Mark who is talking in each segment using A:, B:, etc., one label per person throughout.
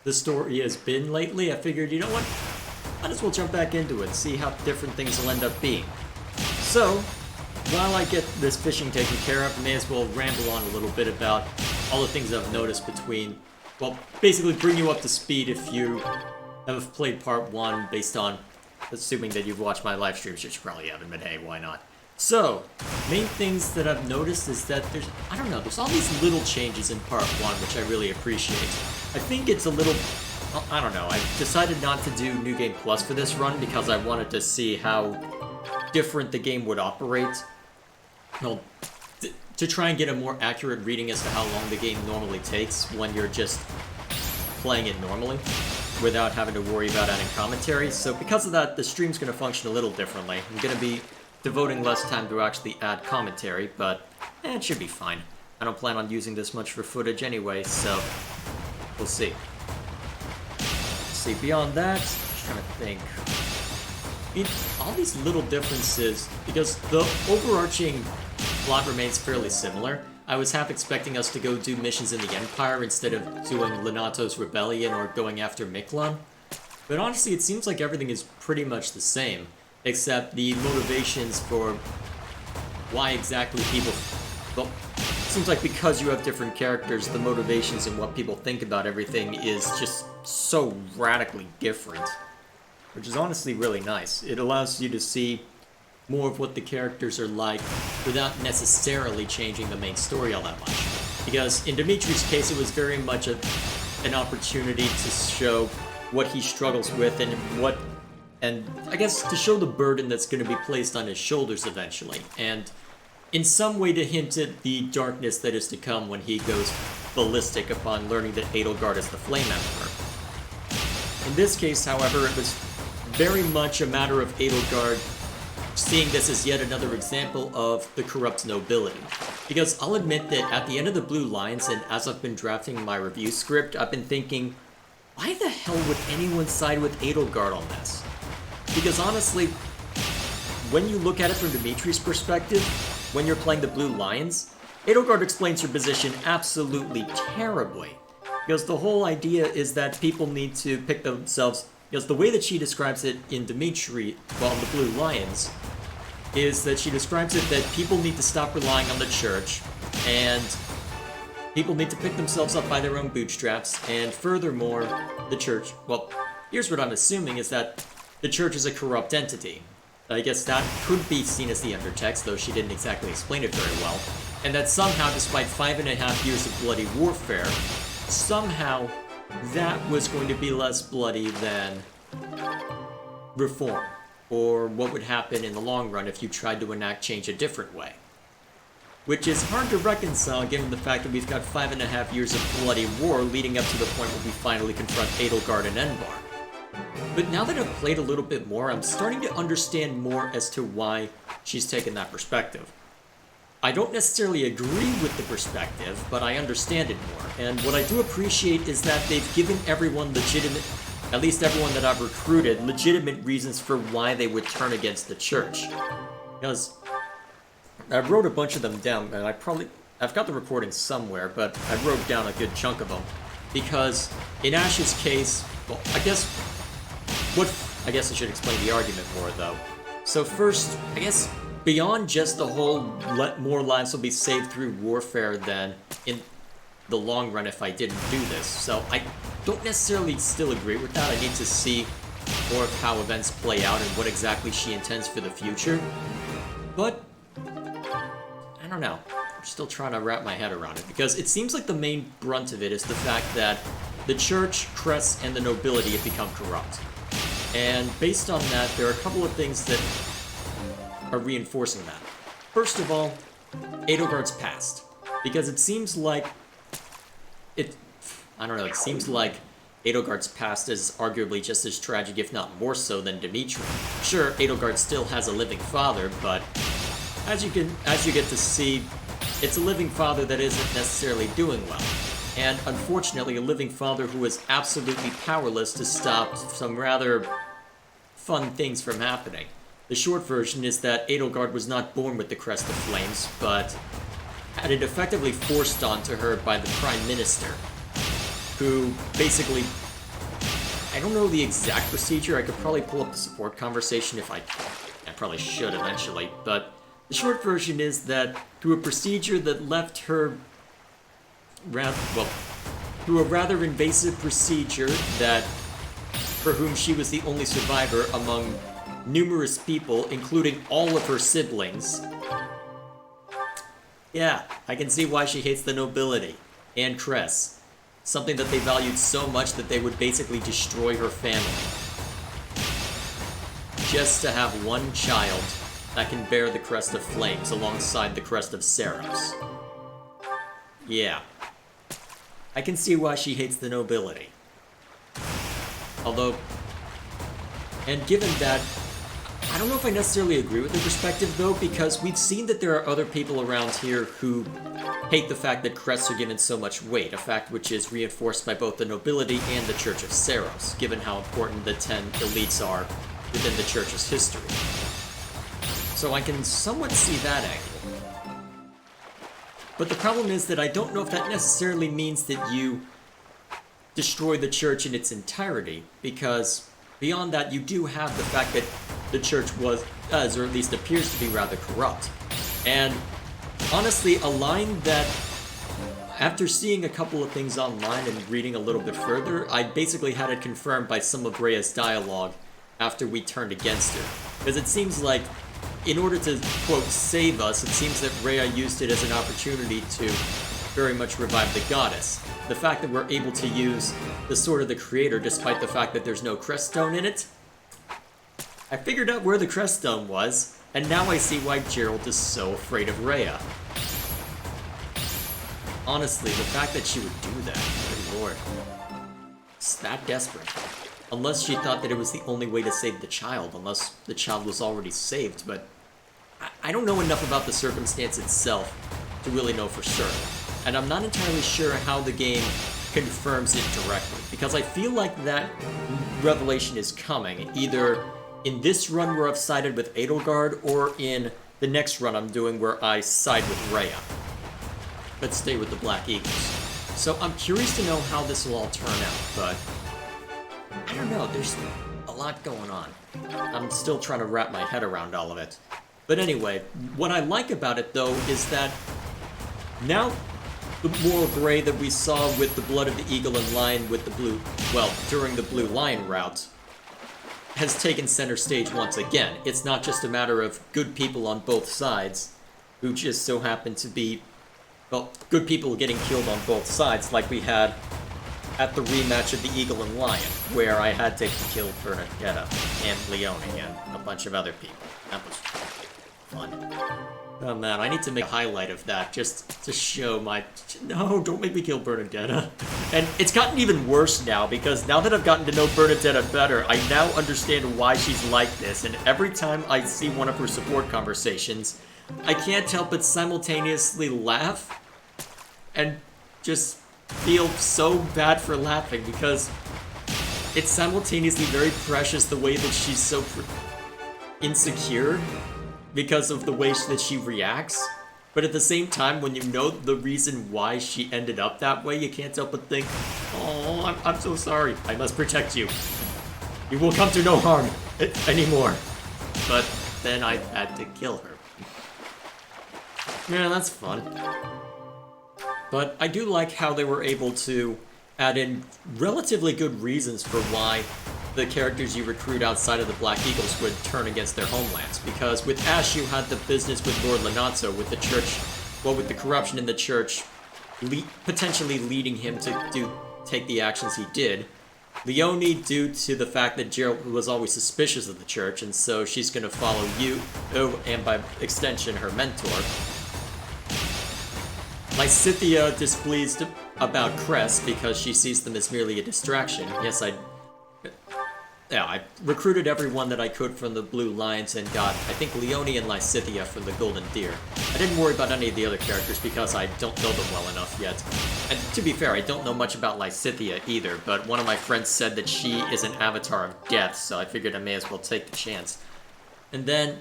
A: the story has been lately, I figured, you know what? Might as well jump back into it and see how different things will end up being. So, while I get this fishing taken care of, I may as well ramble on a little bit about all the things I've noticed between, well, basically bring you up to speed if you have played part 1 based on assuming that you've watched my live streams, which you probably haven't, but hey, why not? So, main things that I've noticed is that there's all these little changes in part 1, which I really appreciate. I think it's a little, well, I don't know, I decided not to do New Game Plus for this run because I wanted to see how different the game would operate. Well, to try and get a more accurate reading as to how long the game normally takes when you're just playing it normally, without having to worry about adding commentary. So because of that, the stream's going to function a little differently. I'm going to be devoting less time to actually add commentary, but it should be fine. I don't plan on using this much for footage anyway, so we'll see. Beyond that, just trying to think. I mean, all these little differences, because the overarching plot remains fairly similar. I was half expecting us to go do missions in the Empire instead of doing Lenato's Rebellion or going after Miklon. But honestly, it seems like everything is pretty much the same, except the motivations for why exactly people... Well, it seems like because you have different characters, the motivations and what people think about everything is just so radically different. Which is honestly really nice. It allows you to see more of what the characters are like without necessarily changing the main story all that much. Because in Dimitri's case, it was very much an opportunity to show what he struggles with and I guess to show the burden that's going to be placed on his shoulders eventually, and in some way to hint at the darkness that is to come when he goes ballistic upon learning that Edelgard is the Flame Emperor. In this case, however, it was very much a matter of Edelgard seeing this as yet another example of the corrupt nobility. Because I'll admit that at the end of the Blue Lions, and as I've been drafting my review script, I've been thinking, why the hell would anyone side with Edelgard on this? Because honestly, when you look at it from Dimitri's perspective, when you're playing the Blue Lions, Edelgard explains her position absolutely terribly. Because the whole idea is that people need to pick themselves... Because the way that she describes it in Dimitri, well, in the Blue Lions, is that she describes it that people need to stop relying on the church, and people need to pick themselves up by their own bootstraps, and furthermore, the church... Well, here's what I'm assuming, is that the church is a corrupt entity. I guess that could be seen as the undertext, though she didn't exactly explain it very well. And that somehow, despite 5.5 years of bloody warfare, somehow that was going to be less bloody than reform, or what would happen in the long run if you tried to enact change a different way. Which is hard to reconcile given the fact that we've got 5.5 years of bloody war leading up to the point where we finally confront Edelgard and Enbar. But now that I've played a little bit more, I'm starting to understand more as to why she's taken that perspective. I don't necessarily agree with the perspective, but I understand it more. And what I do appreciate is that they've given everyone legitimate, at least everyone that I've recruited, legitimate reasons for why they would turn against the church. Because I wrote a bunch of them down, and I've got the recording somewhere, but I wrote down a good chunk of them. Because in Ash's case, well, I guess I should explain the argument more, though. So first, I guess, beyond just the whole more lives will be saved through warfare than in the long run if I didn't do this. So I don't necessarily still agree with that. I need to see more of how events play out and what exactly she intends for the future. But I don't know. I'm still trying to wrap my head around it, because it seems like the main brunt of it is the fact that the church, crests, and the nobility have become corrupt. And based on that, there are a couple of things that are reinforcing that. First of all, Edelgard's past. Because it seems like... it seems like Edelgard's past is arguably just as tragic, if not more so, than Dimitri. Sure, Edelgard still has a living father, but as you get to see, it's a living father that isn't necessarily doing well. And unfortunately, a living father who is absolutely powerless to stop some rather fun things from happening. The short version is that Edelgard was not born with the Crest of Flames, but had it effectively forced onto her by the Prime Minister, who basically I don't know the exact procedure. I could probably pull up the support conversation if I probably should eventually, but the short version is that through a procedure that left her through a rather invasive procedure that for whom she was the only survivor among numerous people, including all of her siblings. Yeah, I can see why she hates the nobility and Cress. Something that they valued so much that they would basically destroy her family. Just to have one child that can bear the crest of flames alongside the crest of Seraphs. Yeah. I can see why she hates the nobility. Although, and given that, I don't know if I necessarily agree with the perspective though, because we've seen that there are other people around here who hate the fact that crests are given so much weight, a fact which is reinforced by both the nobility and the Church of Seros, given how important the 10 elites are within the Church's history. So I can somewhat see that angle. But the problem is that I don't know if that necessarily means that you destroy the Church in its entirety, because beyond that you do have the fact that the Church was, or at least appears to be, rather corrupt. And honestly, a line that, after seeing a couple of things online and reading a little bit further, I basically had it confirmed by some of Rhea's dialogue after we turned against her. Because it seems like, in order to, quote, save us, it seems that Rhea used it as an opportunity to very much revive the goddess. The fact that we're able to use the Sword of the Creator despite the fact that there's no crest stone in it, I figured out where the crest stone was, and now I see why Gerald is so afraid of Rhea. Honestly, the fact that she would do that, good lord. It's that desperate. Unless she thought that it was the only way to save the child, unless the child was already saved, but I don't know enough about the circumstance itself to really know for sure. And I'm not entirely sure how the game confirms it directly, because I feel like that revelation is coming, either in this run where I've sided with Edelgard, or in the next run I'm doing where I side with Rhea. Let's stay with the Black Eagles. So I'm curious to know how this will all turn out, but I don't know, there's a lot going on. I'm still trying to wrap my head around all of it. But anyway, what I like about it though is that now the moral gray that we saw with the blood of the eagle and lion with the blue, well, during the blue lion route, has taken center stage once again. It's not just a matter of good people on both sides, who just so happen to be, well, good people getting killed on both sides, like we had at the rematch of the Eagle and Lion, where I had to kill Bernadetta and Leone and a bunch of other people. That was fun. Oh man, I need to make a highlight of that just to show my... No, don't make me kill Bernadetta. And it's gotten even worse now, because now that I've gotten to know Bernadetta better, I now understand why she's like this, and every time I see one of her support conversations, I can't help but simultaneously laugh and just feel so bad for laughing, because it's simultaneously very precious the way that she's so insecure because of the way that she reacts, but at the same time, when you know the reason why she ended up that way, you can't help but think, oh, I'm so sorry, I must protect you. You will come to no harm anymore. But then I had to kill her. Yeah, that's fun. But I do like how they were able to add in relatively good reasons for why the characters you recruit outside of the Black Eagles would turn against their homelands. Because with Ash, you had the business with Lord Lenazzo, with the church, well, with the corruption in the church, potentially leading him to take the actions he did. Leone, due to the fact that Gerald was always suspicious of the church, and so she's going to follow you, and by extension, her mentor. Lysithea displeased about Cress because she sees them as merely a distraction. Yes, I recruited everyone that I could from the Blue Lions and got, I think, Leone and Lysithea from the Golden Deer. I didn't worry about any of the other characters because I don't know them well enough yet. And to be fair, I don't know much about Lysithea either, but one of my friends said that she is an avatar of death, so I figured I may as well take the chance. And then,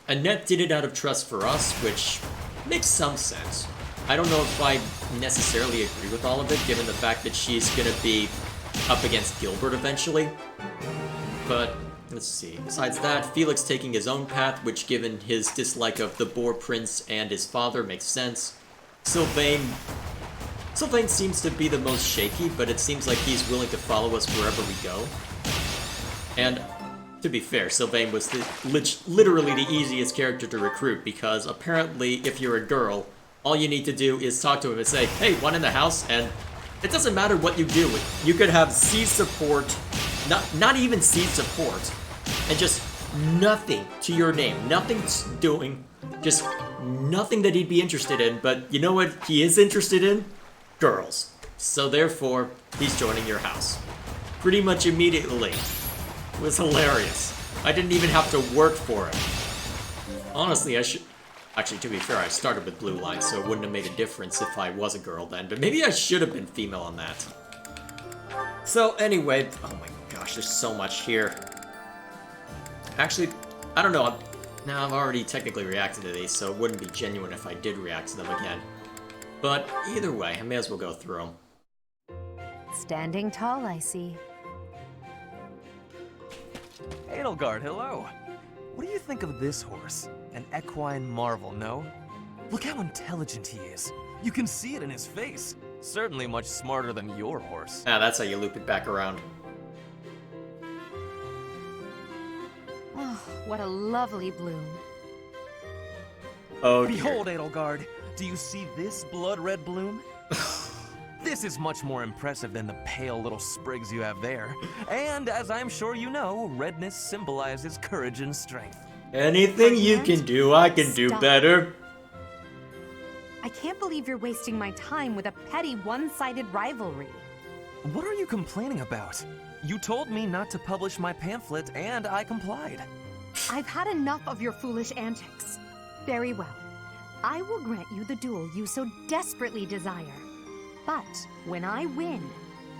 A: Annette did it out of trust for us, which makes some sense. I don't know if I necessarily agree with all of it, given the fact that she's going to be up against Gilbert eventually. But, let's see. Besides that, Felix taking his own path, which given his dislike of the Boar Prince and his father makes sense. Sylvain seems to be the most shaky, but it seems like he's willing to follow us wherever we go. And, to be fair, Sylvain was literally the easiest character to recruit, because apparently, if you're a girl, all you need to do is talk to him and say, hey, one in the house, and it doesn't matter what you do. You could have siege support, not even siege support, and just nothing to your name. Nothing's doing, just nothing that he'd be interested in, but you know what he is interested in? Girls. So therefore, he's joining your house. Pretty much immediately. It was hilarious. I didn't even have to work for it. Honestly, I should... Actually, to be fair, I started with blue line, so it wouldn't have made a difference if I was a girl then, but maybe I should have been female on that. So anyway, oh my gosh, there's so much here. Actually, I don't know, now I've already technically reacted to these, so it wouldn't be genuine if I did react to them again. But either way, I may as well go through them.
B: Standing tall, I see.
C: Edelgard, hello. What do you think of this horse? An equine marvel, no? Look how intelligent he is. You can see it in his face. Certainly much smarter than your horse.
A: Ah, that's how you loop it back around.
B: Oh, what a lovely bloom.
A: Oh dear.
C: Behold, Edelgard. Do you see this blood-red bloom? This is much more impressive than the pale little sprigs you have there. And as I'm sure you know, redness symbolizes courage and strength.
A: Anything you can do, I can do better.
B: I can't believe you're wasting my time with a petty one-sided rivalry.
C: What are you complaining about? You told me not to publish my pamphlet, and I complied.
B: I've had enough of your foolish antics. Very well. I will grant you the duel you so desperately desire. But when I win,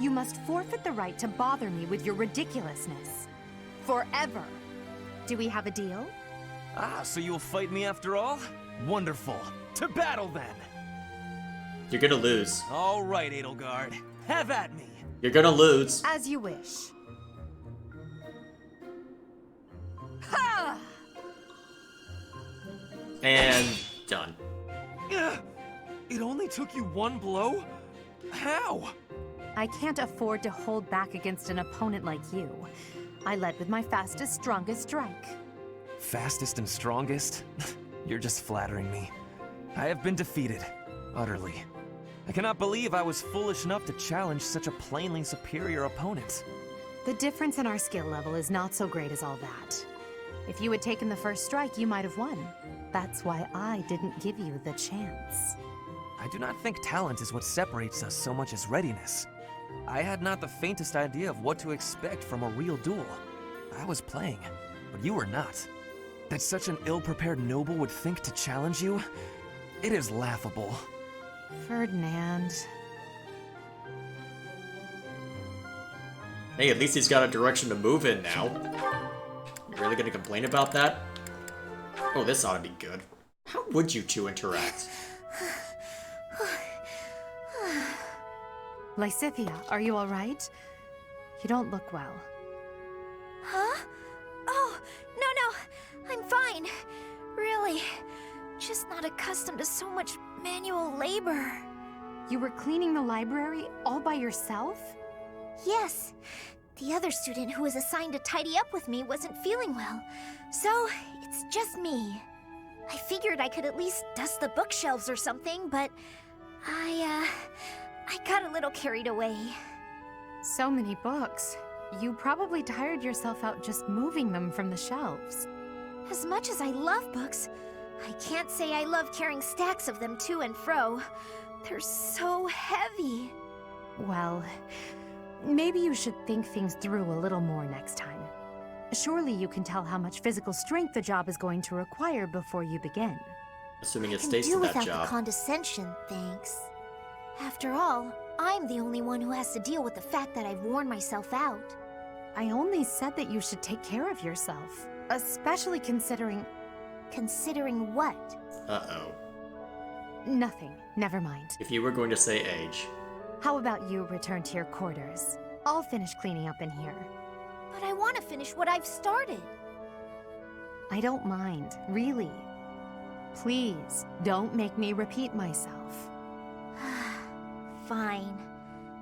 B: you must forfeit the right to bother me with your ridiculousness. Forever. Do we have a deal?
C: Ah, so you'll fight me after all? Wonderful. To battle, then!
A: You're gonna lose.
C: All right, Edelgard. Have at me!
A: You're gonna lose.
B: As you wish. Ha!
A: And done.
C: It only took you one blow? How?
B: I can't afford to hold back against an opponent like you. I led with my fastest, strongest strike.
C: Fastest and strongest? You're just flattering me. I have been defeated. Utterly. I cannot believe I was foolish enough to challenge such a plainly superior opponent.
B: The difference in our skill level is not so great as all that. If you had taken the first strike, you might have won. That's why I didn't give you the chance.
C: I do not think talent is what separates us so much as readiness. I had not the faintest idea of what to expect from a real duel. I was playing, but you were not. That such an ill-prepared noble would think to challenge you? It is laughable.
B: Ferdinand.
A: Hey, at least he's got a direction to move in now. You really gonna complain about that? Oh, this ought to be good. How would you two interact?
B: Lysithea, are you all right? You don't look well.
D: Huh? Oh, no, I'm fine. Really. Just not accustomed to so much manual labor.
B: You were cleaning the library all by yourself?
D: Yes. The other student who was assigned to tidy up with me wasn't feeling well, so it's just me. I figured I could at least dust the bookshelves or something, but I got a little carried away.
B: So many books. You probably tired yourself out just moving them from the shelves.
D: As much as I love books, I can't say I love carrying stacks of them to and fro. They're so heavy.
B: Well, maybe you should think things through a little more next time. Surely you can tell how much physical strength the job is going to require before you begin.
A: Assuming
D: I
A: it
D: can
A: stays
D: do
A: to that
D: without the
A: job.
D: condescension, thanks. After all, I'm the only one who has to deal with the fact that I've worn myself out.
B: I only said that you should take care of yourself, especially considering...
D: Considering what?
A: Uh-oh.
B: Nothing. Never mind.
A: If you were going to say age.
B: How about you return to your quarters? I'll finish cleaning up in here.
D: But I want to finish what I've started.
B: I don't mind, really. Please, don't make me repeat myself.
D: Fine.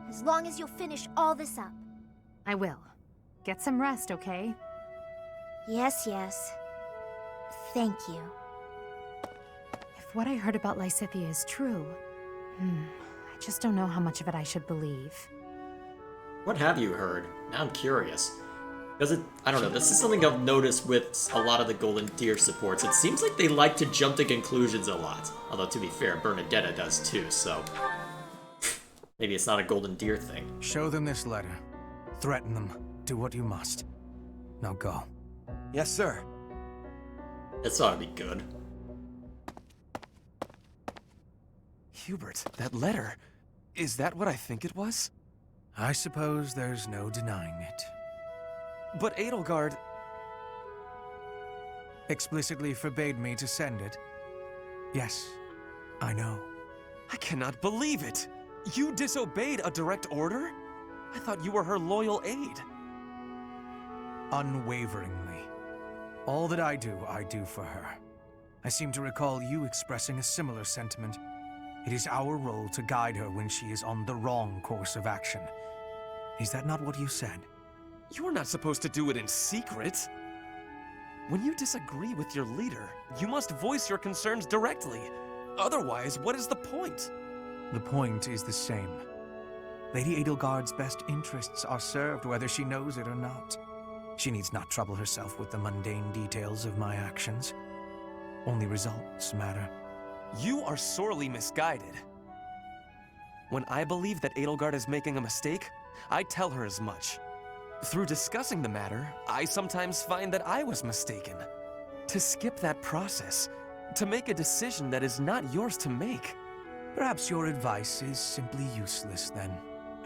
D: As long as you'll finish all this up.
B: I will. Get some rest, okay?
D: Yes, yes. Thank you.
B: If what I heard about Lysithea is true, I just don't know how much of it I should believe.
A: What have you heard? Now I'm curious. Because I don't know, this is something I've noticed with a lot of the Golden Deer supports. It seems like they like to jump to conclusions a lot. Although, to be fair, Bernadetta does too, so... maybe it's not a Golden Deer thing.
E: Show them this letter. Threaten them. Do what you must. Now go.
C: Yes, sir.
A: This ought to be good.
C: Hubert, that letter. Is that what I think it was?
E: I suppose there's no denying it.
C: But Edelgard...
E: explicitly forbade me to send it. Yes, I know.
C: I cannot believe it! You disobeyed a direct order? I thought you were her loyal aide.
E: Unwaveringly. All that I do for her. I seem to recall you expressing a similar sentiment. It is our role to guide her when she is on the wrong course of action. Is that not what you said?
C: You're not supposed to do it in secret. When you disagree with your leader, you must voice your concerns directly. Otherwise, what is the point?
E: The point is the same. Lady Edelgard's best interests are served whether she knows it or not. She needs not trouble herself with the mundane details of my actions. Only results matter.
C: You are sorely misguided. When I believe that Edelgard is making a mistake, I tell her as much. Through discussing the matter, I sometimes find that I was mistaken. To skip that process, to make a decision that is not yours to make.
E: Perhaps your advice is simply useless then.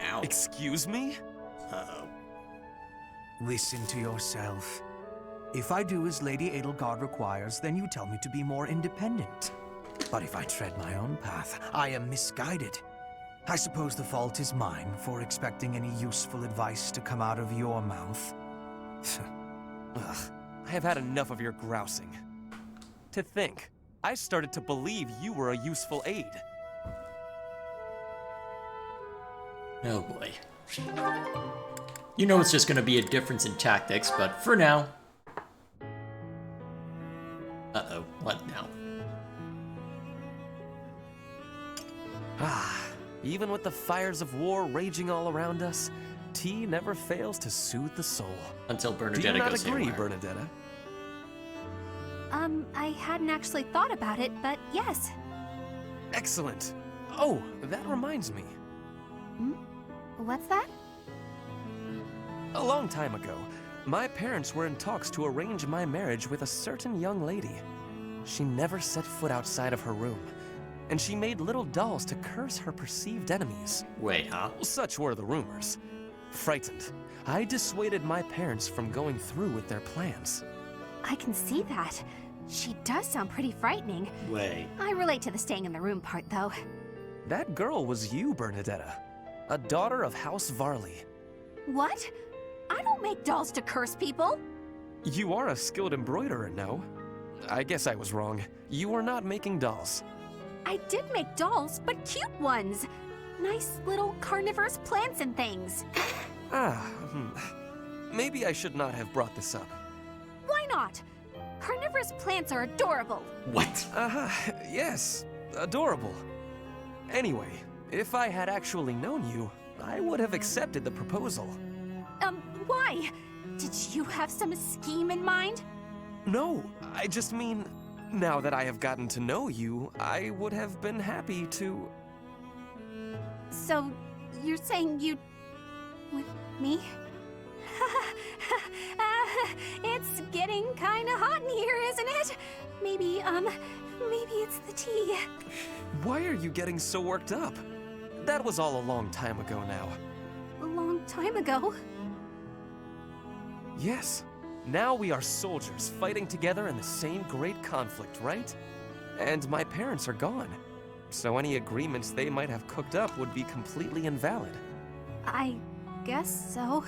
A: Ow.
C: Excuse me?
A: Uh-oh.
E: Listen to yourself. If I do as Lady Edelgard requires, then you tell me to be more independent. But if I tread my own path, I am misguided. I suppose the fault is mine for expecting any useful advice to come out of your mouth.
C: Ugh, I have had enough of your grousing. To think, I started to believe you were a useful aide.
A: Oh boy. You know it's just gonna be a difference in tactics, but for now... Uh-oh, what now?
C: Ah, even with the fires of war raging all around us, tea never fails to soothe the soul.
A: Until
C: Do
A: Bernadetta
C: you not
A: goes
C: agree,
A: haywire.
C: Bernadetta?
B: I hadn't actually thought about it, but yes.
C: Excellent. Oh, that reminds me.
B: What's that?
C: A long time ago, my parents were in talks to arrange my marriage with a certain young lady. She never set foot outside of her room, and she made little dolls to curse her perceived enemies.
A: Wait, huh?
C: Such were the rumors. Frightened, I dissuaded my parents from going through with their plans.
B: I can see that. She does sound pretty frightening.
A: Wait.
B: I relate to the staying in the room part, though.
C: That girl was you, Bernadetta, a daughter of House Varley.
B: What? I don't make dolls to curse people.
C: You are a skilled embroiderer, no? I guess I was wrong. You were not making dolls.
B: I did make dolls, but cute ones. Nice little carnivorous plants and things.
C: Maybe I should not have brought this up.
B: Why not? Carnivorous plants are adorable.
A: What?
C: Yes, adorable. Anyway, if I had actually known you, I would have accepted the proposal.
B: Why? Did you have some scheme in mind?
C: No, I just mean, now that I have gotten to know you, I would have been happy to...
B: So, you're saying you'd... with me? It's getting kinda hot in here, isn't it? Maybe it's the tea.
C: Why are you getting so worked up? That was all a long time ago now.
B: A long time ago?
C: Yes. Now we are soldiers fighting together in the same great conflict, right? And my parents are gone. So any agreements they might have cooked up would be completely invalid.
B: I guess so.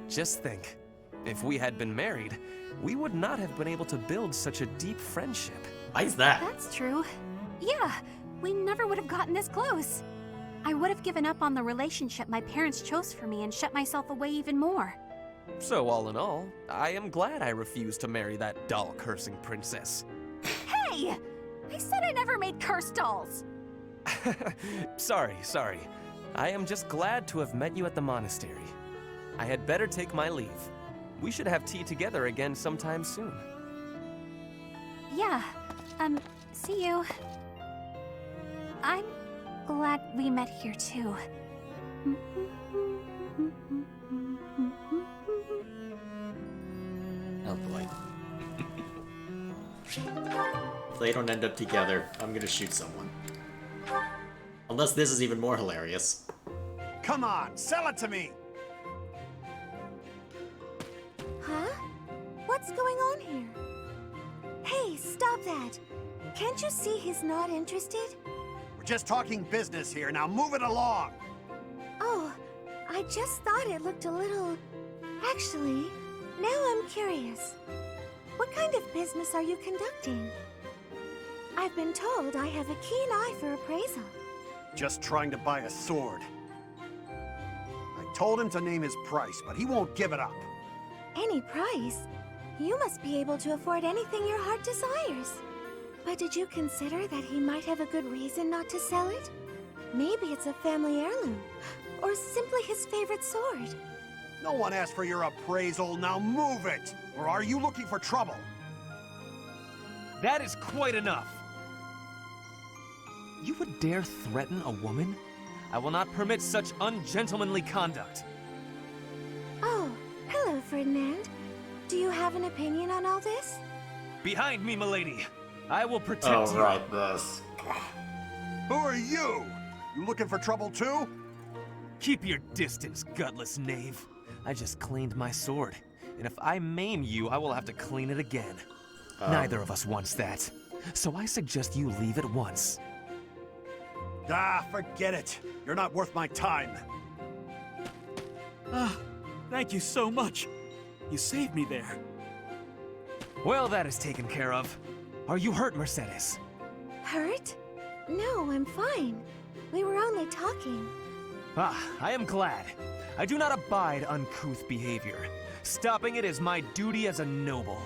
C: Just think, if we had been married, we would not have been able to build such a deep friendship.
A: Why is that?
B: That's true. Yeah, we never would have gotten this close. I would have given up on the relationship my parents chose for me and shut myself away even more.
C: So all in all, I am glad I refused to marry that doll-cursing princess.
B: Hey! I said I never made curse dolls!
C: Sorry. I am just glad to have met you at the monastery. I had better take my leave. We should have tea together again sometime soon.
B: Yeah, see you. I'm glad we met here too.
A: Oh boy. If they don't end up together, I'm gonna shoot someone. Unless this is even more hilarious.
F: Come on, sell it to me!
D: Huh? What's going on here? Hey, stop that! Can't you see he's not interested?
F: We're just talking business here, now move it along!
D: Oh, I just thought it looked a little... Actually, now I'm curious. What kind of business are you conducting? I've been told I have a keen eye for appraisal.
F: Just trying to buy a sword. I told him to name his price, but he won't give it up.
D: Any price? You must be able to afford anything your heart desires. But did you consider that he might have a good reason not to sell it? Maybe it's a family heirloom, or simply his favorite sword.
F: No one asked for your appraisal, now move it! Or are you looking for trouble?
C: That is quite enough! You would dare threaten a woman? I will not permit such ungentlemanly conduct.
D: Oh, hello, Ferdinand. Do you have an opinion on all this?
C: Behind me, milady! I will protect you.
A: right, this.
F: Who are you? You looking for trouble too?
C: Keep your distance, gutless knave. I just cleaned my sword, and if I maim you, I will have to clean it again. Neither of us wants that, so I suggest you leave at once.
F: Ah, forget it. You're not worth my time.
G: Thank you so much. You saved me there.
C: Well, that is taken care of. Are you hurt, Mercedes?
D: Hurt? No, I'm fine. We were only talking.
C: Ah, I am glad. I do not abide uncouth behavior. Stopping it is my duty as a noble.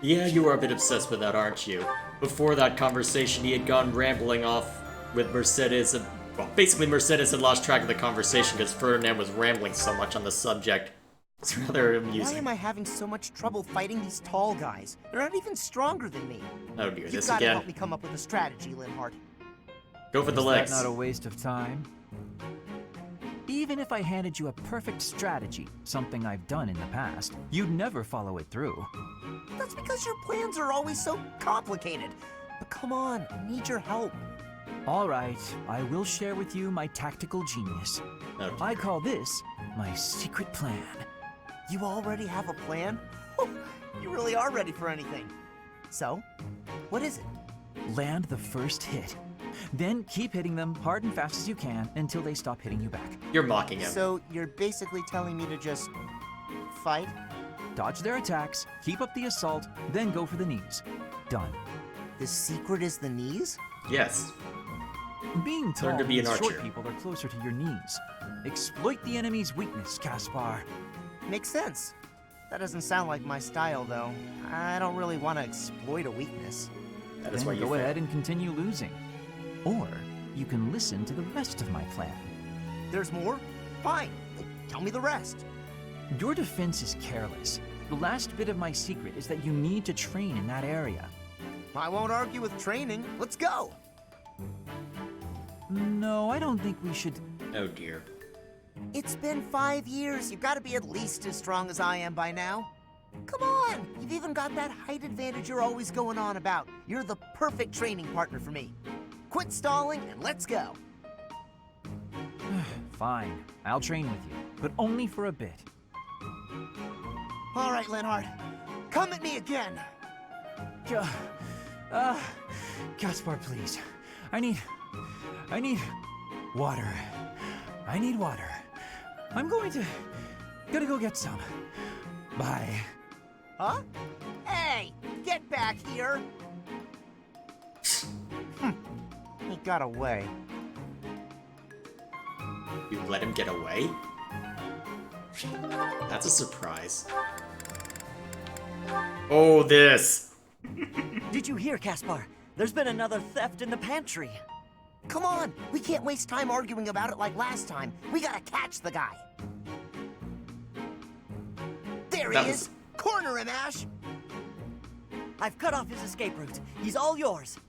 A: Yeah, you were a bit obsessed with that, aren't you? Before that conversation, he had gone rambling off with Mercedes, and, well, basically Mercedes had lost track of the conversation because Ferdinand was rambling so much on the subject. It's rather
H: Why
A: amusing.
H: am I having so much trouble fighting these tall guys? They're not even stronger than me.
A: Oh dear,
H: You've
A: this
H: got to
A: again.
H: help me come up with a strategy, Linhardt.
A: Go for the
I: Is that
A: legs.
I: not a waste of time? Even if I handed you a perfect strategy, something I've done in the past, you'd never follow it through.
H: That's because your plans are always so complicated. But come on, I need your help.
I: All right, I will share with you my tactical genius.
A: Oh, dear.
I: I call this my secret plan.
H: You already have a plan? You really are ready for anything. So, what is it?
I: Land the first hit. Then keep hitting them hard and fast as you can until they stop hitting you back.
A: You're mocking him.
H: So, you're basically telling me to just fight?
I: Dodge their attacks, keep up the assault, then go for the knees. Done.
H: The secret is the knees?
A: Yes.
I: Being
A: Learn
I: tall
A: to be an
I: means short
A: archer.
I: people are closer to your knees. Exploit the enemy's weakness, Caspar.
H: Makes sense. That doesn't sound like my style, though. I don't really want to exploit a weakness.
A: That is
I: Then
A: why you
I: go
A: failed.
I: ahead and continue losing. Or you can listen to the rest of my plan.
H: There's more? Fine. Tell me the rest.
I: Your defense is careless. The last bit of my secret is that you need to train in that area.
H: I won't argue with training. Let's go.
I: No, I don't think we should...
A: Oh dear.
H: It's been 5 years. You've got to be at least as strong as I am by now. Come on. You've even got that height advantage you're always going on about. You're the perfect training partner for me. Quit stalling and let's go.
I: Fine, I'll train with you, but only for a bit.
H: All right, Linhardt. Come at me again.
I: Gaspar, please. I I need water. I need water. I'm gonna go get some. Bye.
H: Huh? Hey, get back here! He got away.
A: You let him get away? That's a surprise. Oh, this!
J: Did you hear, Caspar? There's been another theft in the pantry.
H: Come on, we can't waste time arguing about it like last time. We gotta catch the guy. There he is! Corner him, Ash!
J: I've cut off his escape route. He's all yours.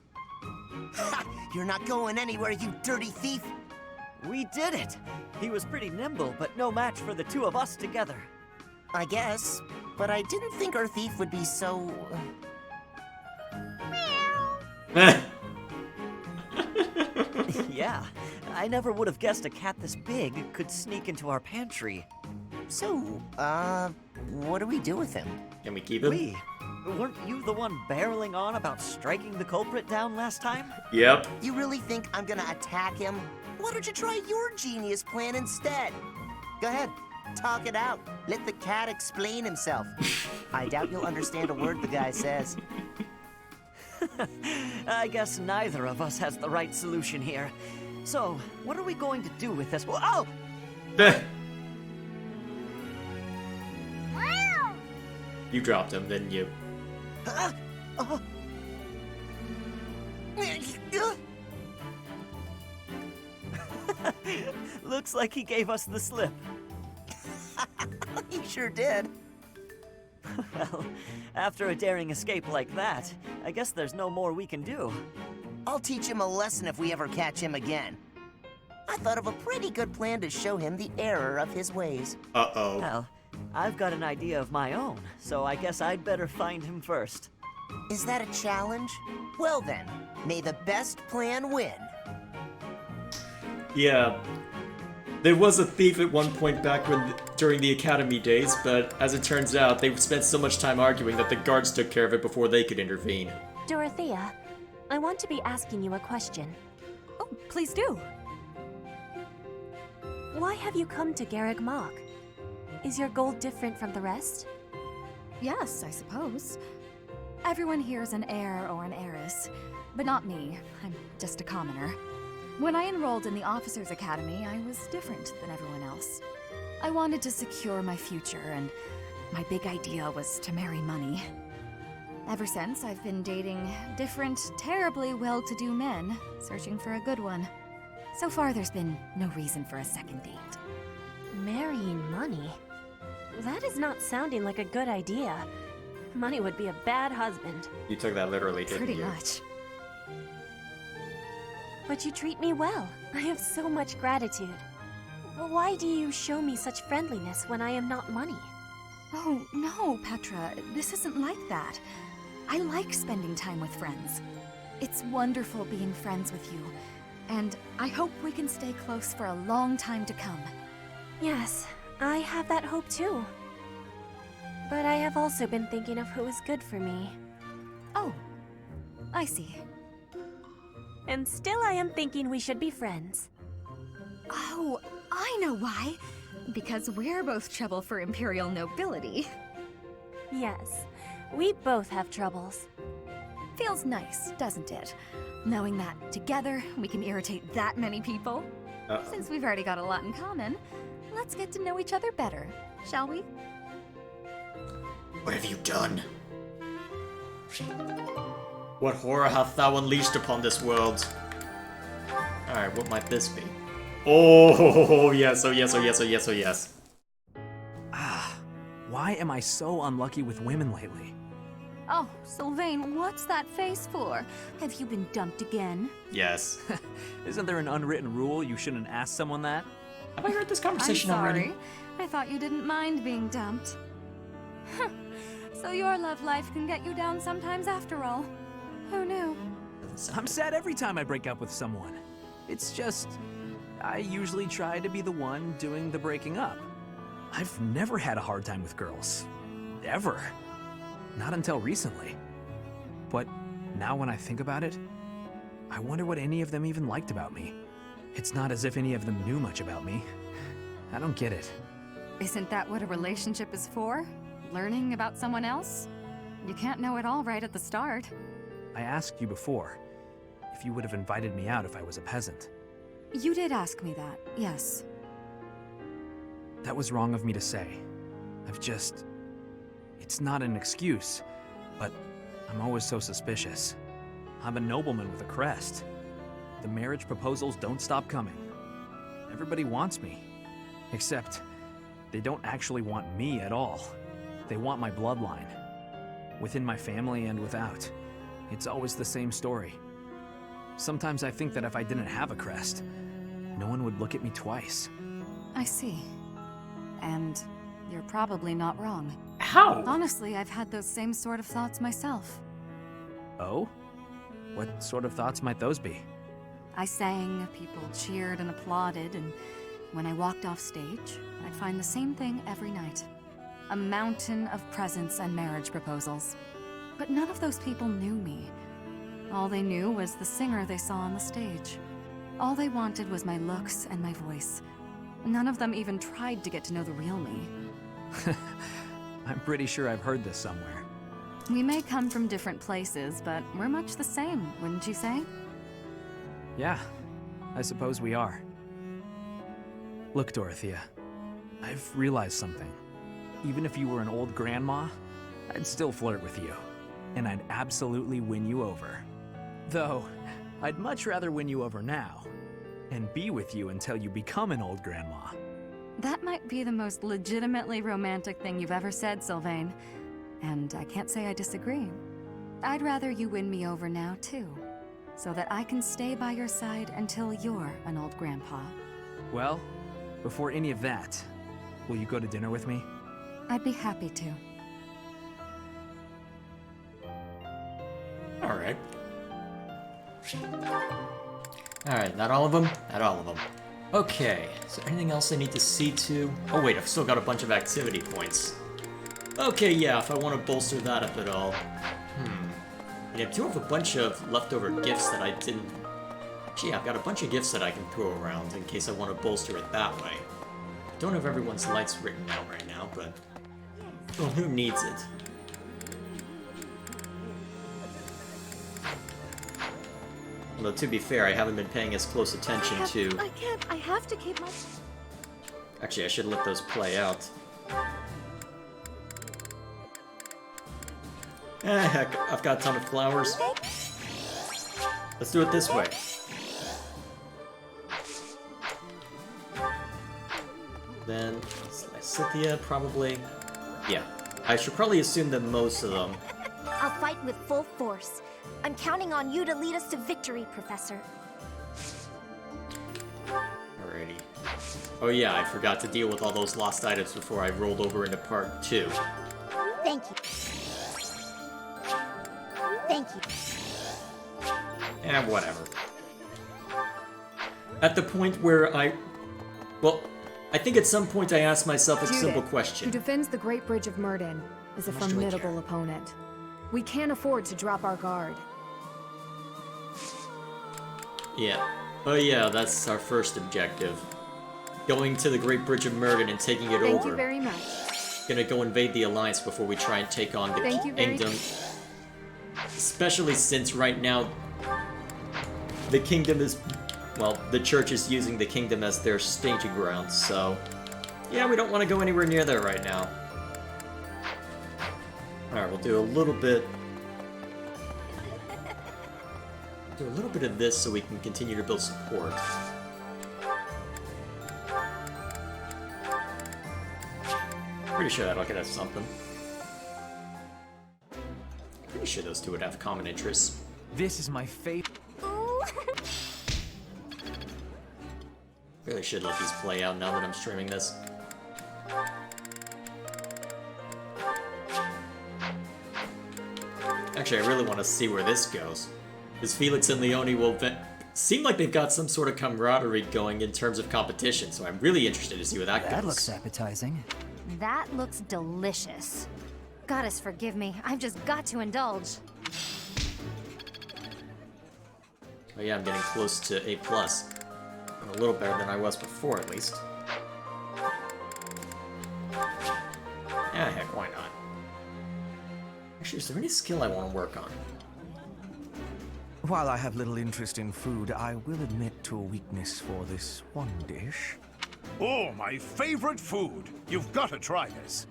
H: Ha! You're not going anywhere, you dirty thief!
J: We did it. He was pretty nimble, but no match for the two of us together.
H: I guess, but I didn't think our thief would be so...
J: Yeah, I never would have guessed a cat this big could sneak into our pantry.
H: So, what do we do with him?
A: Can we keep him?
J: We? Weren't you the one barreling on about striking the culprit down last time?
A: Yep.
H: You really think I'm gonna attack him? Why don't you try your genius plan instead? Go ahead, talk it out. Let the cat explain himself. I doubt you'll understand a word the guy says.
J: I guess neither of us has the right solution here. So, what are we going to do with this? Oh!
A: You dropped him, didn't you?
J: Looks like he gave us the slip.
H: He sure did.
J: Well, after a daring escape like that, I guess there's no more we can do.
H: I'll teach him a lesson if we ever catch him again. I thought of a pretty good plan to show him the error of his ways.
A: Uh-oh.
J: Well, I've got an idea of my own, so I guess I'd better find him first.
H: Is that a challenge? Well then, may the best plan win.
A: Yeah. There was a thief at one point back during the academy days, but as it turns out, they spent so much time arguing that the guards took care of it before they could intervene.
K: Dorothea, I want to be asking you a question.
B: Oh, please do.
K: Why have you come to Garreg Mach? Is your goal different from the rest?
B: Yes, I suppose. Everyone here is an heir or an heiress, but not me. I'm just a commoner. When I enrolled in the Officers' Academy, I was different than everyone else. I wanted to secure my future, and my big idea was to marry money. Ever since, I've been dating different, terribly well-to-do men, searching for a good one. So far, there's been no reason for a second date.
K: Marrying money? That is not sounding like a good idea. Money would be a bad husband.
A: You took that literally, didn't you?
B: Pretty much.
K: But you treat me well. I have so much gratitude. Why do you show me such friendliness when I am not money?
B: Oh, no, Petra. This isn't like that. I like spending time with friends. It's wonderful being friends with you, and I hope we can stay close for a long time to come.
K: Yes, I have that hope too. But I have also been thinking of who is good for me.
B: Oh, I see.
K: And still I am thinking we should be friends.
B: Oh, I know why. Because we're both trouble for Imperial nobility.
K: Yes, we both have troubles.
B: Feels nice, doesn't it? Knowing that together we can irritate that many people. Since we've already got a lot in common, let's get to know each other better, shall we?
A: What have you done? What horror hath thou unleashed upon this world? Alright, what might this be? Oh, yes, oh, yes, oh, yes, oh, yes, oh, yes.
C: Why am I so unlucky with women lately?
B: Oh, Sylvain, what's that face for? Have you been dumped again?
A: Yes.
C: Isn't there an unwritten rule you shouldn't ask someone that?
A: Have I heard this conversation
B: I'm sorry.
A: already?
B: I thought you didn't mind being dumped. So your love life can get you down sometimes after all. Who knew?
C: I'm sad every time I break up with someone. It's just, I usually try to be the one doing the breaking up. I've never had a hard time with girls. Ever. Not until recently. But now when I think about it, I wonder what any of them even liked about me. It's not as if any of them knew much about me. I don't get it.
B: Isn't that what a relationship is for? Learning about someone else? You can't know it all right at the start.
C: I asked you before if you would have invited me out if I was a peasant.
B: You did ask me that, yes.
C: That was wrong of me to say. It's not an excuse, but I'm always so suspicious. I'm a nobleman with a crest. The marriage proposals don't stop coming. Everybody wants me. Except, they don't actually want me at all. They want my bloodline. Within my family and without. It's always the same story. Sometimes I think that if I didn't have a crest, no one would look at me twice.
B: I see. And you're probably not wrong.
A: How?
B: Honestly, I've had those same sort of thoughts myself.
C: Oh? What sort of thoughts might those be?
B: I sang, people cheered and applauded, and when I walked off stage, I'd find the same thing every night. A mountain of presents and marriage proposals. But none of those people knew me. All they knew was the singer they saw on the stage. All they wanted was my looks and my voice. None of them even tried to get to know the real me.
C: I'm pretty sure I've heard this somewhere.
B: We may come from different places, but we're much the same, wouldn't you say?
C: Yeah, I suppose we are. Look, Dorothea, I've realized something. Even if you were an old grandma, I'd still flirt with you. And I'd absolutely win you over. Though, I'd much rather win you over now, and be with you until you become an old grandma.
B: That might be the most legitimately romantic thing you've ever said, Sylvain. And I can't say I disagree. I'd rather you win me over now, too. So that I can stay by your side until you're an old grandpa.
C: Well, before any of that, will you go to dinner with me?
B: I'd be happy to.
A: Alright. Alright, not all of them? Not all of them. Okay, is there anything else I need to see to? Oh wait, I've still got a bunch of activity points. Okay, yeah, if I want to bolster that up at all. And I do have a bunch of leftover gifts that I didn't... Actually, yeah, I've got a bunch of gifts that I can throw around in case I want to bolster it that way. Don't have everyone's lights written out right now, but... Well, who needs it? Although, to be fair, I haven't been paying as close attention to...
B: I have to keep my...
A: Actually, I should let those play out. Heck, I've got a ton of flowers. Let's do it this way. Then, Scythia, probably. Yeah, I should probably assume that most of them.
D: I'll fight with full force. I'm counting on you to lead us to victory, Professor.
A: Alrighty. Oh yeah, I forgot to deal with all those lost items before I rolled over into part 2.
D: Thank you. Thank you.
A: Eh, whatever. At the point where well, I think at some point I asked myself a simple question.
L: Who defends the Great Bridge of Myrden, is a
A: How much do I
L: formidable
A: care?
L: opponent. We can't afford to drop our guard.
A: Yeah. Oh yeah, that's our first objective. Going to the Great Bridge of Myrden and taking it
L: Thank
A: over.
L: you very much.
A: Gonna go invade the Alliance before we try and take on the
L: Thank you very
A: Kingdom. Especially since right now the Kingdom is... Well, the Church is using the Kingdom as their staging ground, so... Yeah, we don't want to go anywhere near there right now. Alright, we'll do a little bit... Do a little bit of this so we can continue to build support. Pretty sure that'll get us something. Pretty sure those two would have common interests.
C: This is my favorite.
A: Really should let these play out now that I'm streaming this. Actually, I really want to see where this goes. Because Felix and Leone will seem like they've got some sort of camaraderie going in terms of competition, so I'm really interested to see where that goes.
I: That looks appetizing.
B: That looks delicious. Goddess forgive me, I've just got to indulge.
A: Oh yeah, I'm getting close to A+. I'm a little better than I was before, at least. Yeah, heck, why not? Actually, is there any skill I want to work on?
E: While I have little interest in food, I will admit to a weakness for this one dish.
M: Oh, my favorite food! You've got to try this.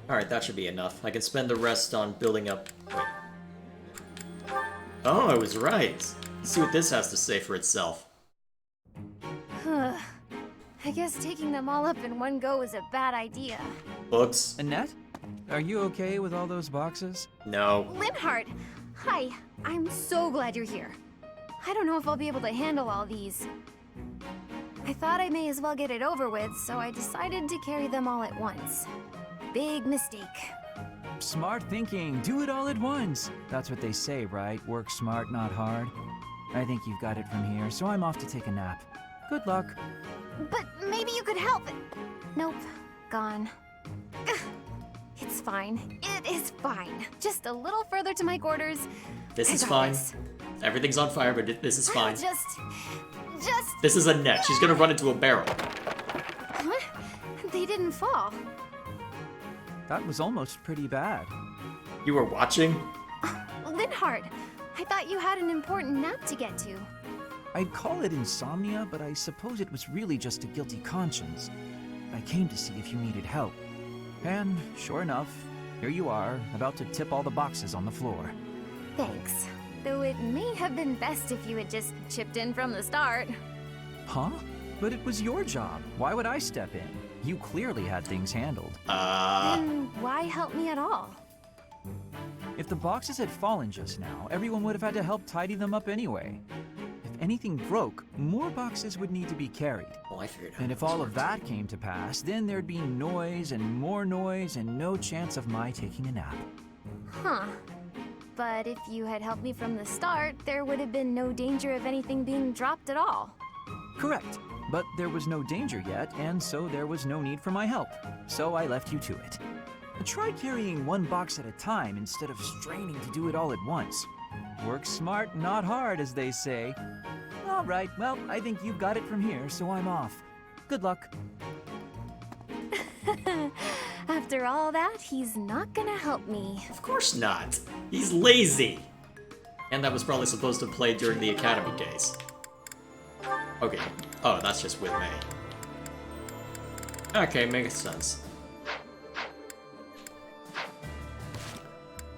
A: Alright, that should be enough. I can spend the rest on building up... Wait. Oh, I was right! Let's see what this has to say for itself.
D: I guess taking them all up in one go is a bad idea.
A: Books?
I: Annette? Are you okay with all those boxes?
A: No.
D: Linhardt! Hi, I'm so glad you're here. I don't know if I'll be able to handle all these. I thought I may as well get it over with, so I decided to carry them all at once. Big mistake.
I: Smart thinking. Do it all at once. That's what they say, right? Work smart, not hard. I think you've got it from here, so I'm off to take a nap. Good luck.
D: But maybe you could help. Nope, gone. Ugh. It's fine. It is fine. Just a little further to my quarters.
A: This
D: I
A: is
D: got
A: fine.
D: this.
A: Everything's on fire, but this is fine.
D: Just...
A: This is Annette. She's gonna run into a barrel.
D: What? They didn't fall.
I: That was almost pretty bad.
A: You were watching?
D: Linhardt, I thought you had an important nap to get to.
I: I'd call it insomnia, but I suppose it was really just a guilty conscience. I came to see if you needed help. And, sure enough, here you are, about to tip all the boxes on the floor.
D: Thanks. Though it may have been best if you had just chipped in from the start.
I: Huh? But it was your job. Why would I step in? You clearly had things handled.
D: Then why help me at all?
I: If the boxes had fallen just now, everyone would have had to help tidy them up anyway. If anything broke, more boxes would need to be carried.
A: Well, I figured out.
I: And if all of that came to pass, then there'd be noise and no chance of my taking a nap.
D: Huh. But if you had helped me from the start, there would have been no danger of anything being dropped at all.
I: Correct. But there was no danger yet, and so there was no need for my help. So I left you to it. Try carrying one box at a time instead of straining to do it all at once. Work smart, not hard, as they say. All right, well, I think you've got it from here, so I'm off. Good luck.
D: After all that, he's not gonna help me.
A: Of course not. He's lazy. And that was probably supposed to play during the academy days. Okay. Oh, that's just with me. Okay, makes sense.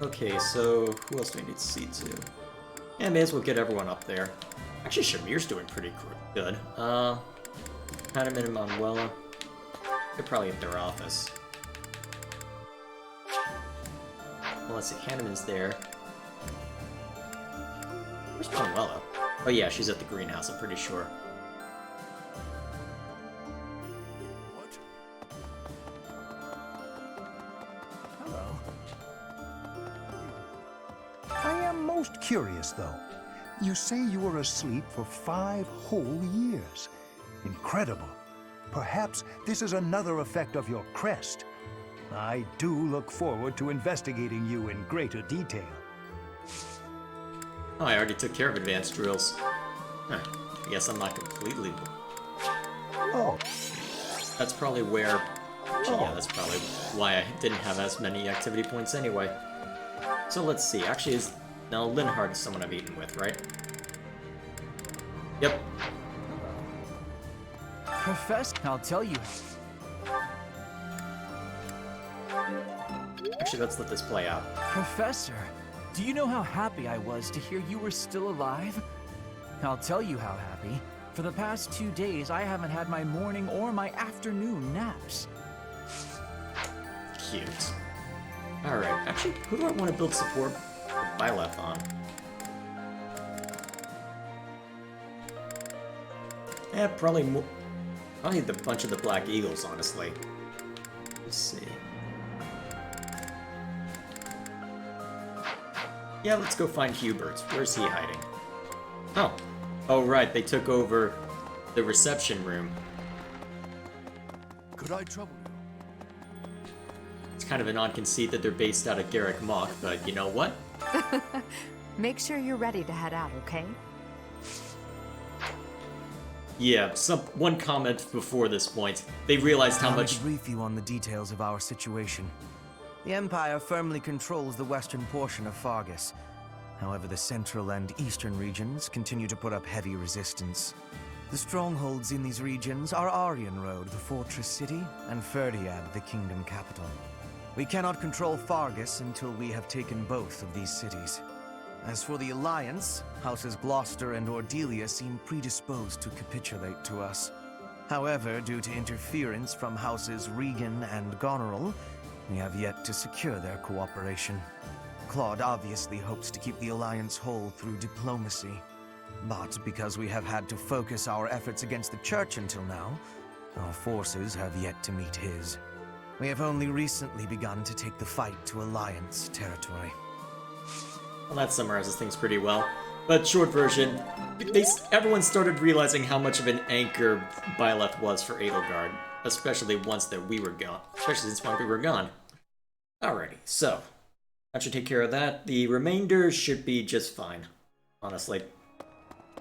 A: Okay, so who else do we need to see to? Yeah, may as well get everyone up there. Actually, Shamir's doing pretty good. Hanneman and Manuela. They're probably at their office. Well, let's see, Hanneman's there. Where's Manuela? Oh yeah, she's at the greenhouse, I'm pretty sure.
N: I am most curious, though. You say you were asleep for 5 whole years. Incredible. Perhaps this is another effect of your crest. I do look forward to investigating you in greater detail.
A: Oh, I already took care of advanced drills. Huh. I guess I'm not completely...
N: Oh.
A: That's probably where... Actually, yeah, that's probably why I didn't have as many activity points anyway. So let's see, actually is... Now, Linhardt is someone I've eaten with, right? Yep.
I: Professor, I'll tell you.
A: Actually, let's let this play out.
I: Professor, do you know how happy I was to hear you were still alive? I'll tell you how happy. For the past 2 days, I haven't had my morning or my afternoon naps.
A: Cute. Alright, actually, who do I want to build support Byleth on? Yeah, probably the bunch of the Black Eagles, honestly. Let's see. Yeah, let's go find Hubert. Where's he hiding? Oh. Oh, right, they took over the reception room.
M: Could I trouble you?
A: It's kind of an odd conceit that they're based out of Garrick Mach, but you know what?
B: Make sure you're ready to head out, okay?
A: Yeah, one comment before this point. They realized how
C: Allow me
A: much...
C: to brief you on the details of our situation. The Empire firmly controls the western portion of Fargus. However, the central and eastern regions continue to put up heavy resistance. The strongholds in these regions are Aryan Road, the fortress city, and Ferdiad, the kingdom capital. We cannot control Fargus until we have taken both of these cities. As for the Alliance, Houses Gloucester and Ordelia seem predisposed to capitulate to us. However, due to interference from Houses Regan and Goneril, we have yet to secure their cooperation. Claude obviously hopes to keep the Alliance whole through diplomacy. But because we have had to focus our efforts against the Church until now, our forces have yet to meet his. We have only recently begun to take the fight to Alliance territory.
A: Well, that summarizes things pretty well. But short version, everyone started realizing how much of an anchor Byleth was for Edelgard, especially once that we were gone. Especially since we were gone. Alrighty, so that should take care of that. The remainder should be just fine, honestly.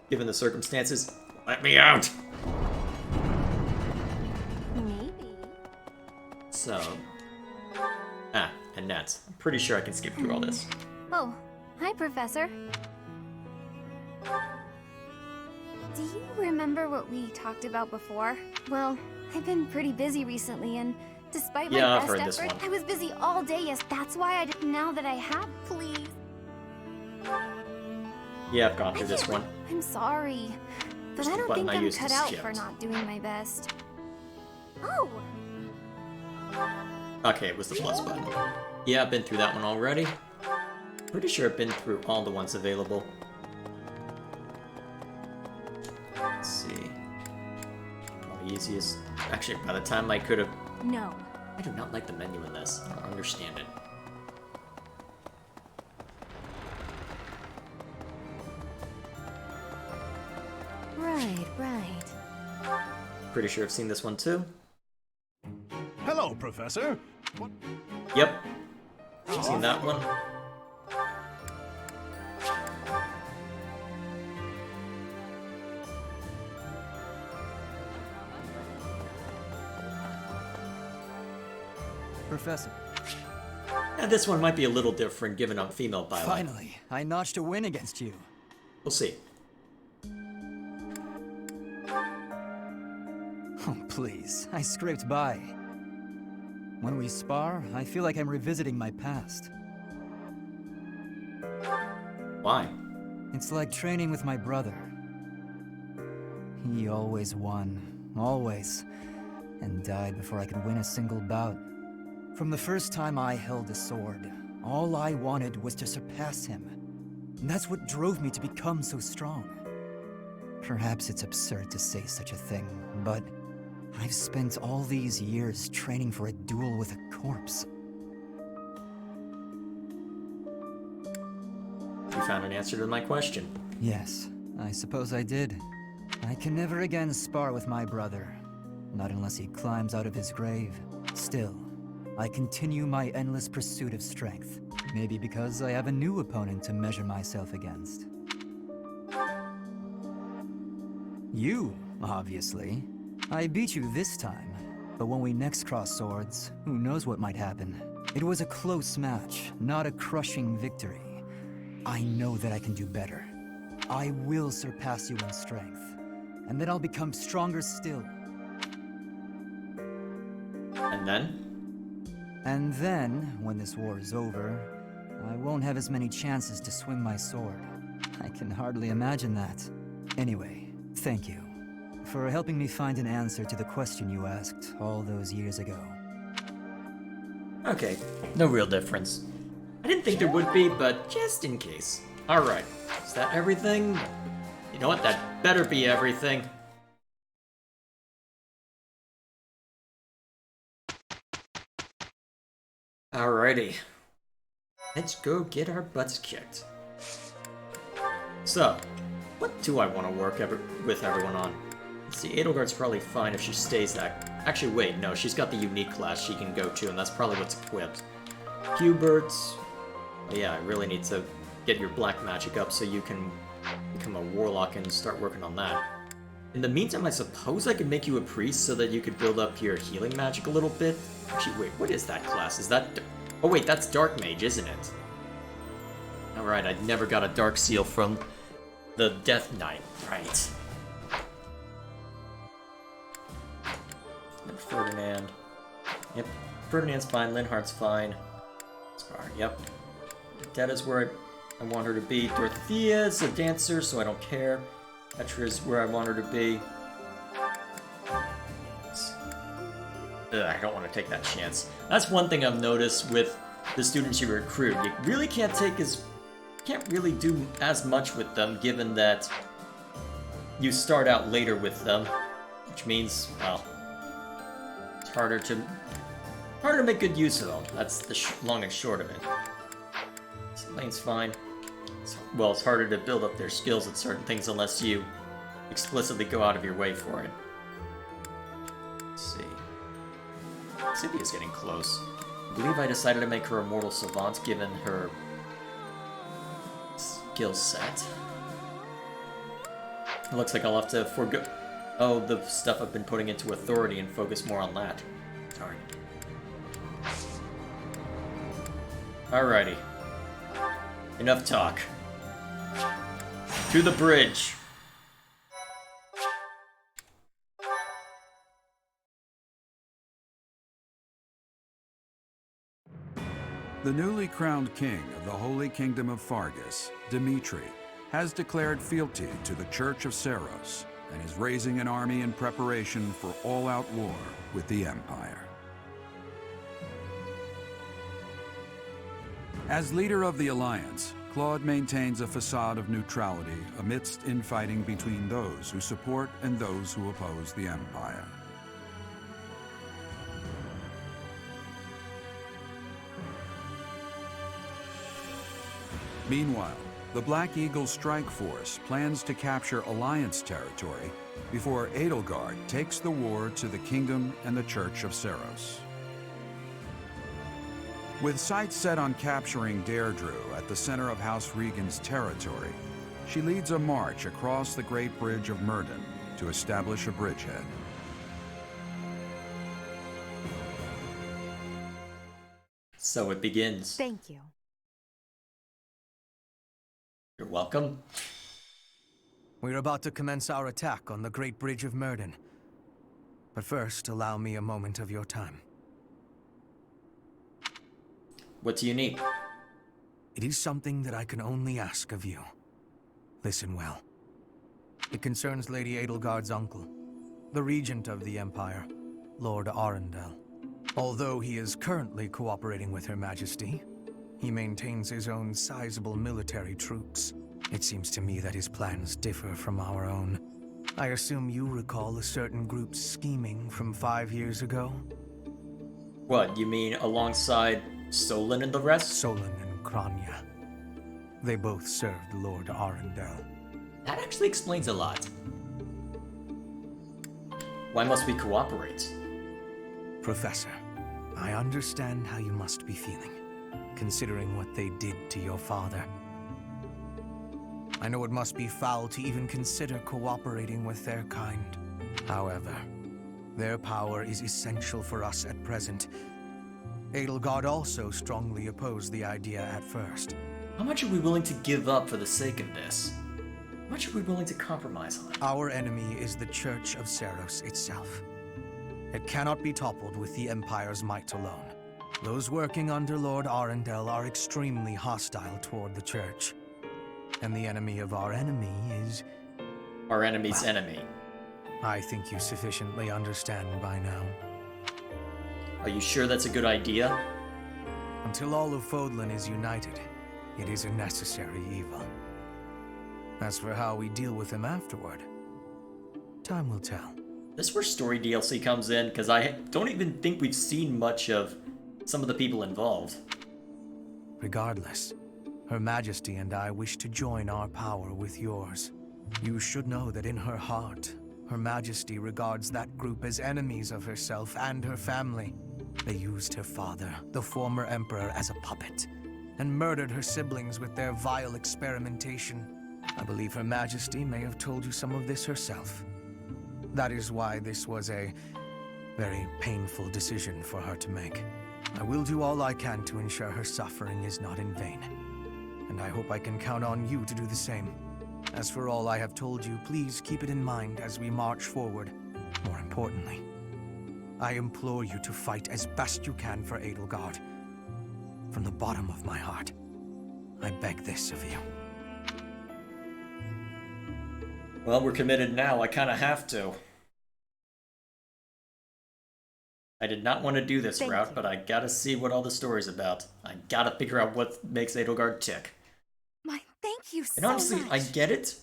A: Given the circumstances, let me out!
K: Maybe.
A: So... and nets. I'm pretty sure I can skip through all this.
D: Oh, hi, Professor. Do you remember what we talked about before? Well, I've been pretty busy recently, and despite my
A: I've
D: best
A: heard this
D: effort,
A: one.
D: I was busy all day. Yes, that's why I didn't. Now that I have, please.
A: Yeah, I've gone through this one.
D: I'm sorry, but
A: Just
D: I
A: the
D: don't
A: button
D: think
A: I
D: I'm
A: used to
D: cut out
A: skip.
D: for not doing my best. Oh,
A: Okay, it was the plus button. Yeah, I've been through that one already. Pretty sure I've been through all the ones available. Let's see. Probably easiest. Actually, by the time I could have...
D: no.
A: I do not like the menu in this. I don't understand it.
D: Right.
A: Pretty sure I've seen this one too.
M: Hello, Professor. What?
A: Yep. I've seen that one.
I: Professor.
A: And this one might be a little different given I'm female Byleth.
I: Finally, I notched a win against you.
A: We'll see.
I: Oh, please. I scraped by. When we spar, I feel like I'm revisiting my past.
A: Why?
I: It's like training with my brother. He always won. Always. And died before I could win a single bout. From the first time I held a sword, all I wanted was to surpass him. And that's what drove me to become so strong. Perhaps it's absurd to say such a thing, but I've spent all these years training for a duel with a corpse.
A: You found an answer to my question.
I: Yes, I suppose I did. I can never again spar with my brother. Not unless he climbs out of his grave. Still, I continue my endless pursuit of strength. Maybe because I have a new opponent to measure myself against. You, obviously. I beat you this time, but when we next cross swords, who knows what might happen. It was a close match, not a crushing victory. I know that I can do better. I will surpass you in strength, and then I'll become stronger still.
A: And then?
I: And then, when this war is over, I won't have as many chances to swing my sword. I can hardly imagine that. Anyway, thank you for helping me find an answer to the question you asked all those years ago.
A: Okay, no real difference. I didn't think there would be, but just in case. Alright, is that everything? You know what, that better be everything. Alrighty. Let's go get our butts kicked. So, what do I want to work with everyone on? Let's see, Edelgard's probably fine if she stays that... Actually, wait, no, she's got the unique class she can go to, and that's probably what's equipped. Hubert... Oh yeah, I really need to get your black magic up so you can become a warlock and start working on that. In the meantime, I suppose I could make you a priest so that you could build up your healing magic a little bit. Actually, wait, what is that class? Is that... Oh wait, that's Dark Mage, isn't it? Alright, I never got a Dark Seal from the Death Knight. Right. Yep, Ferdinand. Yep, Ferdinand's fine, Linhardt's fine. Scar, yep. Detta's where I want her to be. Dorothea's a dancer, so I don't care. Petra's where I want her to be. I don't want to take that chance. That's one thing I've noticed with the students you recruit. You really can't really do as much with them, given that you start out later with them, which means, well, it's harder to make good use of them. That's the long and short of it. Lane's fine. Well, it's harder to build up their skills at certain things unless you explicitly go out of your way for it. Let's see. Cynthia's getting close. I believe I decided to make her a mortal savant given her skill set. It looks like I'll have to forgo the stuff I've been putting into authority and focus more on that. Darn. Alrighty. Enough talk. To the bridge.
O: The newly crowned king of the Holy Kingdom of Fargus, Dimitri, has declared fealty to the Church of Seros and is raising an army in preparation for all-out war with the Empire. As leader of the Alliance, Claude maintains a facade of neutrality amidst infighting between those who support and those who oppose the Empire. Meanwhile, the Black Eagle Strike Force plans to capture Alliance territory before Edelgard takes the war to the Kingdom and the Church of Seros. With sights set on capturing Deirdre at the center of House Regan's territory, she leads a march across the Great Bridge of Myrddin to establish a bridgehead.
A: So it begins.
B: Thank you.
A: You're welcome.
E: We're about to commence our attack on the Great Bridge of Myrddin. But first, allow me a moment of your time.
A: What do you need?
E: It is something that I can only ask of you. Listen well. It concerns Lady Edelgard's uncle, the regent of the Empire, Lord Arundel. Although he is currently cooperating with Her Majesty, he maintains his own sizable military troops. It seems to me that his plans differ from our own. I assume you recall a certain group's scheming from 5 years ago?
A: What, you mean alongside Solon and the rest?
E: Solon and Kranya. They both served Lord Arundel.
A: That actually explains a lot. Why must we cooperate?
E: Professor, I understand how you must be feeling, considering what they did to your father. I know it must be foul to even consider cooperating with their kind. However, their power is essential for us at present. Edelgard also strongly opposed the idea at first.
A: How much are we willing to give up for the sake of this? How much are we willing to compromise on?
E: Our enemy is the Church of Seros itself. It cannot be toppled with the Empire's might alone. Those working under Lord Arundel are extremely hostile toward the Church. And the enemy of our enemy is...
A: our enemy's enemy.
E: I think you sufficiently understand by now.
A: Are you sure that's a good idea?
E: Until all of Fodlan is united, it is a necessary evil. As for how we deal with him afterward, time will tell.
A: This is where story DLC comes in, because I don't even think we've seen much of some of the people involved.
E: Regardless, Her Majesty and I wish to join our power with yours. You should know that in her heart, Her Majesty regards that group as enemies of herself and her family. They used her father, the former emperor, as a puppet, and murdered her siblings with their vile experimentation. I believe Her Majesty may have told you some of this herself. That is why this was a very painful decision for her to make. I will do all I can to ensure her suffering is not in vain. And I hope I can count on you to do the same. As for all I have told you, please keep it in mind as we march forward. More importantly, I implore you to fight as best you can for Edelgard. From the bottom of my heart, I beg this of you.
A: Well, we're committed now. I kind of have to. I did not want to do this route, but I gotta see what all the story's about. I gotta figure out what makes Edelgard tick.
B: Thank you so
A: And honestly,
B: much.
A: I get it,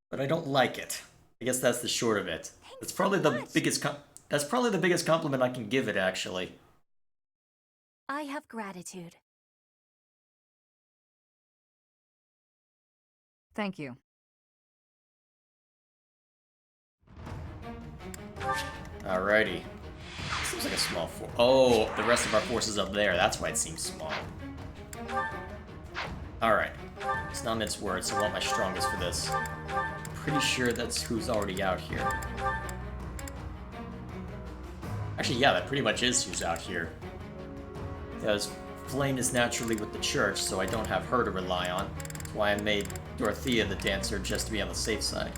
A: but I don't like it. I guess that's the short of it. That's probably the biggest that's probably the biggest compliment I can give it, actually.
K: I have gratitude.
L: Thank you.
A: Alrighty. Seems like a small force. Oh, the rest of our force is up there. That's why it seems small. Alright. It's not mince words, so I want my strongest for this. Pretty sure that's who's already out here. Actually, yeah, that pretty much is who's out here. Because Flame is naturally with the church, so I don't have her to rely on. That's why I made Dorothea the dancer, just to be on the safe side.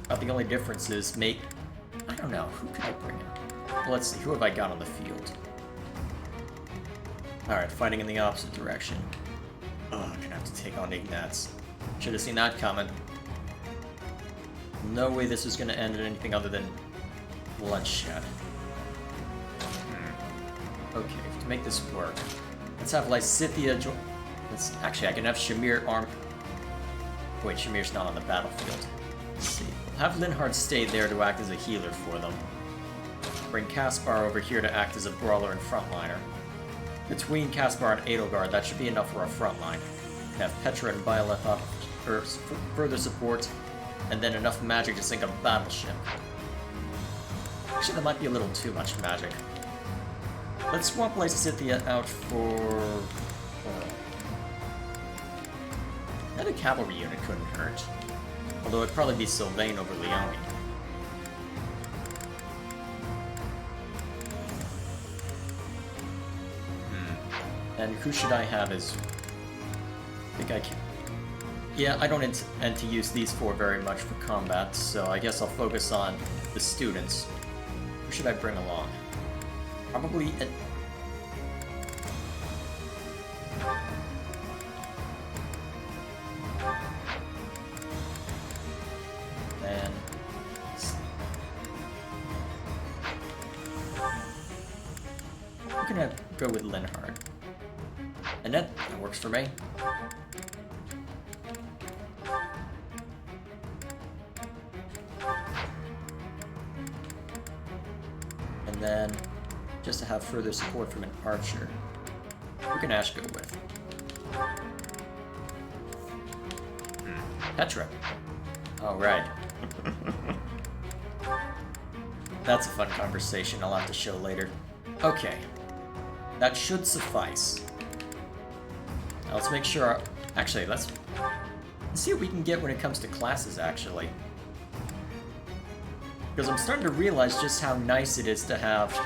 A: About the only difference is I don't know, who could I bring in? Well, let's see, who have I got on the field? Alright, fighting in the opposite direction. Oh, I'm gonna have to take on Ignatz. Should have seen that coming. No way this is gonna end in anything other than bloodshed. Okay, to make this work, let's have Lysithea join. Actually, I can have Shamir arm. Wait, Shamir's not on the battlefield. Let's see. We'll have Linhard stay there to act as a healer for them. Bring Caspar over here to act as a brawler and frontliner. Between Caspar and Edelgard, that should be enough for our front line. We have Petra and Byleth up for further support, and then enough magic to sink a battleship. Actually, that might be a little too much magic. Let's swap Lysithea out for... Another cavalry unit couldn't hurt. Although it'd probably be Sylvain over Leone. And who should I have as... I think I can... Yeah, I don't intend to use these four very much for combat, so I guess I'll focus on the students. Who should I bring along? Probably... And... I'm gonna go with Linhard. And that works for me. And then, just to have further support from an archer, who can Ash go with? Petra. Alright. That's a fun conversation I'll have to show later. Okay. That should suffice. Now let's make sure actually, let's see what we can get when it comes to classes, actually. Because I'm starting to realize just how nice it is to have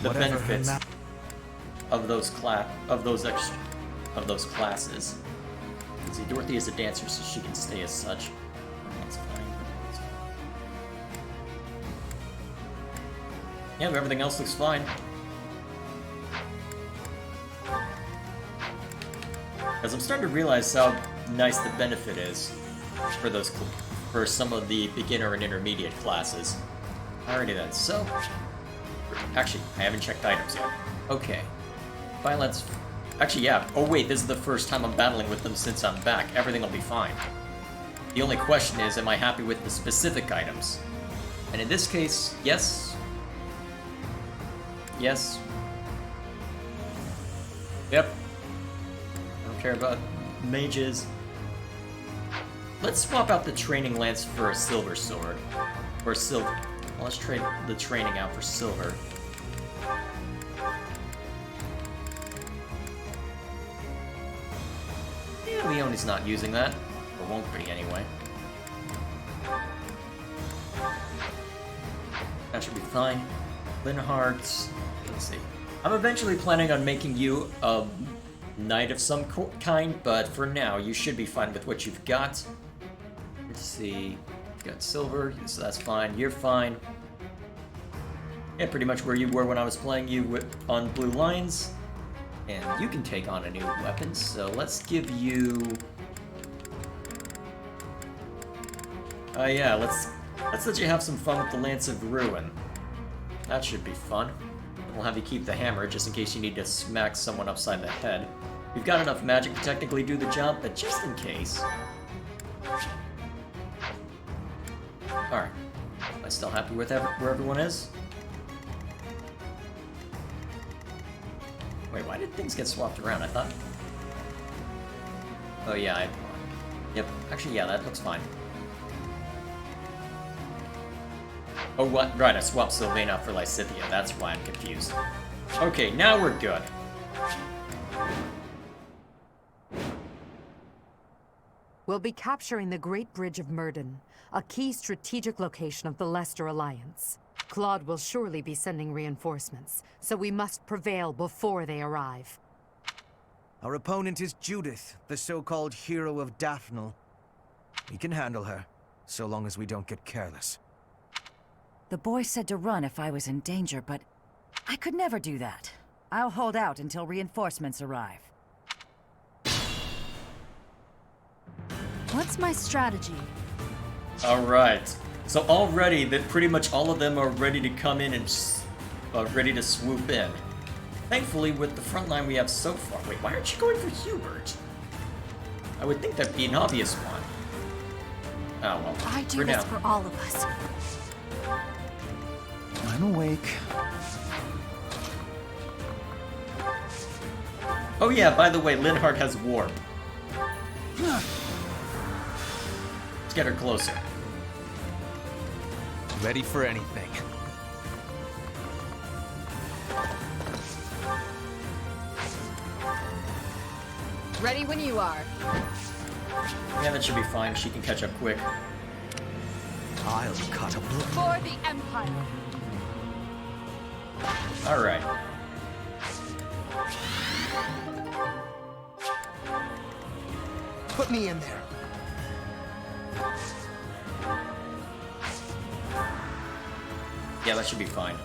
A: the benefits of those classes. See, Dorothy is a dancer, so she can stay as such. That's fine. Yeah, but everything else looks fine. Because I'm starting to realize how nice the benefit is for some of the beginner and intermediate classes. Alrighty then, so... Actually, I haven't checked items yet. Okay. Violence... Actually, yeah. Oh wait, this is the first time I'm battling with them since I'm back. Everything will be fine. The only question is, am I happy with the specific items? And in this case, yes. Yes. Yep. I don't care about mages. Let's swap out the training lance for a silver sword. Or silver. Well, let's trade the training out for silver. Yeah, Leone's not using that. Or won't be, anyway. That should be fine. Linhardt, let's see. I'm eventually planning on making you a knight of some kind, but for now, you should be fine with what you've got. Let's see. You've got silver, so that's fine. You're fine. Yeah, pretty much where you were when I was playing you on Blue Lines. And you can take on a new weapon, so let's give you... yeah, let's let you have some fun with the Lance of Ruin. That should be fun. We'll have you keep the hammer, just in case you need to smack someone upside the head. We've got enough magic to technically do the job, but just in case. Alright. Am I still happy with where everyone is? Wait, why did things get swapped around? I thought... Oh yeah, Yep, actually yeah, that looks fine. Oh, what? Right, I swapped Sylvain out for Lysithea. That's why I'm confused. Okay, now we're good.
B: We'll be capturing the Great Bridge of Murden, a key strategic location of the Leicester Alliance. Claude will surely be sending reinforcements, so we must prevail before they arrive.
E: Our opponent is Judith, the so-called hero of Daphnel. We can handle her, so long as we don't get careless.
P: The boy said to run if I was in danger, but I could never do that. I'll hold out until reinforcements arrive.
K: What's my strategy?
A: Alright. So already, that pretty much all of them are ready to come in and ready to swoop in. Thankfully, with the front line we have so far... Wait, why aren't you going for Hubert? I would think that'd be an obvious one. Oh, well,
K: I do this for all of us.
E: I'm awake.
A: Oh yeah, by the way, Linhardt has warp. Let's get her closer.
E: Ready for anything.
L: Ready when you are.
A: Yeah, that should be fine. She can catch up quick.
E: I'll cut a blow.
L: For the Empire.
A: Alright.
H: Put me in there.
A: Yeah, that should be fine.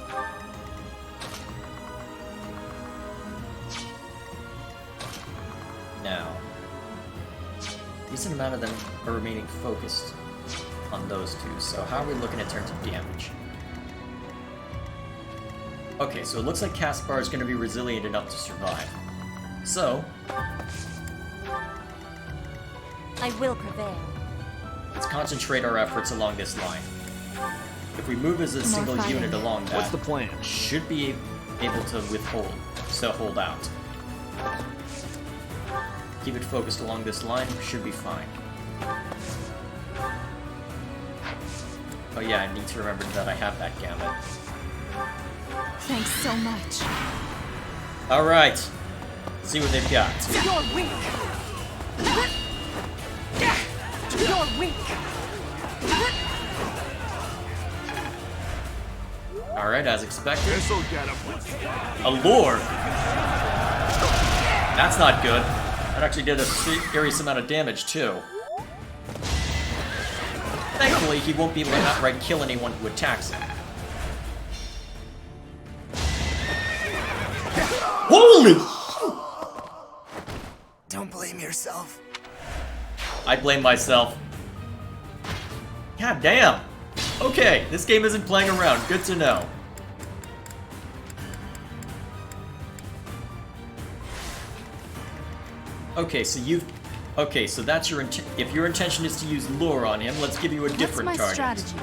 A: Now, a decent amount of them are remaining focused on those two, so how are we looking in terms of damage? Okay, so it looks like Caspar is going to be resilient enough to survive. So,
K: I will prevail.
A: let's concentrate our efforts along this line. If we move as a single unit along that,
I: What's the plan?
A: Should be able to hold out. Keep it focused along this line, should be fine. Oh yeah, I need to remember that I have that gambit.
K: Thanks so much.
A: Alright, see what they've got.
B: You're weak! You're weak!
A: Alright, as expected.
M: This'll get him.
A: A lure? That's not good. That actually did a serious amount of damage, too. Thankfully, he won't be able to outright kill anyone who attacks him. Holy!
H: Don't blame yourself.
A: I blame myself. God damn! Okay, this game isn't playing around. Good to know. Okay, so that's your if your intention is to use lure on him, let's give you a different target.
K: What's my strategy?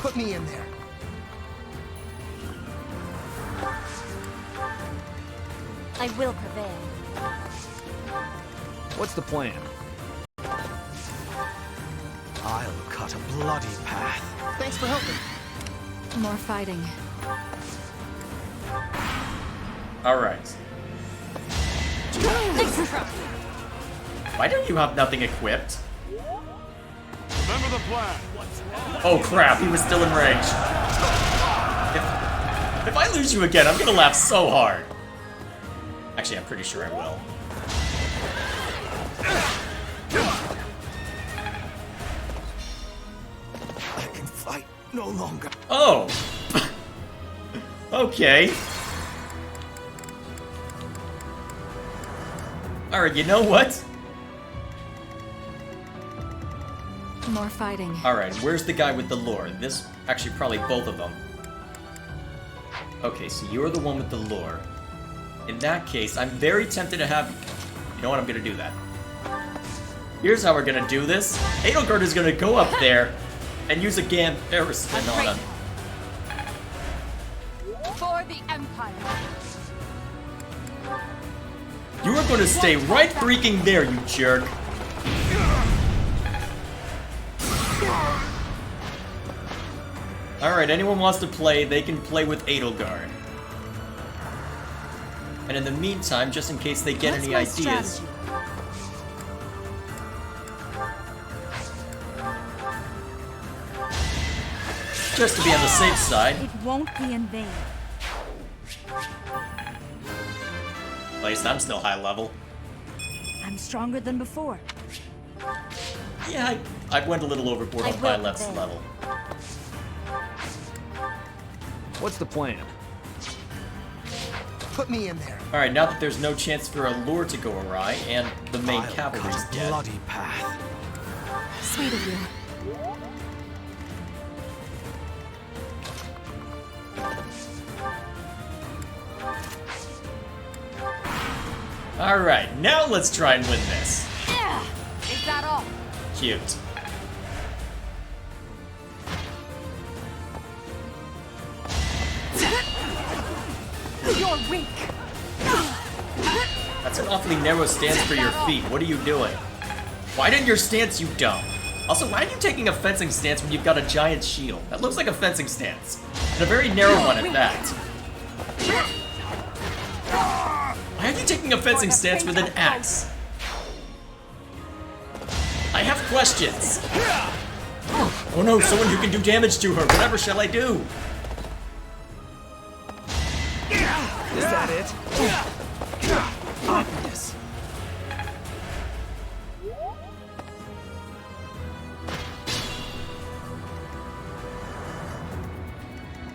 H: Put me in there.
K: I will prevail.
I: What's the plan?
E: I'll cut a bloody path.
H: Thanks for helping.
L: More fighting.
A: Alright. Why don't you have nothing equipped?
M: Remember the plan.
A: Oh crap, he was still in range. If I lose you again, I'm gonna laugh so hard. Actually, I'm pretty sure I will.
E: I can fight no longer.
A: Oh! Okay. Alright, you know what?
L: More fighting.
A: Alright, where's the guy with the lure? This, actually, probably both of them. Okay, so you're the one with the lure. In that case, I'm very tempted to have... You know what? I'm gonna do that. Here's how we're gonna do this. Edelgard is gonna go up there and use a Garrison on him.
L: For the Empire.
A: You are gonna stay right freaking there, you jerk. Alright, anyone wants to play, they can play with Edelgard. And in the meantime, just in case they get any ideas... Just to be on the safe side.
Q: It won't be in vain.
A: At least I'm still high level.
Q: I'm stronger than before.
A: Yeah, I went a little overboard on my left's level.
C: What's the plan?
H: Put me in there.
A: Alright, now that there's no chance for a lure to go awry, and the main cavalry's dead.
E: Bloody path.
L: Sweet of you.
A: Alright, now let's try and win this.
L: Yeah. Is that all?
A: Cute.
L: You're weak.
A: That's an awfully narrow stance for your feet. What are you doing? Widen your stance, you dumb. Also, why are you taking a fencing stance when you've got a giant shield? That looks like a fencing stance. And a very narrow one at that. Why are you taking a fencing stance with an axe? I have questions. Oh no, someone who can do damage to her. Whatever shall I do?
C: Is that it? Obvious.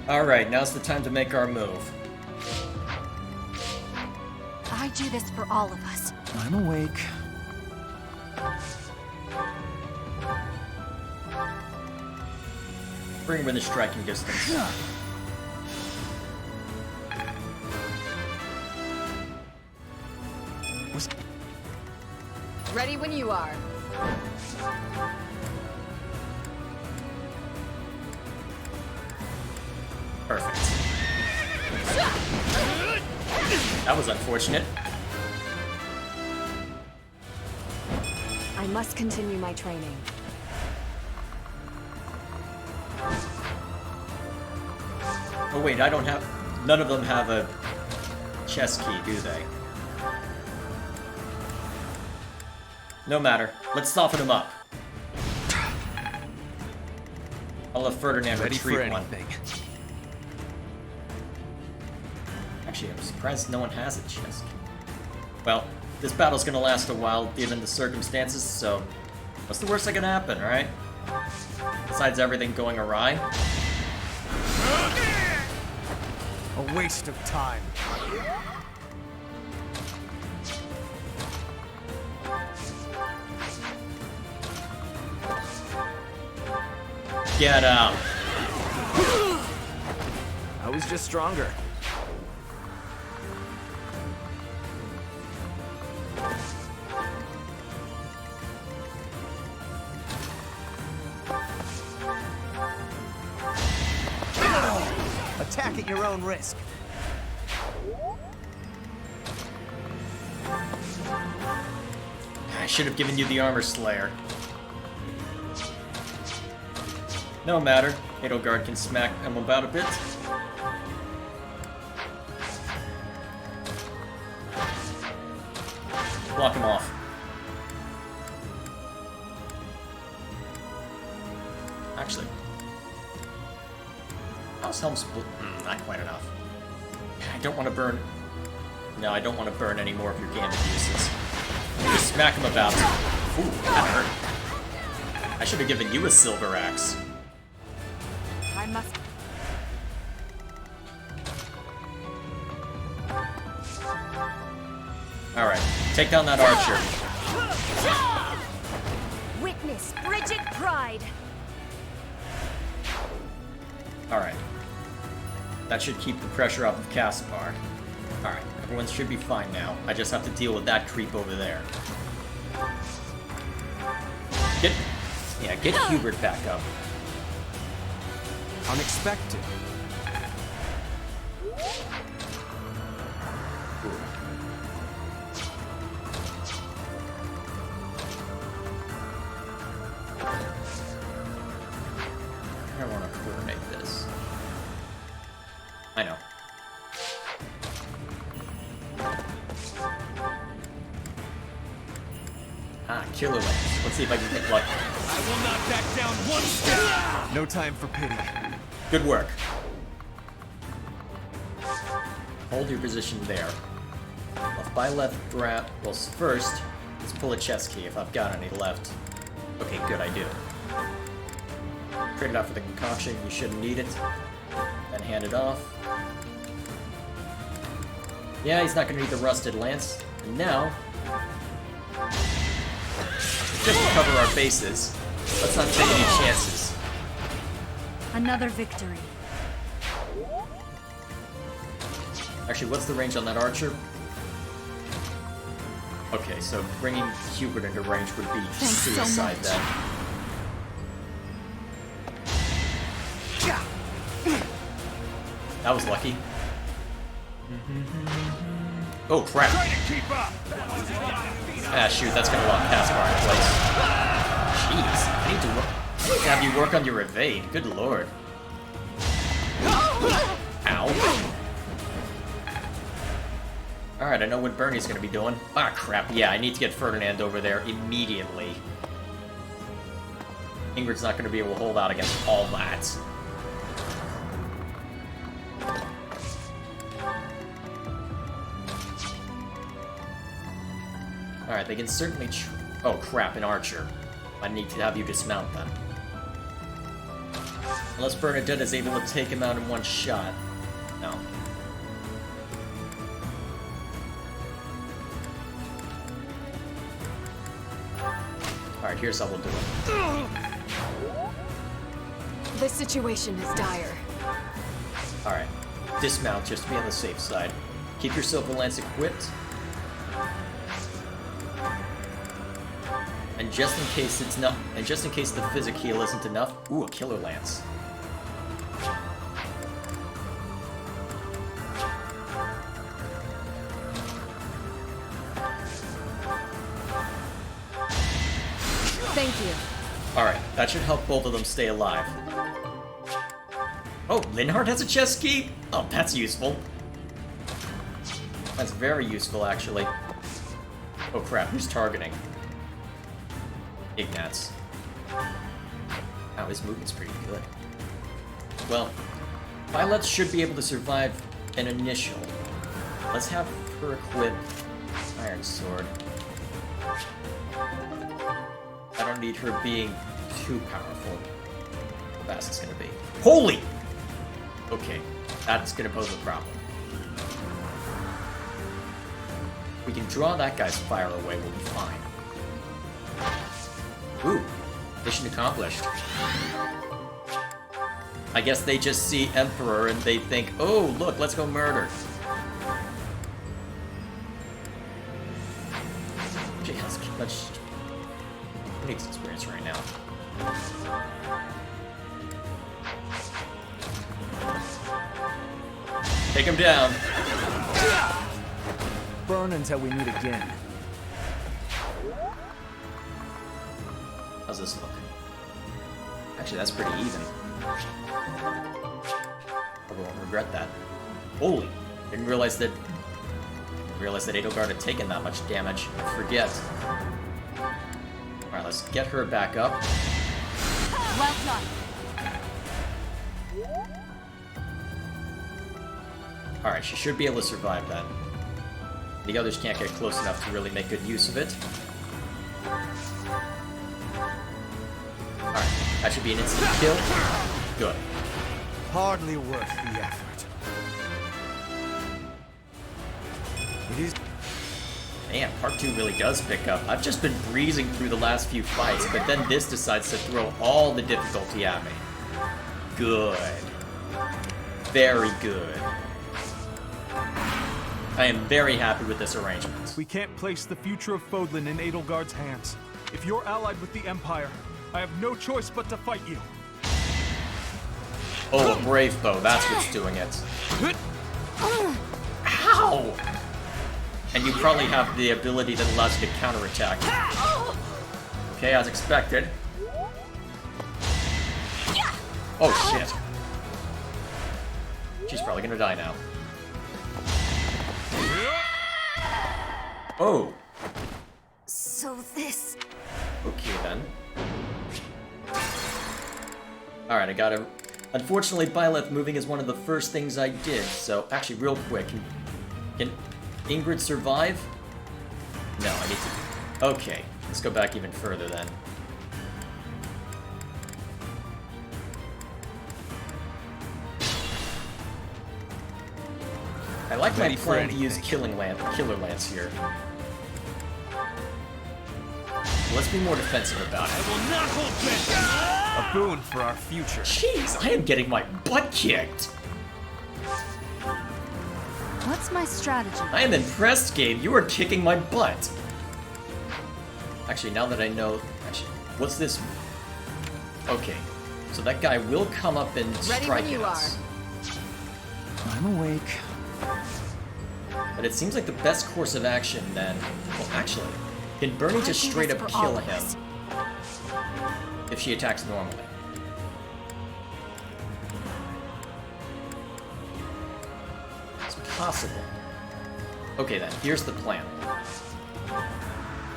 A: Alright, now's the time to make our move.
Q: I do this for all of us.
C: I'm awake.
A: Bring him in the striking distance.
L: Ready when you are.
A: Perfect. That was unfortunate.
K: I must continue my training.
A: Oh wait, I don't have... None of them have a chess key, do they? No matter. Let's soften him up. I'll let Ferdinand retrieve one. Actually, I'm surprised no one has a chess key. Well, this battle's gonna last a while given the circumstances, so... What's the worst that can happen, right? Besides everything going awry?
E: A waste of time.
A: Get out.
C: I was just stronger.
H: Attack at your own risk.
A: I should have given you the Armor Slayer. No matter. Edelgard can smack him about a bit. Block him off. Frost Helm split. Not quite enough. I don't want to burn. No, I don't want to burn any more of your gambit uses. Just smack him about. Ooh, that hurt. I should have given you a silver axe.
B: I must.
A: Alright, take down that archer.
Q: Witness frigid pride.
A: Alright. That should keep the pressure off of Caspar. Alright, everyone should be fine now. I just have to deal with that creep over there. Get Hubert back up.
C: Unexpected.
A: I don't want to coordinate this. I know. Killer Lance. Let's see if I can get lucky.
G: I will not back down one step.
C: No time for pity.
A: Good work. Hold your position there. If by left grab, well, first, let's pull a chest key if I've got any left. Okay, good, I do. Trade it out for the concoction, you shouldn't need it. Then hand it off. Yeah, he's not gonna need the rusted lance. And now, just to cover our bases, let's not take any chances.
Q: Another victory.
A: Actually, what's the range on that archer? Okay, so bringing Hubert into range would be suicide then. That was lucky. Oh crap! Ah shoot, that's gonna lock Caspar in place. Jeez, I need to have you work on your evade. Good lord. Ow. Alright, I know what Bernie's gonna be doing. Ah crap, yeah, I need to get Ferdinand over there immediately. Ingrid's not gonna be able to hold out against all that. Alright, they can certainly oh crap, an archer. I need to have you dismount them. Unless Bernadette is able to take him out in one shot. No. Alright, here's how we'll do it.
L: This situation is dire.
A: Alright. Dismount just to be on the safe side. Keep your silver lance equipped. And just in case it's not, and just in case the physic heal isn't enough, ooh, a killer lance.
L: Thank you.
A: Alright, that should help both of them stay alive. Oh, Linhardt has a chest key? Oh, that's useful. That's very useful, actually. Oh crap, who's targeting? Ignatz. Wow, his movement's pretty good. Well, Violet should be able to survive an initial. Let's have her equip Iron Sword. I don't need her being too powerful. How fast it's gonna be. Holy! Okay, that's gonna pose a problem. We can draw that guy's fire away, we'll be fine. Ooh, mission accomplished. I guess they just see Emperor and they think, oh, look, let's go murder. She has much... Who needs experience right now? Take him down.
I: Burn until we meet again.
A: How's this look? Actually, that's pretty even. I won't regret that. Holy! Didn't realize that Edelgard had taken that much damage. I forget. Alright, let's get her back up.
L: Well done.
A: Alright, she should be able to survive that. The others can't get close enough to really make good use of it. Alright, that should be an instant kill. Good.
E: Hardly worth the effort. It is.
A: Man, part 2 really does pick up. I've just been breezing through the last few fights, but then this decides to throw all the difficulty at me. Good. Very good. I am very happy with this arrangement.
G: We can't place the future of Fodlan in Edelgard's hands. If you're allied with the Empire, I have no choice but to fight you.
A: Oh, a brave bow, that's what's doing it. Ow! And you probably have the ability that allows you to counterattack. Okay, as expected. Oh, shit. She's probably gonna die now. Oh!
D: So this...
A: Okay, then. Alright, I gotta... Unfortunately, Byleth moving is one of the first things I did, so... Actually, real quick, can Ingrid survive? No, I need to... Okay, let's go back even further, then. I like my plan to use Killer Lance here. Let's be more defensive about it.
G: I will not hold back.
E: A boon for our future.
A: Jeez, I am getting my butt kicked.
Q: What's my strategy?
A: I am impressed, Gabe. You are kicking my butt. Actually, now that I know... Actually, what's this? Okay, so that guy will come up and strike at us.
I: I'm awake.
A: But it seems like the best course of action then... Well, actually, can Bernie just straight up kill him if she attacks normally? It's possible. Okay then, here's the plan.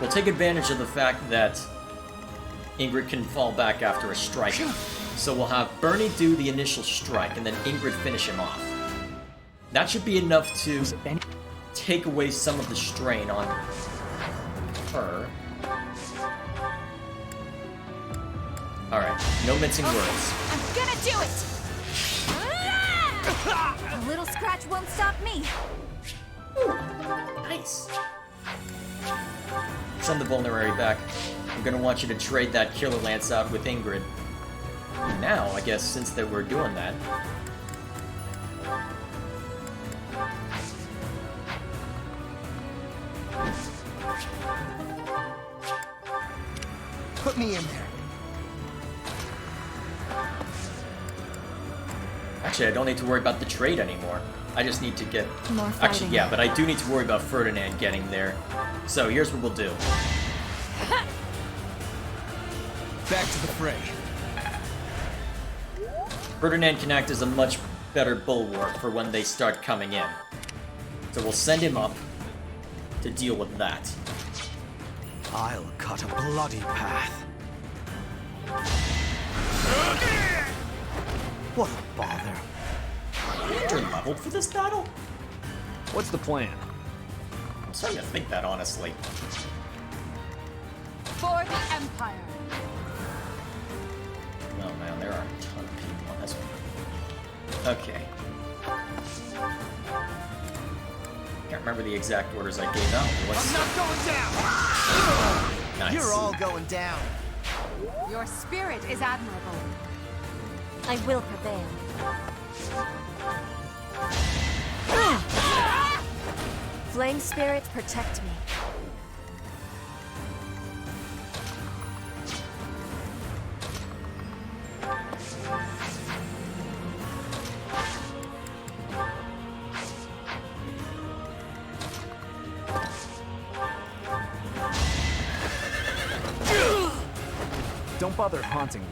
A: We'll take advantage of the fact that Ingrid can fall back after a strike. So we'll have Bernie do the initial strike and then Ingrid finish him off. That should be enough to take away some of the strain on her. Alright, no mincing words.
Q: I'm gonna do it! A little scratch won't stop me.
A: Ooh, nice. Send the Vulnerary back. I'm gonna want you to trade that Killer Lance out with Ingrid. Now, I guess, since that we're doing that...
H: Put me in there.
A: Actually, I don't need to worry about the trade anymore. I just need to get...
Q: More
A: Actually,
Q: fighting.
A: yeah, but I do need to worry about Ferdinand getting there. So, here's what we'll do.
E: Back to the fray.
A: Ferdinand can act as a much better bulwark for when they start coming in. So we'll send him up to deal with that.
E: I'll cut a bloody path. What a bother.
A: You're leveled for this battle?
E: What's the plan?
A: I'm starting to think that, honestly.
Q: For the Empire.
A: Oh man, there are a ton of people on this one. Okay. Can't remember the exact orders I gave out.
H: I'm not going down!
A: Nice.
H: You're all going down.
Q: Your spirit is admirable.
K: I will prevail. Flame spirits protect me.
I: Don't bother haunting me.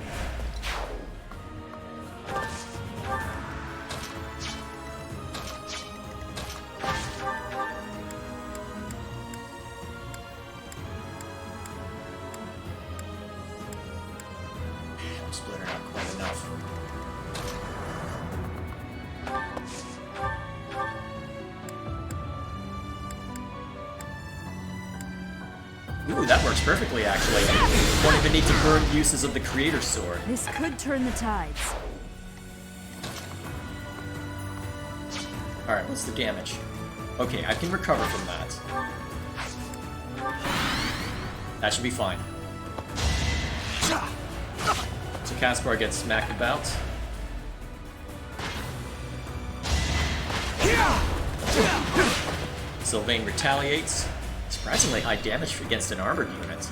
A: I'm splitting out quite enough. Ooh, that works perfectly, actually. Won't even need to burn uses of the Creator Sword.
K: This could turn the tides.
A: Alright, what's the damage? Okay, I can recover from that. That should be fine. So Caspar gets smacked about. Sylvain retaliates. Surprisingly high damage against an armored unit.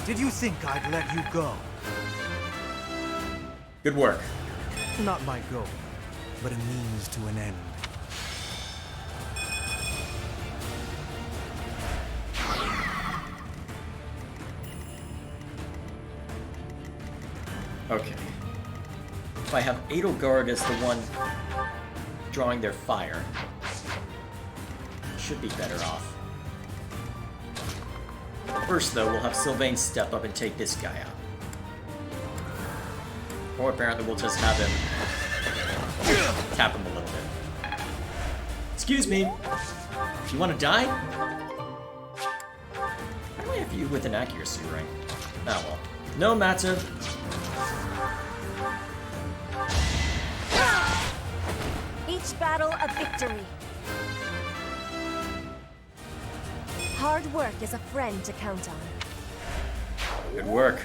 E: Did you think I'd let you go?
A: Good work.
E: Not my goal, but a means to an end.
A: Okay. If I have Edelgard as the one drawing their fire, should be better off. First, though, we'll have Sylvain step up and take this guy out. Or apparently we'll just have him tap him a little bit. Excuse me. You want to die? How do I have you with an accuracy ring? Oh well. No matter.
K: Each battle a victory. Hard work is a friend to count on.
A: Good work.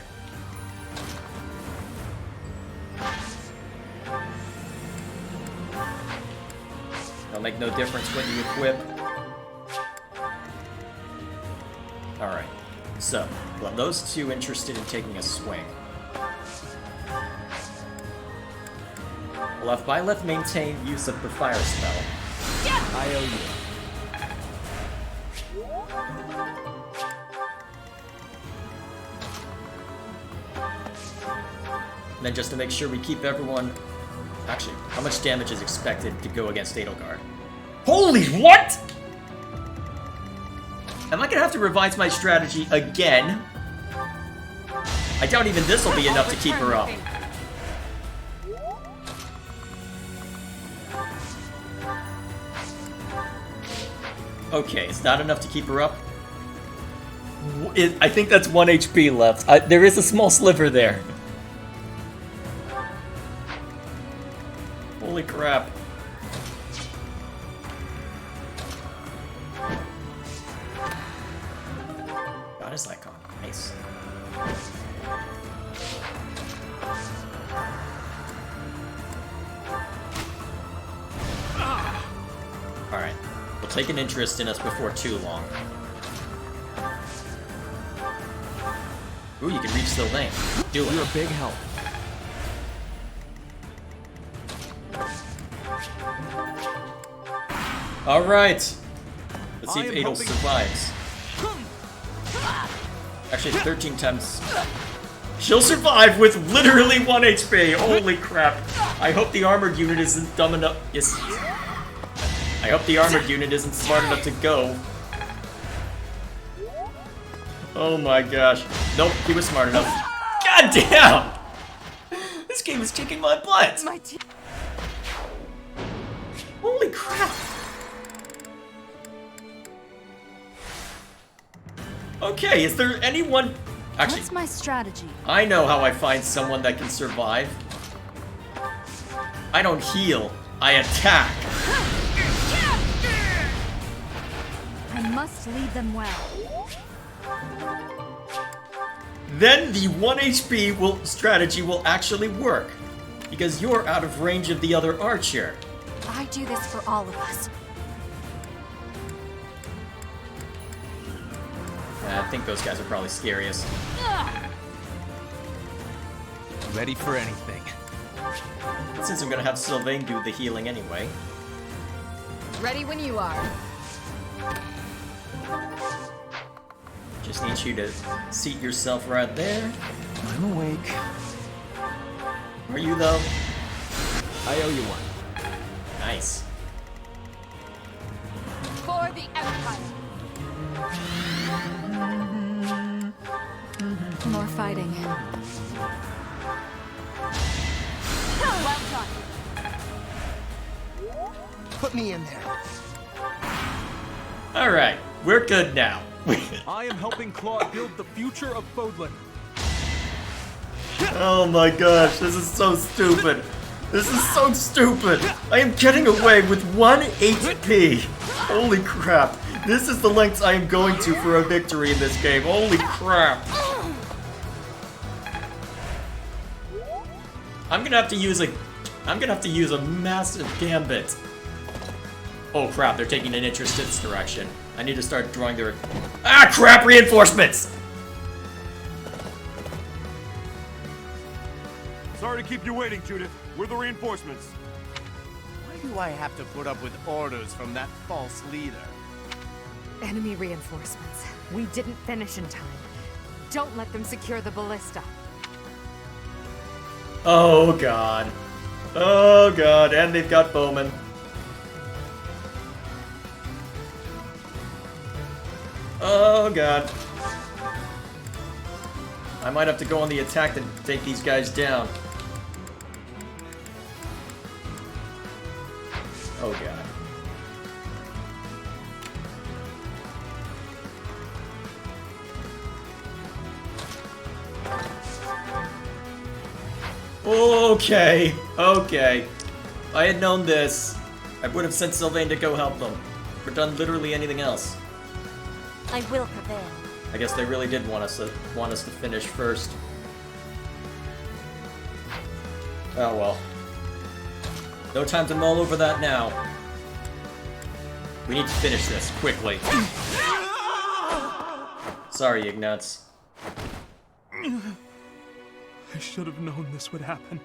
A: It'll make no difference when you equip. Alright, so, we'll have those two interested in taking a swing. We'll have Byleth maintain use of the fire spell. I owe you. And then just to make sure we keep everyone... Actually, how much damage is expected to go against Edelgard? Holy what?! Am I gonna have to revise my strategy again? I doubt even this will be enough to keep her up. Okay, it's not enough to keep her up. I think that's 1 HP left. There is a small sliver there. Holy crap. Goddess icon. Nice. Alright. We'll take an interest in us before too long. Ooh, you can reach Sylvain. Do it.
C: You're a big help.
A: Alright. Let's see if Adel survives. Actually, 13 times. She'll survive with literally 1 HP. Holy crap. I hope the armored unit isn't dumb enough. I hope the armored unit isn't smart enough to go. Oh my gosh. Nope, he was smart enough. God damn! This game is kicking my butt! Holy crap! Okay, is there anyone... Actually,
Q: what's my strategy?
A: I know how I find someone that can survive. I don't heal, I attack.
Q: I must lead them well.
A: Then the 1 HP strategy will actually work. Because you're out of range of the other archer.
Q: I do this for all of us.
A: I think those guys are probably scariest.
C: Ready for anything.
A: Since I'm gonna have Sylvain do the healing anyway.
L: Ready when you are.
A: Just need you to seat yourself right there.
C: I'm awake.
A: Are you though?
C: I owe you one.
A: Nice.
Q: For the Empire. More fighting.
K: Well done.
H: Put me in there.
A: Alright, we're good now.
G: I am helping Claude build the future of Fodlan.
A: Oh my gosh, this is so stupid. This is so stupid. I am getting away with 1 HP. Holy crap. This is the lengths I am going to for a victory in this game. Holy crap. I'm gonna have to use a massive gambit. Oh crap, they're taking an interest in this direction. I need to start drawing their... Ah crap, reinforcements!
R: Sorry to keep you waiting, Judith. We're the reinforcements.
S: Why do I have to put up with orders from that false leader?
B: Enemy reinforcements. We didn't finish in time. Don't let them secure the ballista.
A: Oh god. Oh god, and they've got bowmen. Oh god. I might have to go on the attack to take these guys down. Oh god. Okay, okay. If I had known this, I would have sent Sylvain to go help them. Or done literally anything else.
K: I will prevail.
A: I guess they really did want us to finish first. Oh well. No time to mull over that now. We need to finish this quickly. Sorry, Ignatz.
G: I should have known this would happen.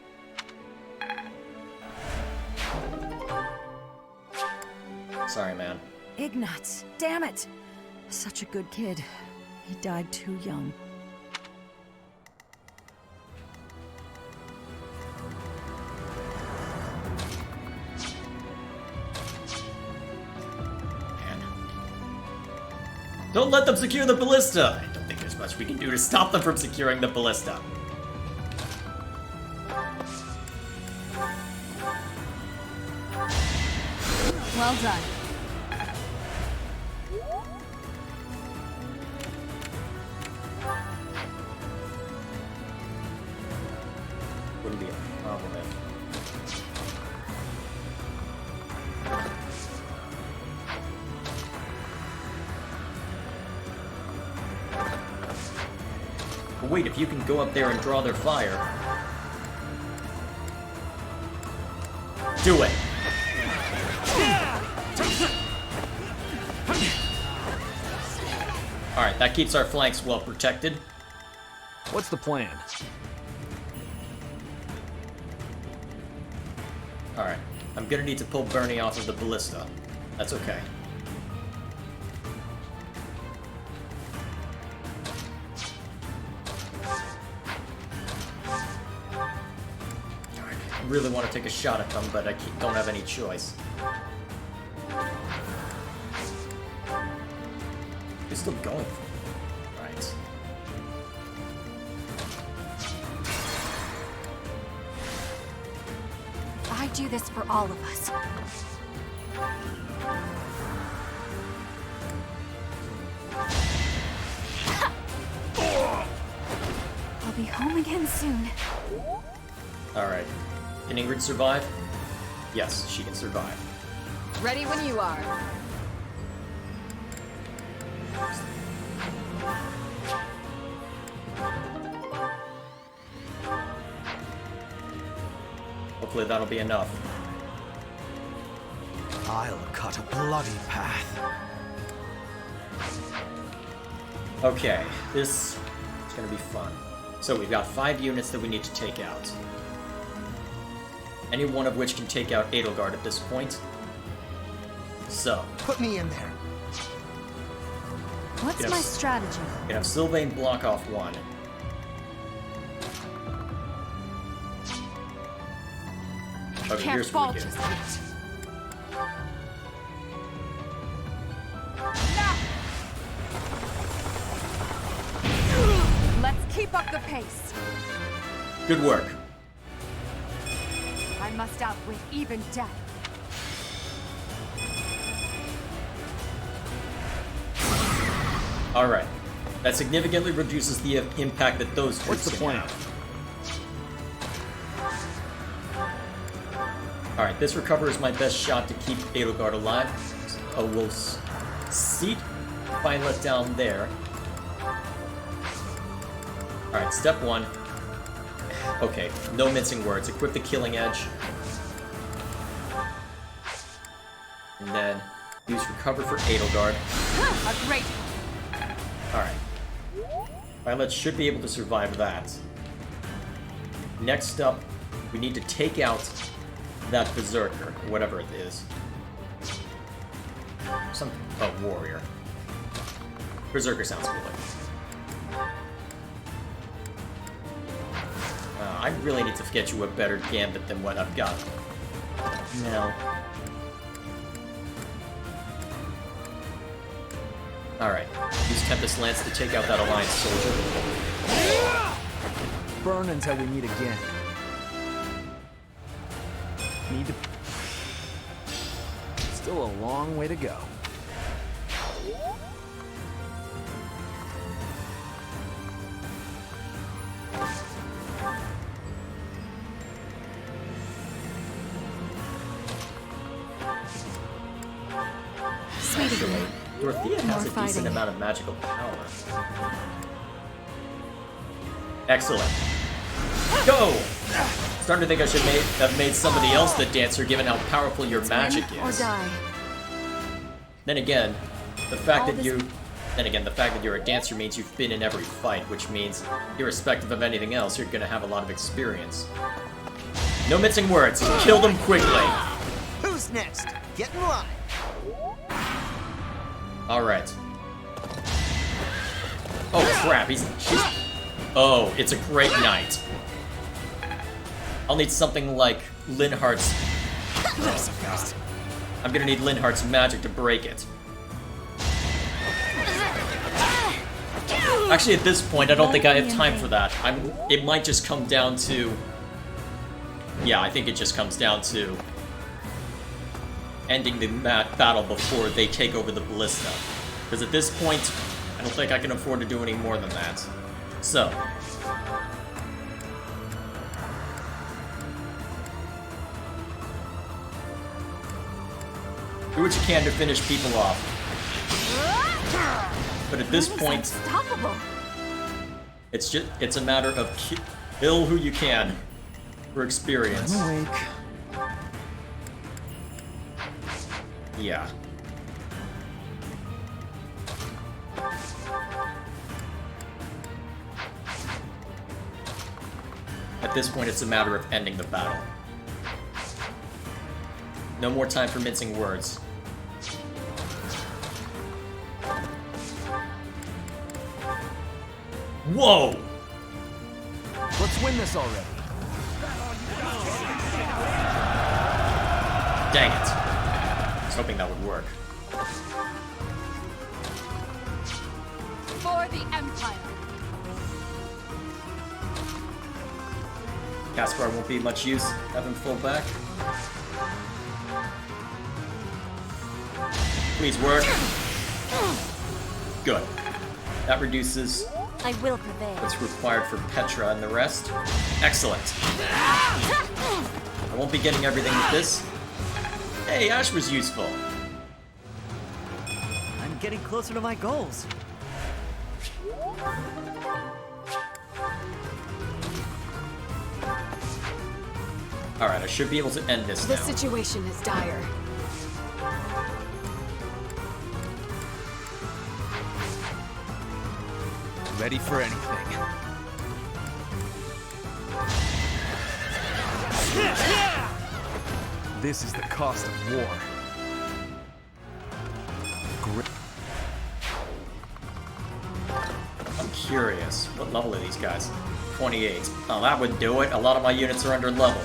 A: Sorry, man.
P: Ignatz, damn it! Such a good kid. He died too young.
A: Don't let them secure the ballista! I don't think there's much we can do to stop them from securing the ballista.
Q: Well done.
A: Wouldn't be a problem if... But wait, if you can go up there and draw their fire... Do it! Alright, that keeps our flanks well protected.
I: What's the plan?
A: Alright, I'm gonna need to pull Bernie off of the ballista. That's okay. Alright, I really want to take a shot at them, but I don't have any choice. They're still going for it. Right.
Q: I do this for all of us. I'll be home again soon.
A: Alright. Can Ingrid survive? Yes, she can survive.
L: Ready when you are.
A: Hopefully that'll be enough.
E: I'll cut a bloody path.
A: Okay, this is gonna be fun. So we've got 5 units that we need to take out. Any one of which can take out Edelgard at this point. So.
H: Put me in there.
Q: What's my strategy?
A: We can have Sylvain block off one. Okay,
Q: Can't
A: here's what
Q: fall
A: we do.
Q: just yet. Let's keep up the pace.
A: Good work.
B: I must outwit even death.
A: Alright. That significantly reduces the impact that those troops
R: What's the plan?
A: Alright, this recovers my best shot to keep Edelgard alive. Oh, we'll seat Violet down there. Alright, step 1. Okay, no mincing words. Equip the Killing Edge. And then use Recover for Edelgard.
Q: A great
A: Alright. Violet should be able to survive that. Next up, we need to take out that Berserker, whatever it is. Warrior. Berserker sounds cooler. I really need to get you a better gambit than what I've got. No. Alright, use Tempest Lance to take out that Alliance soldier.
C: Burn until we meet again. Need to... Still a long way to go.
A: Actually, Dorothea has a decent amount of magical power. Excellent. Go! Starting to think I should have made somebody else the dancer, given how powerful your magic is.
Q: Or die.
A: Then again, the fact that you're a dancer means you've been in every fight, which means, irrespective of anything else, you're gonna have a lot of experience. No mincing words. Kill them quickly.
H: Who's next? Get in line.
A: Alright. Oh crap, oh, it's a great night. I'll need something like Linhardt's... I'm gonna need Linhardt's magic to break it. Actually, at this point, I don't think I have time for that. It might just come down to... Yeah, I think it just comes down to... ending the battle before they take over the ballista. Because at this point, I don't think I can afford to do any more than that. So. Do what you can to finish people off. But at this point, it's a matter of kill who you can for experience.
C: I'm awake.
A: Yeah. At this point, it's a matter of ending the battle. No more time for mincing words. Whoa!
C: Let's win this already.
A: Dang it. I was hoping that would work.
Q: For the Empire.
A: Caspar won't be much use. Have him full back. Please work. Good. That reduces
K: I will prevail.
A: what's required for Petra and the rest. Excellent. I won't be getting everything with this. Hey, Ash was useful.
J: I'm getting closer to my goals.
A: Alright, I should be able to end this
Q: The
A: now.
Q: situation is dire.
C: Ready for anything. This is the cost of war.
A: I'm curious. What level are these guys? 28. Oh, that would do it. A lot of my units are under leveled.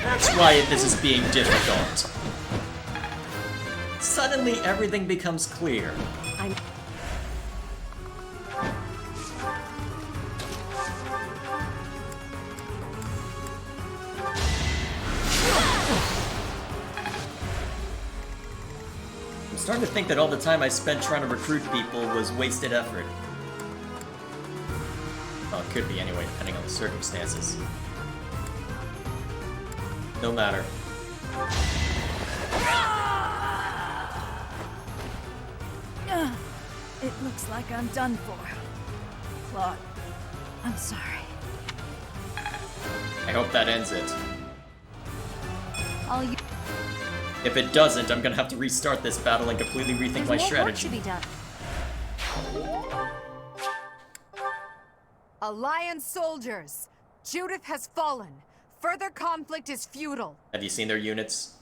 A: That's why this is being difficult. Suddenly, everything becomes clear. starting to think that all the time I spent trying to recruit people was wasted effort. Well, it could be anyway, depending on the circumstances. No matter.
P: It looks like I'm done for. Claude, I'm sorry.
A: I hope that ends it.
B: All you
A: If it doesn't, I'm gonna have to restart this battle and completely rethink my strategy.
B: Work to be done. Alliance soldiers, Judith has fallen. Further conflict is futile.
A: Have you seen their units?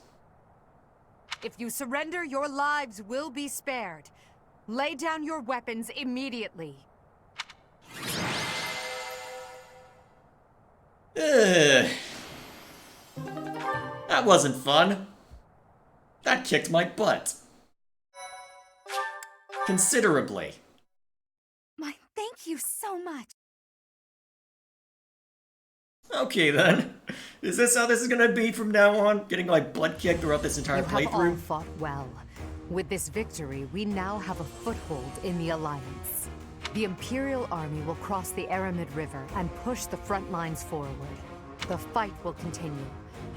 B: If you surrender, your lives will be spared. Lay down your weapons immediately.
A: Ugh. That wasn't fun. That kicked my butt. Considerably.
B: Thank you so much.
A: Okay then. Is this how this is gonna be from now on? Getting my butt kicked throughout this entire
B: You have all
A: playthrough?
B: fought well. With this victory, we now have a foothold in the Alliance. The Imperial army will cross the Aramid River and push the front lines forward. The fight will continue,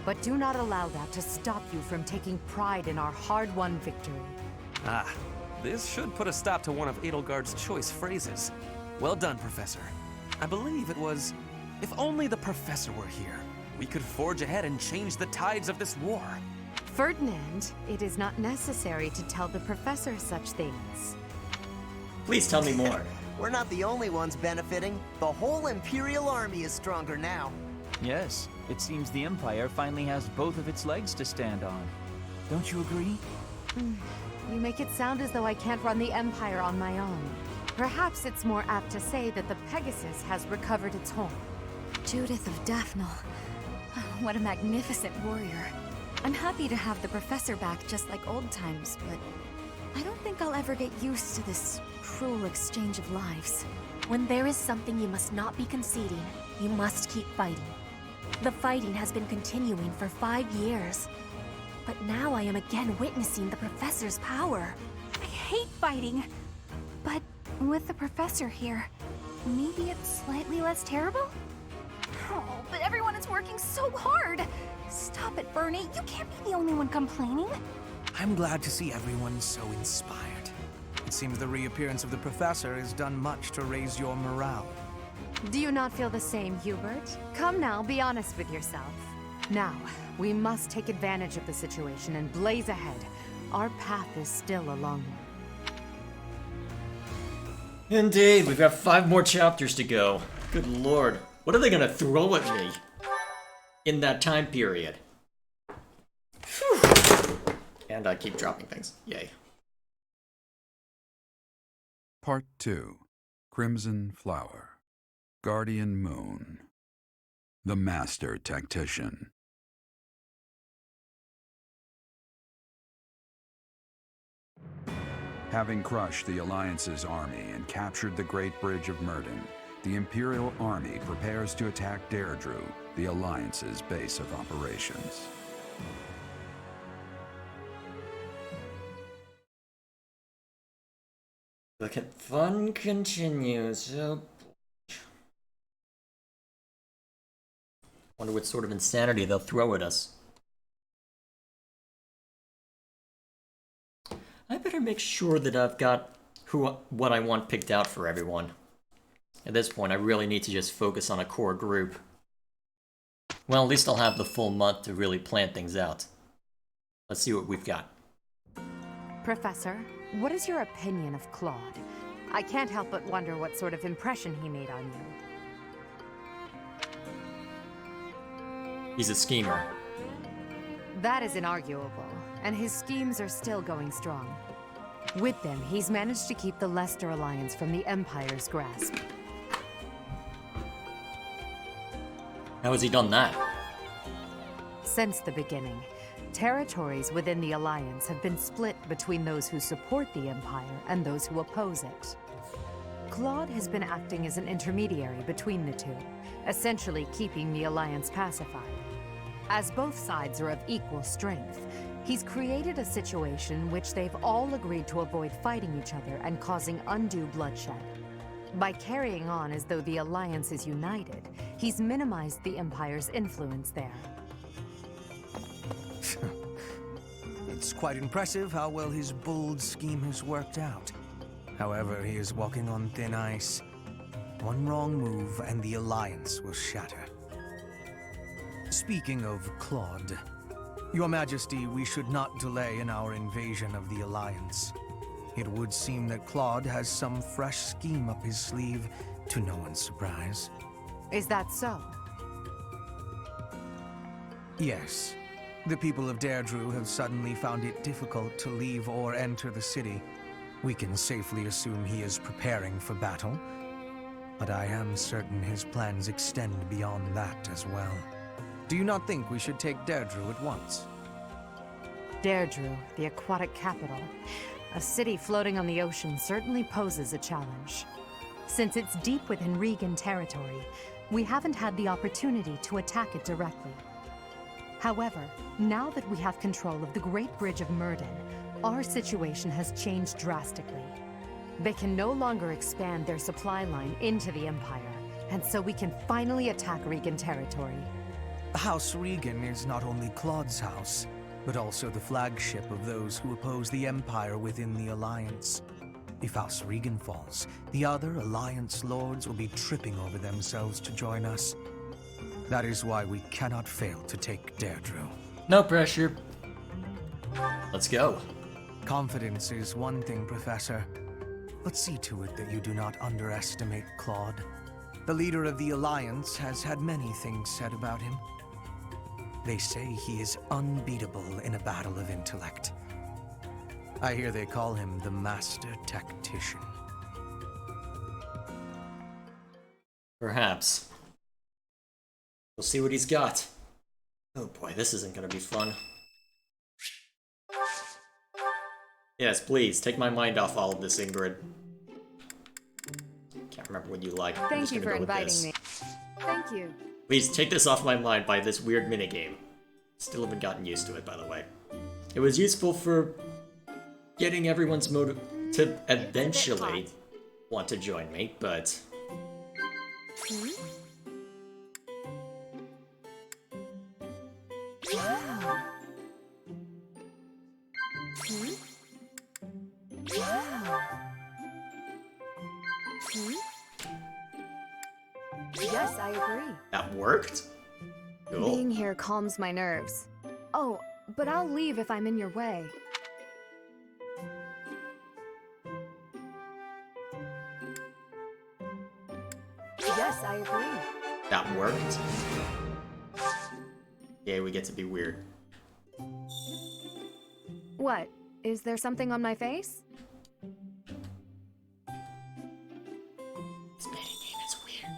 B: but do not allow that to stop you from taking pride in our hard-won victory.
C: Ah, this should put a stop to one of Edelgard's choice phrases. Well done, Professor. I believe it was, if only the Professor were here, we could forge ahead and change the tides of this war.
B: Ferdinand, it is not necessary to tell the Professor such things.
A: Please tell me more.
H: We're not the only ones benefiting. The whole Imperial army is stronger now.
I: Yes, it seems the Empire finally has both of its legs to stand on. Don't you agree?
B: You make it sound as though I can't run the Empire on my own. Perhaps it's more apt to say that the Pegasus has recovered its home.
T: Judith of Daphne. What a magnificent warrior. I'm happy to have the Professor back just like old times, but I don't think I'll ever get used to this cruel exchange of lives.
K: When there is something you must not be conceding, you must keep fighting. The fighting has been continuing for 5 years. But now I am again witnessing the Professor's power.
T: I hate fighting, but with the Professor here, maybe it's slightly less terrible? Oh, but everyone is working so hard! Stop it, Bernie. You can't be the only one complaining.
E: I'm glad to see everyone so inspired. It seems the reappearance of the Professor has done much to raise your morale.
B: Do you not feel the same, Hubert? Come now, be honest with yourself. Now, we must take advantage of the situation and blaze ahead. Our path is still a long one.
A: Indeed, we've got 5 more chapters to go. Good lord. What are they gonna throw at me in that time period? Whew. And I keep dropping things. Yay.
O: Part 2. Crimson Flower. Guardian Moon. The Master Tactician. Having crushed the Alliance's army and captured the Great Bridge of Myrden, the Imperial army prepares to attack Deirdre, the Alliance's base of operations.
A: The fun continues. Oh, wonder what sort of insanity they'll throw at us. I better make sure that I've got what I want picked out for everyone. At this point, I really need to just focus on a core group. Well, at least I'll have the full month to really plan things out. Let's see what we've got.
B: Professor, what is your opinion of Claude? I can't help but wonder what sort of impression he made on you.
A: He's a schemer.
B: That is inarguable, and his schemes are still going strong. With them, he's managed to keep the Leicester Alliance from the Empire's grasp.
A: How has he done that?
B: Since the beginning, territories within the Alliance have been split between those who support the Empire and those who oppose it. Claude has been acting as an intermediary between the two, essentially keeping the Alliance pacified. As both sides are of equal strength, He's created a situation in which they've all agreed to avoid fighting each other and causing undue bloodshed. By carrying on as though the Alliance is united, he's minimized the Empire's influence there.
E: It's quite impressive how well his bold scheme has worked out. However, he is walking on thin ice. One wrong move and the Alliance will shatter. Speaking of Claude, Your Majesty, we should not delay in our invasion of the Alliance. It would seem that Claude has some fresh scheme up his sleeve, to no one's surprise.
B: Is that so?
E: Yes. The people of Deirdre have suddenly found it difficult to leave or enter the city. We can safely assume he is preparing for battle, but I am certain his plans extend beyond that as well. Do you not think we should take Deirdre at once?
B: Deirdre, the aquatic capital. A city floating on the ocean certainly poses a challenge. Since it's deep within Regan territory, we haven't had the opportunity to attack it directly. However, now that we have control of the Great Bridge of Myrden, our situation has changed drastically. They can no longer expand their supply line into the Empire, and so we can finally attack Regan territory.
E: House Regan is not only Claude's house, but also the flagship of those who oppose the Empire within the Alliance. If House Regan falls, the other Alliance lords will be tripping over themselves to join us. That is why we cannot fail to take Deirdre.
A: No pressure. Let's go.
E: Confidence is one thing, Professor, but see to it that you do not underestimate Claude. The leader of the Alliance has had many things said about him. They say he is unbeatable in a battle of intellect. I hear they call him the Master Tactician.
A: Perhaps. We'll see what he's got. Oh boy, this isn't gonna be fun. Yes, please, take my mind off all of this, Ingrid. Can't remember what you like. I'm
L: Thank
A: just
L: you
A: gonna
L: for
A: go with
L: inviting
A: this.
L: me. Thank you.
A: Please take this off my mind by this weird minigame. Still haven't gotten used to it, by the way. It was useful for getting everyone's motive to eventually want to join me, but...
L: Yes, I agree.
A: That worked? Cool.
L: Being here calms my nerves. Oh, but I'll leave if I'm in your way. Yes, I agree.
A: That worked? Yeah, we get to be weird.
L: What? Is there something on my face?
A: This minigame is weird.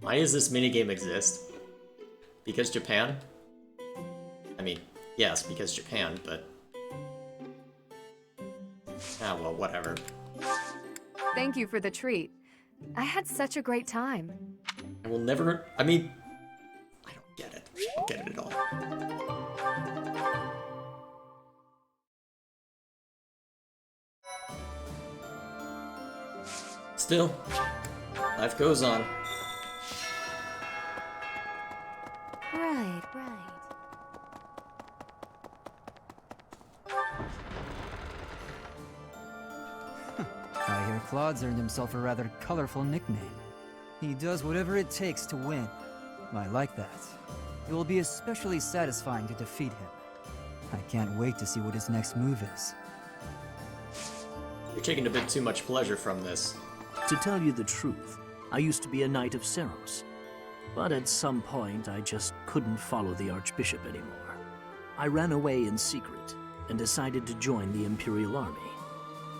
A: Why does this minigame exist? Because Japan? I mean, yes, because Japan, but... Ah, well, whatever.
L: Thank you for the treat. I had such a great time.
A: I will never... I mean... I don't get it. I don't get it at all. Still, life goes on.
K: Right, right.
I: I hear Claude's earned himself a rather colorful nickname. He does whatever it takes to win. I like that. It will be especially satisfying to defeat him. I can't wait to see what his next move is.
A: You're taking a bit too much pleasure from this.
U: To tell you the truth, I used to be a knight of Seros. But at some point, I just couldn't follow the Archbishop anymore. I ran away in secret and decided to join the Imperial Army.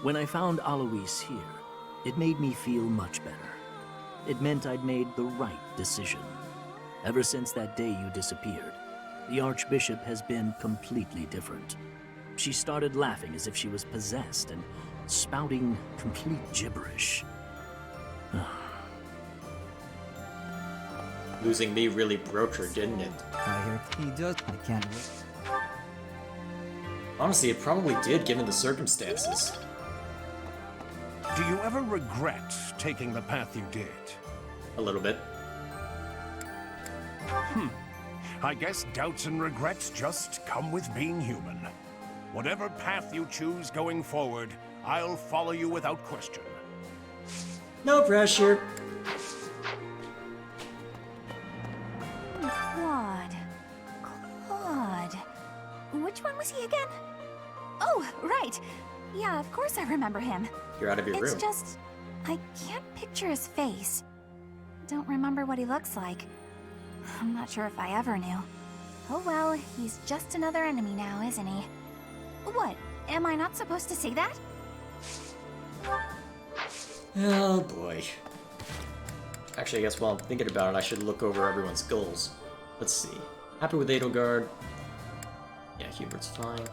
U: When I found Alois here, it made me feel much better. It meant I'd made the right decision. Ever since that day you disappeared, the Archbishop has been completely different. She started laughing as if she was possessed and spouting complete gibberish.
A: Losing me really broke her, didn't it?
I: I hear he does. I can't wait.
A: Honestly, it probably did, given the circumstances.
M: Do you ever regret taking the path you did?
A: A little bit.
M: I guess doubts and regrets just come with being human. Whatever path you choose going forward, I'll follow you without question.
A: No pressure.
T: Claude. Claude. Which one was he again? Oh, right. Yeah, of course I remember him.
A: You're out of your room.
T: It's just, I can't picture his face. Don't remember what he looks like. I'm not sure if I ever knew. Oh well, he's just another enemy now, isn't he? What? Am I not supposed to say that?
A: Oh boy. Actually, I guess while I'm thinking about it, I should look over everyone's goals. Let's see. Happy with Edelgard. Yeah, Hubert's fine.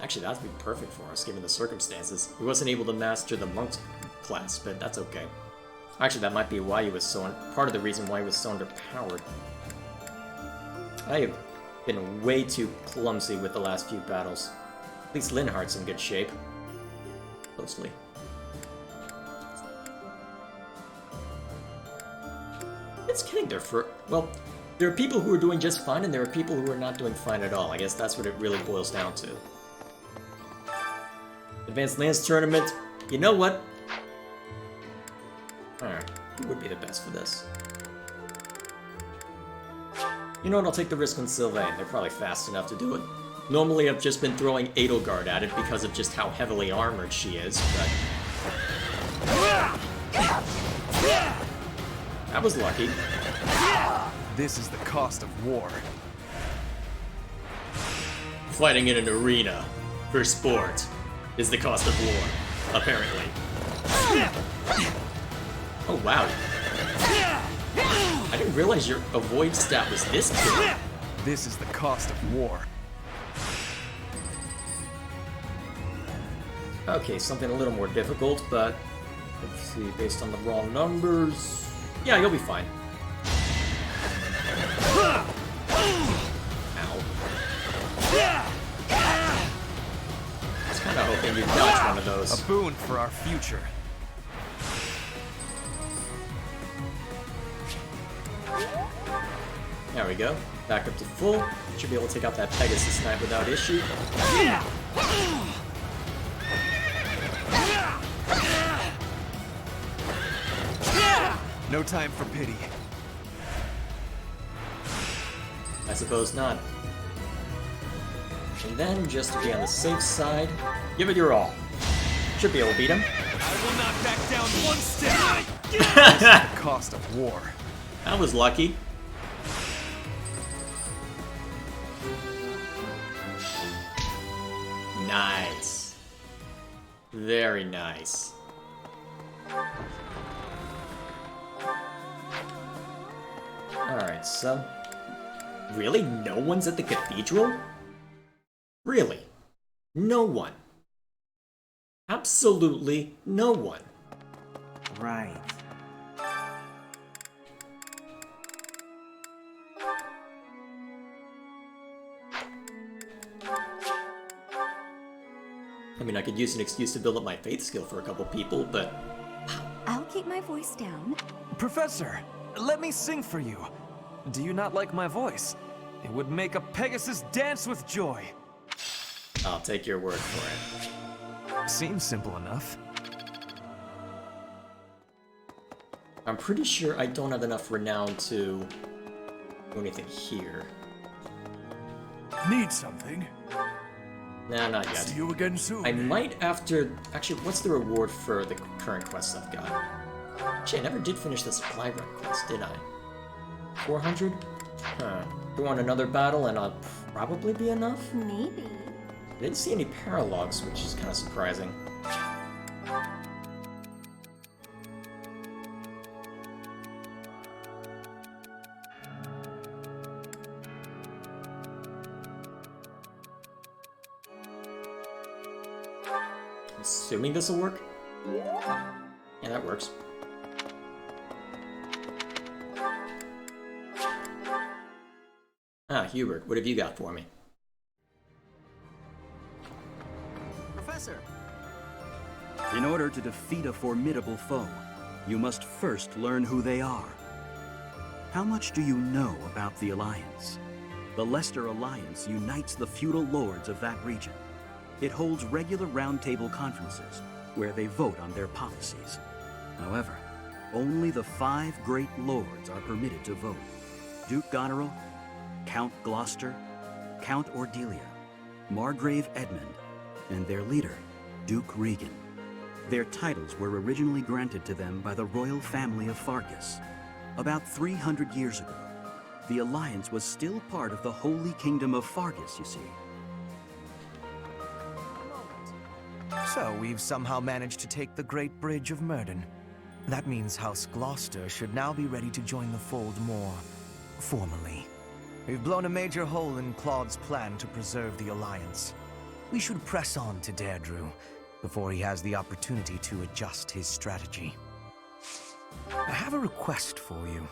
A: Actually, that'd be perfect for us, given the circumstances. He wasn't able to master the monk's class, but that's okay. Actually, that might be why he was so... part of the reason why he was so underpowered. I have been way too clumsy with the last few battles. At least Linhardt's in good shape. Closely. It's getting there for... well, there are people who are doing just fine, and there are people who are not doing fine at all. I guess that's what it really boils down to. Advanced Lands Tournament. You know what? Alright, who would be the best for this? You know what, I'll take the risk on Sylvain. They're probably fast enough to do it. Normally I've just been throwing Edelgard at it because of just how heavily armored she is, but... that was lucky.
C: This is the cost of war.
A: Fighting in an arena for sport is the cost of war, apparently. Oh wow. I didn't realize your avoid stat was this good.
C: This is the cost of war.
A: Okay, something a little more difficult, but let's see, based on the raw numbers... yeah, you'll be fine. Ow. I was kind of hoping you'd dodge one of those.
C: A boon for our future.
A: There we go. Back up to full. Should be able to take out that Pegasus Knight without issue.
C: No time for pity.
A: I suppose not. And then, just to be on the safe side, give it your all. Should be able to beat him.
C: I will not back down one step. This is the cost of war.
A: That was lucky. Nice. Very nice. Alright, so... really? No one's at the cathedral? Really? No one. Absolutely no one.
I: Right.
A: I mean, I could use an excuse to build up my faith skill for a couple people, but...
B: I'll keep my voice down.
C: Professor, let me sing for you. Do you not like my voice? It would make a Pegasus dance with joy.
A: I'll take your word for it.
C: Seems simple enough.
A: I'm pretty sure I don't have enough renown to do anything here.
M: Need something?
A: Nah, not yet.
M: See you again soon.
A: I might after... actually, what's the reward for the current quests I've got? Actually, I never did finish the supply run quest, did I? 400? Huh. Go on another battle and I'll probably be enough?
B: Maybe.
A: I didn't see any paralogs, which is kind of surprising. Assuming this will work? Yeah, that works. Hubert, what have you got for me?
C: Professor!
U: In order to defeat a formidable foe, you must first learn who they are. How much do you know about the Alliance? The Leicester Alliance unites the feudal lords of that region. It holds regular roundtable conferences where they vote on their policies. However, only the 5 great lords are permitted to vote. Duke Goneril, Count Gloucester, Count Ordelia, Margrave Edmund, and their leader, Duke Regan. Their titles were originally granted to them by the royal family of Fargus. About 300 years ago, the Alliance was still part of the Holy Kingdom of Fargus, you see.
E: So we've somehow managed to take the Great Bridge of Myrden. That means House Gloucester should now be ready to join the fold more formally. We've blown a major hole in Claude's plan to preserve the Alliance. We should press on to Deirdre before he has the opportunity to adjust his strategy. I have a request for you.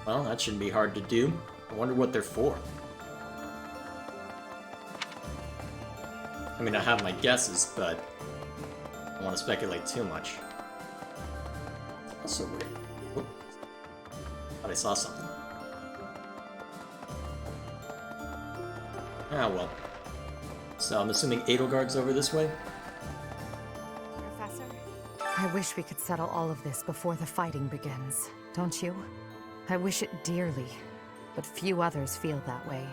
A: Well, that shouldn't be hard to do. I wonder what they're for. I mean, I have my guesses, but I don't want to speculate too much. Also weird. Whoop. Thought I saw something. Ah, well. So I'm assuming Edelgard's over this way?
B: Professor? I wish we could settle all of this before the fighting begins, don't you? I wish it dearly, but few others feel that way.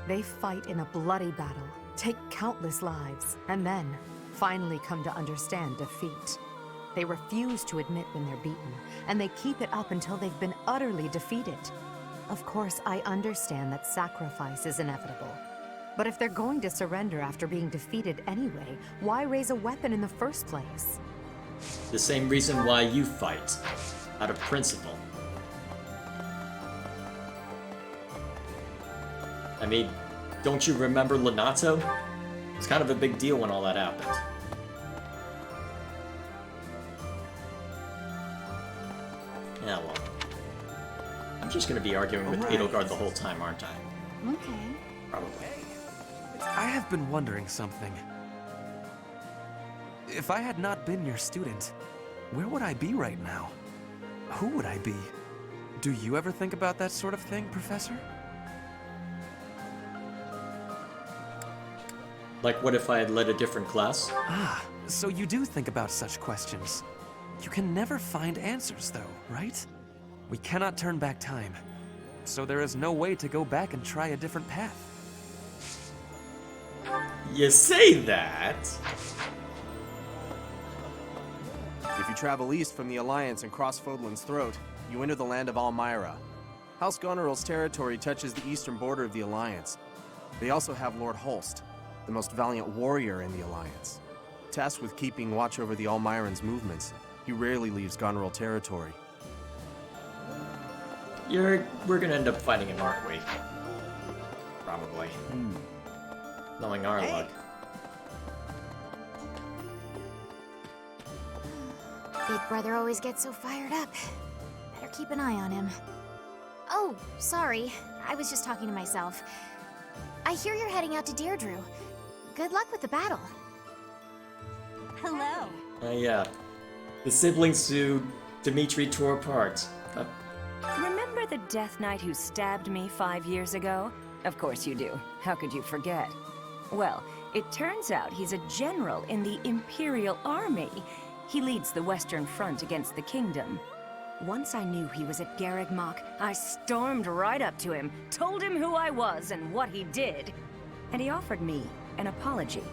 B: They fight in a bloody battle, take countless lives, and then finally come to understand defeat. They refuse to admit when they're beaten, and they keep it up until they've been utterly defeated. Of course, I understand that sacrifice is inevitable. But if they're going to surrender after being defeated anyway, why raise a weapon in the first place?
A: The same reason why you fight. Out of principle. I mean, don't you remember Lenato? It's kind of a big deal when all that happened. Yeah, well. I'm just gonna be arguing with Edelgard the whole time, aren't I?
B: Okay.
A: Probably.
C: I have been wondering something. If I had not been your student, where would I be right now? Who would I be? Do you ever think about that sort of thing, Professor?
A: Like, what if I had led a different class?
C: Ah, so you do think about such questions. You can never find answers, though, right? We cannot turn back time, so there is no way to go back and try a different path.
A: You say that?
S: If you travel east from the Alliance and cross Fodlan's throat, you enter the land of Almyra. House Goneril's territory touches the eastern border of the Alliance. They also have Lord Holst, the most valiant warrior in the Alliance. Tasked with keeping watch over the Almyrans' movements, he rarely leaves Goneril territory.
A: We're gonna end up fighting him, aren't we? Probably. Knowing our luck.
D: Big brother always gets so fired up. Better keep an eye on him. Oh, sorry. I was just talking to myself. I hear you're heading out to Deirdre. Good luck with the battle.
B: Hello.
A: Yeah. The siblings who Dimitri tore apart.
F: Remember the Death Knight who stabbed me 5 years ago? Of course you do. How could you forget? Well, it turns out he's a general in the Imperial Army. He leads the Western Front against the Kingdom. Once I knew he was at Garreg I stormed right up to him, told him who I was and what he did. And he offered me an apology.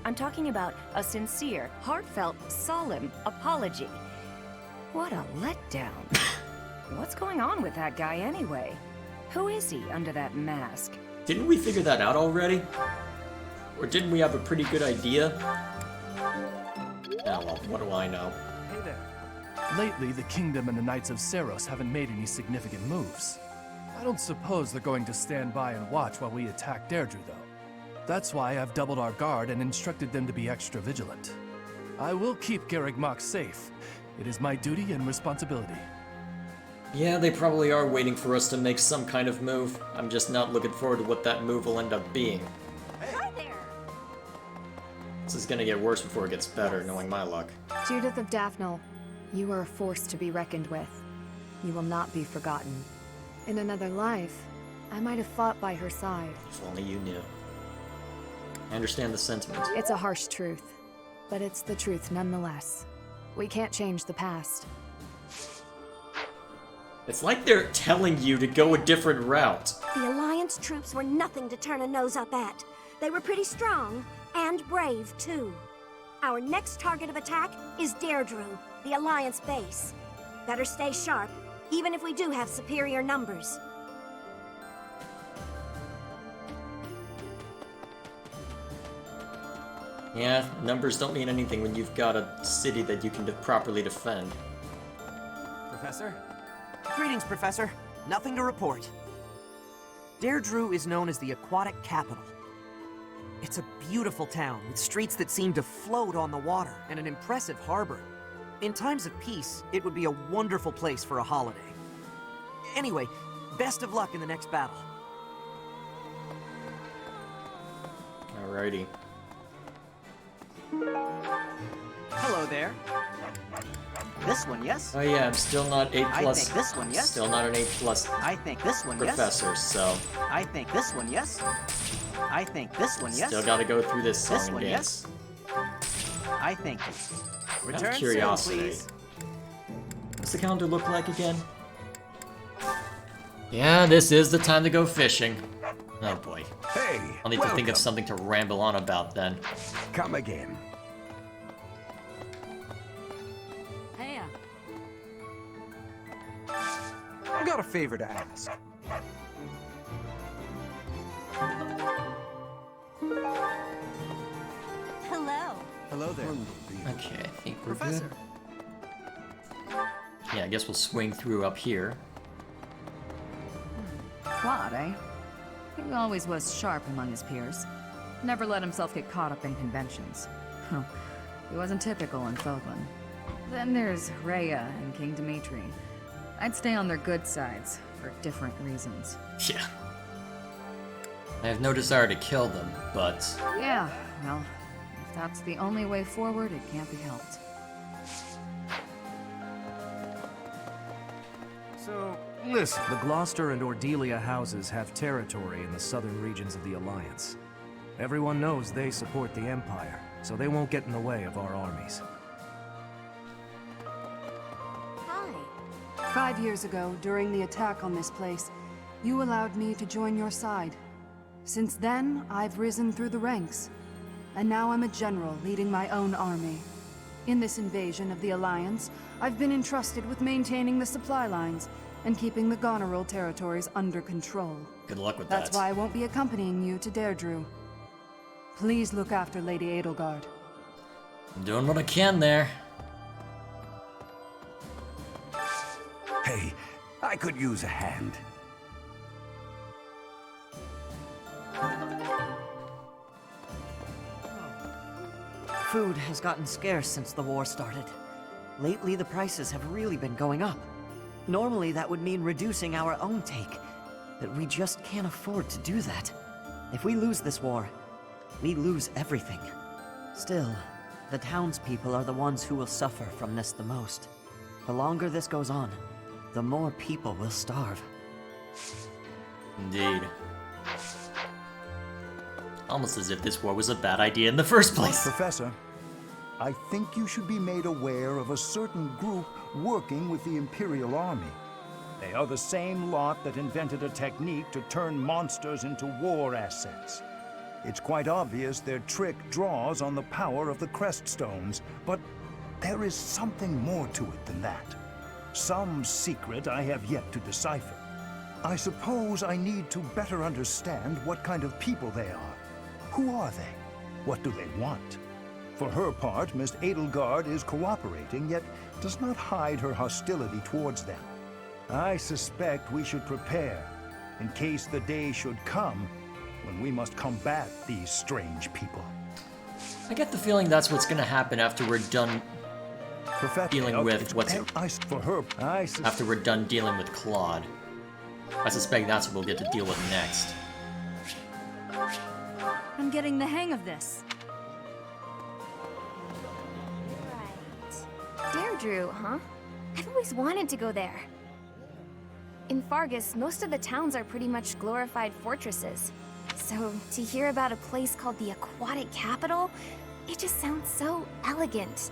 F: I'm talking about a sincere, heartfelt, solemn apology. What a letdown. What's going on with that guy anyway? Who is he under that mask?
A: Didn't we figure that out already? Or didn't we have a pretty good idea? Ah, well, what do I know?
C: Hey there.
G: Lately, the Kingdom and the Knights of Seros haven't made any significant moves. I don't suppose they're going to stand by and watch while we attack Deirdre, though. That's why I've doubled our guard and instructed them to be extra vigilant. I will keep Garreg safe, It is my duty and responsibility.
A: Yeah, they probably are waiting for us to make some kind of move. I'm just not looking forward to what that move will end up being.
D: Hi there.
A: This is gonna get worse before it gets better, knowing my luck.
L: Judith of Daphne, you are a force to be reckoned with. You will not be forgotten. In another life, I might have fought by her side.
A: If only you knew. I understand the sentiment.
L: It's a harsh truth, but it's the truth nonetheless. We can't change the past.
A: It's like they're telling you to go a different route.
N: The Alliance troops were nothing to turn a nose up at. They were pretty strong, and brave, too. Our next target of attack is Deirdre, the Alliance base. Better stay sharp, even if we do have superior numbers.
A: Yeah, numbers don't mean anything when you've got a city that you can properly defend.
H: Professor? Greetings, Professor. Nothing to report. Deirdre is known as the aquatic capital. It's a beautiful town with streets that seem to float on the water and an impressive harbor. In times of peace, it would be a wonderful place for a holiday. Anyway, best of luck in the next battle.
A: Alrighty.
H: Hello there. This one, yes?
A: Oh yeah, I'm still not A+.
H: I think this one, yes?
A: Still not an A+
H: I think this one,
A: professor,
H: yes?
A: so...
H: I think this one, yes? I think this one, yes?
A: Still gotta go through this song
H: This one,
A: and
H: yes?
A: dance.
H: I think...
A: Out
H: Return
A: of
H: soon,
A: curiosity.
H: please.
A: What's the calendar look like again? Yeah, this is the time to go fishing. Oh boy.
M: Hey,
A: I'll need to think of something to ramble on about then.
M: Come again.
P: Hey,
E: I got a favor to ask.
D: Hello.
E: Hello there.
A: Okay, I think we're
E: Professor.
A: good. Yeah, I guess we'll swing through up here.
P: Claude, eh? He always was sharp among his peers. Never let himself get caught up in conventions. Huh. He wasn't typical in Fodlan. Then there's Rhea and King Dimitri. I'd stay on their good sides, for different reasons.
A: Yeah. I have no desire to kill them, but...
P: Yeah, well, if that's the only way forward, it can't be helped.
E: So, listen. The Gloucester and Ordelia houses have territory in the southern regions of the Alliance. Everyone knows they support the Empire, so they won't get in the way of our armies.
N: Hi.
V: 5 years ago, during the attack on this place, you allowed me to join your side. Since then, I've risen through the ranks, and now I'm a general leading my own army. In this invasion of the Alliance, I've been entrusted with maintaining the supply lines and keeping the Goneril territories under control.
A: Good luck with
V: That's
A: that.
V: why I won't be accompanying you to Deirdre. Please look after Lady Edelgard.
A: I'm doing what I can there.
M: Hey, I could use a hand.
H: Food has gotten scarce since the war started. Lately, the prices have really been going up. Normally, that would mean reducing our own take, but we just can't afford to do that. If we lose this war, we lose everything. Still, the townspeople are the ones who will suffer from this the most. The longer this goes on, the more people will starve.
A: Indeed. Almost as if this war was a bad idea in the first place.
W: Professor, I think you should be made aware of a certain group working with the Imperial Army. They are the same lot that invented a technique to turn monsters into war assets. It's quite obvious their trick draws on the power of the Creststones, but there is something more to it than that. Some secret I have yet to decipher. I suppose I need to better understand what kind of people they are. Who are they? What do they want? For her part, Miss Edelgard is cooperating, yet does not hide her hostility towards them. I suspect we should prepare, in case the day should come when we must combat these strange people.
A: I get the feeling that's what's gonna happen after we're done dealing with what's
W: for her.
A: after we're done dealing with Claude. I suspect that's what we'll get to deal with next.
F: I'm getting the hang of this.
K: Deirdre, huh? I've always wanted to go there. In Fargus, most of the towns are pretty much glorified fortresses. So, to hear about a place called the Aquatic Capital, it just sounds so elegant.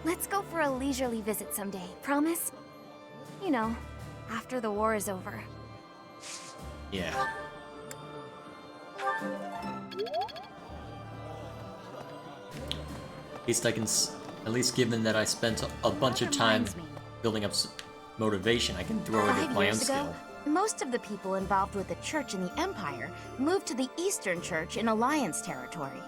K: Let's go for a leisurely visit someday, promise? You know, after the war is over.
A: Yeah. At least I can, at least given that I spent a bunch of time building up motivation, I can throw it at my own skill.
D: Most of the people involved with the church in the Empire moved to the Eastern Church in Alliance territory.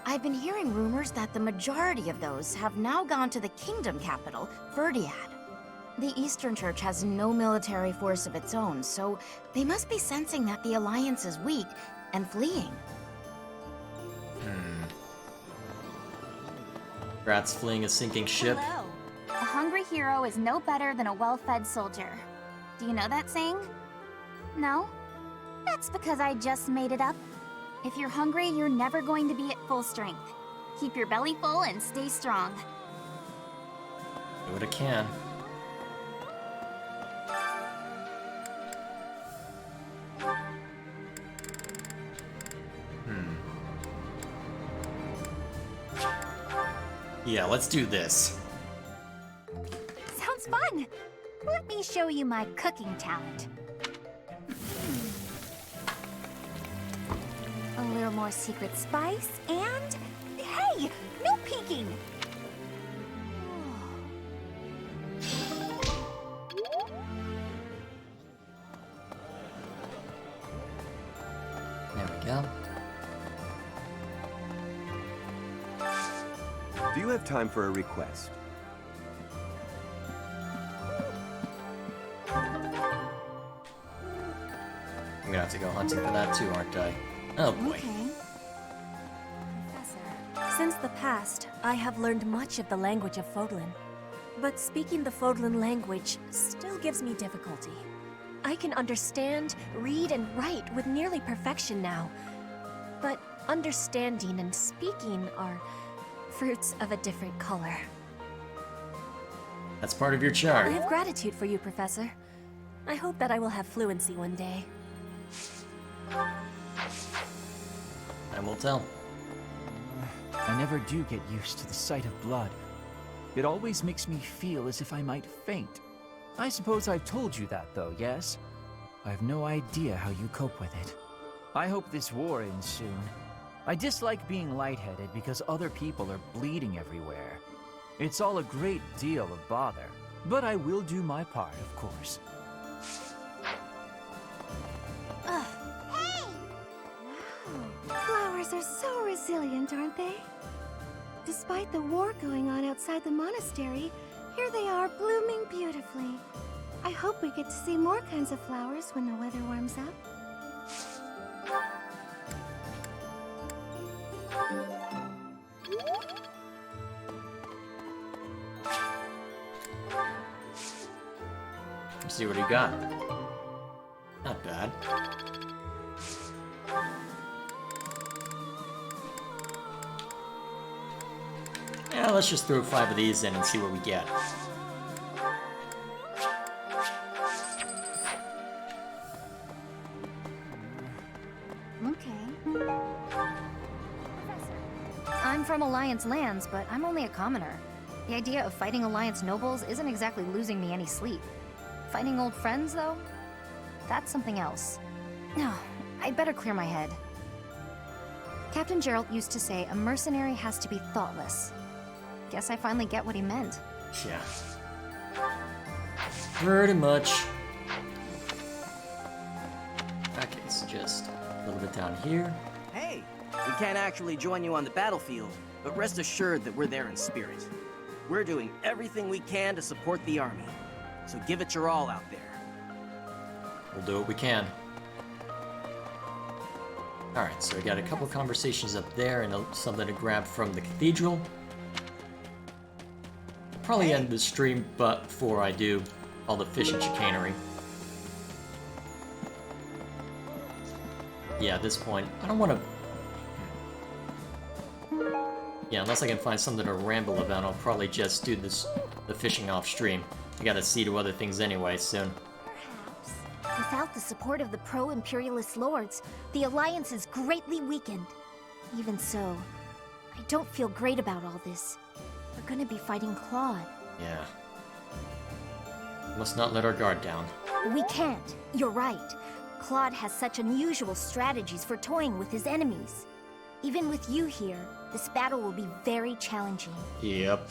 D: I've been hearing rumors that the majority of those have now gone to the kingdom capital, Verdiad. The Eastern Church has no military force of its own, so they must be sensing that the Alliance is weak and fleeing.
A: Rats fleeing a sinking ship.
J: Hello. A hungry hero is no better than a well-fed soldier. Do you know that saying? No? That's because I just made it up. If you're hungry, you're never going to be at full strength. Keep your belly full and stay strong.
A: Do what I can. Yeah, let's do this.
J: Sounds fun! Let me show you my cooking talent. A little more secret spice, and... Hey! No peeking!
A: There we go.
Q: Do you have time for a request?
A: I'm gonna have to go hunting for that too, aren't I? Oh boy.
K: Since the past, I have learned much of the language of Fodlan. But speaking the Fodlan language still gives me difficulty. I can understand, read, and write with nearly perfection now. But understanding and speaking are fruits of a different color.
A: That's part of your
K: I
A: charm.
K: have gratitude for you, Professor. I hope that I will have fluency one day.
A: Time will tell.
I: I never do get used to the sight of blood. It always makes me feel as if I might faint. I suppose I've told you that, though, yes? I have no idea how you cope with it. I hope this war ends soon. I dislike being lightheaded because other people are bleeding everywhere. It's all a great deal of bother, but I will do my part, of course.
N: Flowers are so resilient, aren't they? Despite the war going on outside the monastery, here they are blooming beautifully. I hope we get to see more kinds of flowers when the weather warms up.
A: Let's see what he got. Not bad. Yeah, let's just throw 5 of these in and see what we get.
J: Okay.
D: I'm from Alliance lands, but I'm only a commoner. The idea of fighting Alliance nobles isn't exactly losing me any sleep. Finding old friends, though? That's something else. No, I'd better clear my head. Captain Gerald used to say a mercenary has to be thoughtless. Guess I finally get what he meant.
A: Yeah. Pretty much. Okay, so just a little bit down here.
R: Hey, we can't actually join you on the battlefield, but rest assured that we're there in spirit. We're doing everything we can to support the army, so give it your all out there.
A: We'll do what we can. Alright, so we got a couple conversations up there and something to grab from the cathedral. probably end the stream, but before I do all the fishing chicanery. Yeah, at this point, I don't want to... Yeah, unless I can find something to ramble about, I'll probably just do the fishing off stream. I gotta see to other things anyway soon.
D: Perhaps. Without the support of the pro-imperialist lords, the Alliance is greatly weakened. Even so, I don't feel great about all this. We're gonna be fighting Claude.
A: Yeah. Must not let our guard down.
D: We can't. You're right. Claude has such unusual strategies for toying with his enemies. Even with you here, this battle will be very challenging.
A: Yep.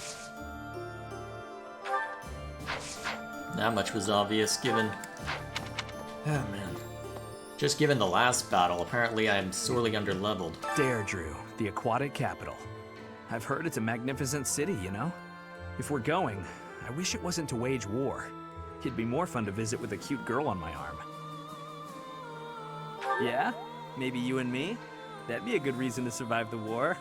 A: Not much was obvious given... Oh man. Just given the last battle, apparently I am sorely underleveled.
C: Deirdre, the aquatic capital. I've heard it's a magnificent city, you know? If we're going, I wish it wasn't to wage war. It'd be more fun to visit with a cute girl on my arm. Yeah? Maybe you and me? That'd be a good reason to survive the war.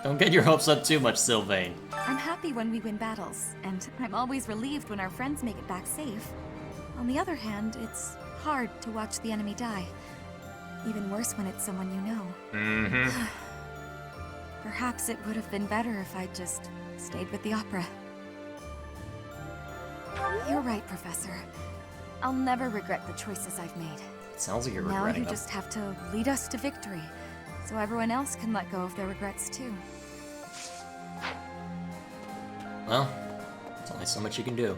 A: Don't get your hopes up too much, Sylvain.
K: I'm happy when we win battles, and I'm always relieved when our friends make it back safe. On the other hand, it's hard to watch the enemy die. Even worse when it's someone you know.
A: Mm-hmm.
K: Perhaps it would have been better if I'd just stayed with the opera. You're right, Professor. I'll never regret the choices I've made.
A: Sounds like you're
K: now
A: regretting
K: you
A: them.
K: just have to lead us to victory, so everyone else can let go of their regrets too.
A: Well, there's only so much you can do.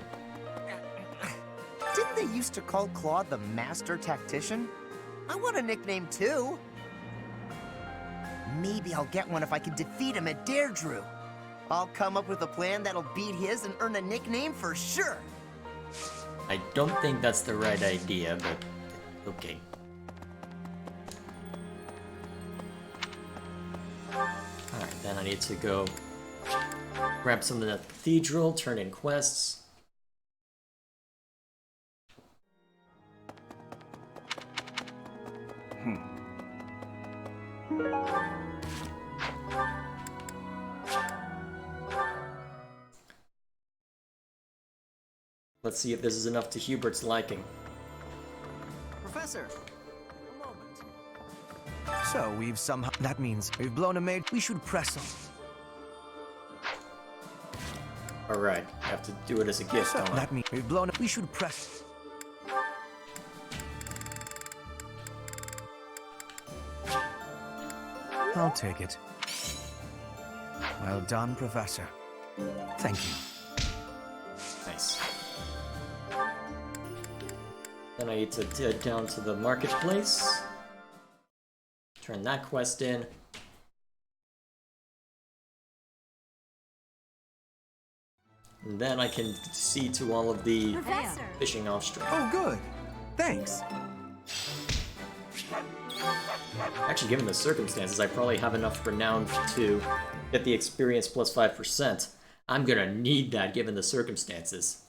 H: Didn't they used to call Claude the Master Tactician? I want a nickname too. Maybe I'll get one if I can defeat him at Deirdre. I'll come up with a plan that'll beat his and earn a nickname for sure.
A: I don't think that's the right idea, but okay. Alright, then I need to go grab something at the cathedral, turn in quests. Let's see if this is enough to Hubert's liking.
H: Professor, a moment. So we've somehow... That means we've blown a maid. We should press him.
A: Alright, I have to do it as a gift, don't I?
H: That means we've blown... We should press... I'll take it. Well done, Professor. Thank you.
A: Nice. Then I need to head down to the marketplace. Turn that quest in. And then I can see to all of the fishing off stream.
E: Oh, good. Thanks.
A: Actually, given the circumstances, I probably have enough renown to get the experience plus 5%. I'm gonna need that given the circumstances.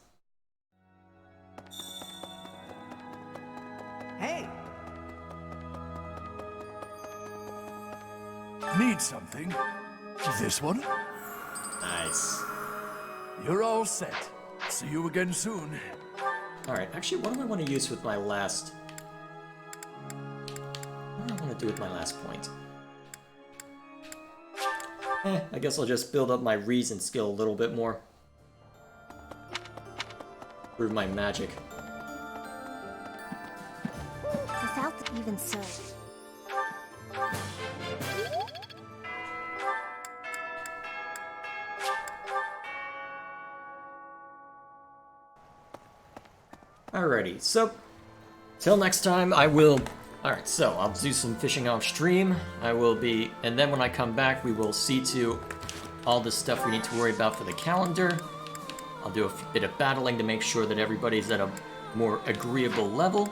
E: Hey!
G: Need something? This one?
A: Nice.
G: You're all set. See you again soon.
A: Alright, actually, what do I want to use with my last... What do I want to do with my last point? I guess I'll just build up my reason skill a little bit more. Prove my magic.
D: Without even so.
A: Alrighty, so till next time I will... Alright, so I'll do some fishing off stream. I will be... And then when I come back, we will see to all the stuff we need to worry about for the calendar. I'll do a bit of battling to make sure that everybody's at a more agreeable level.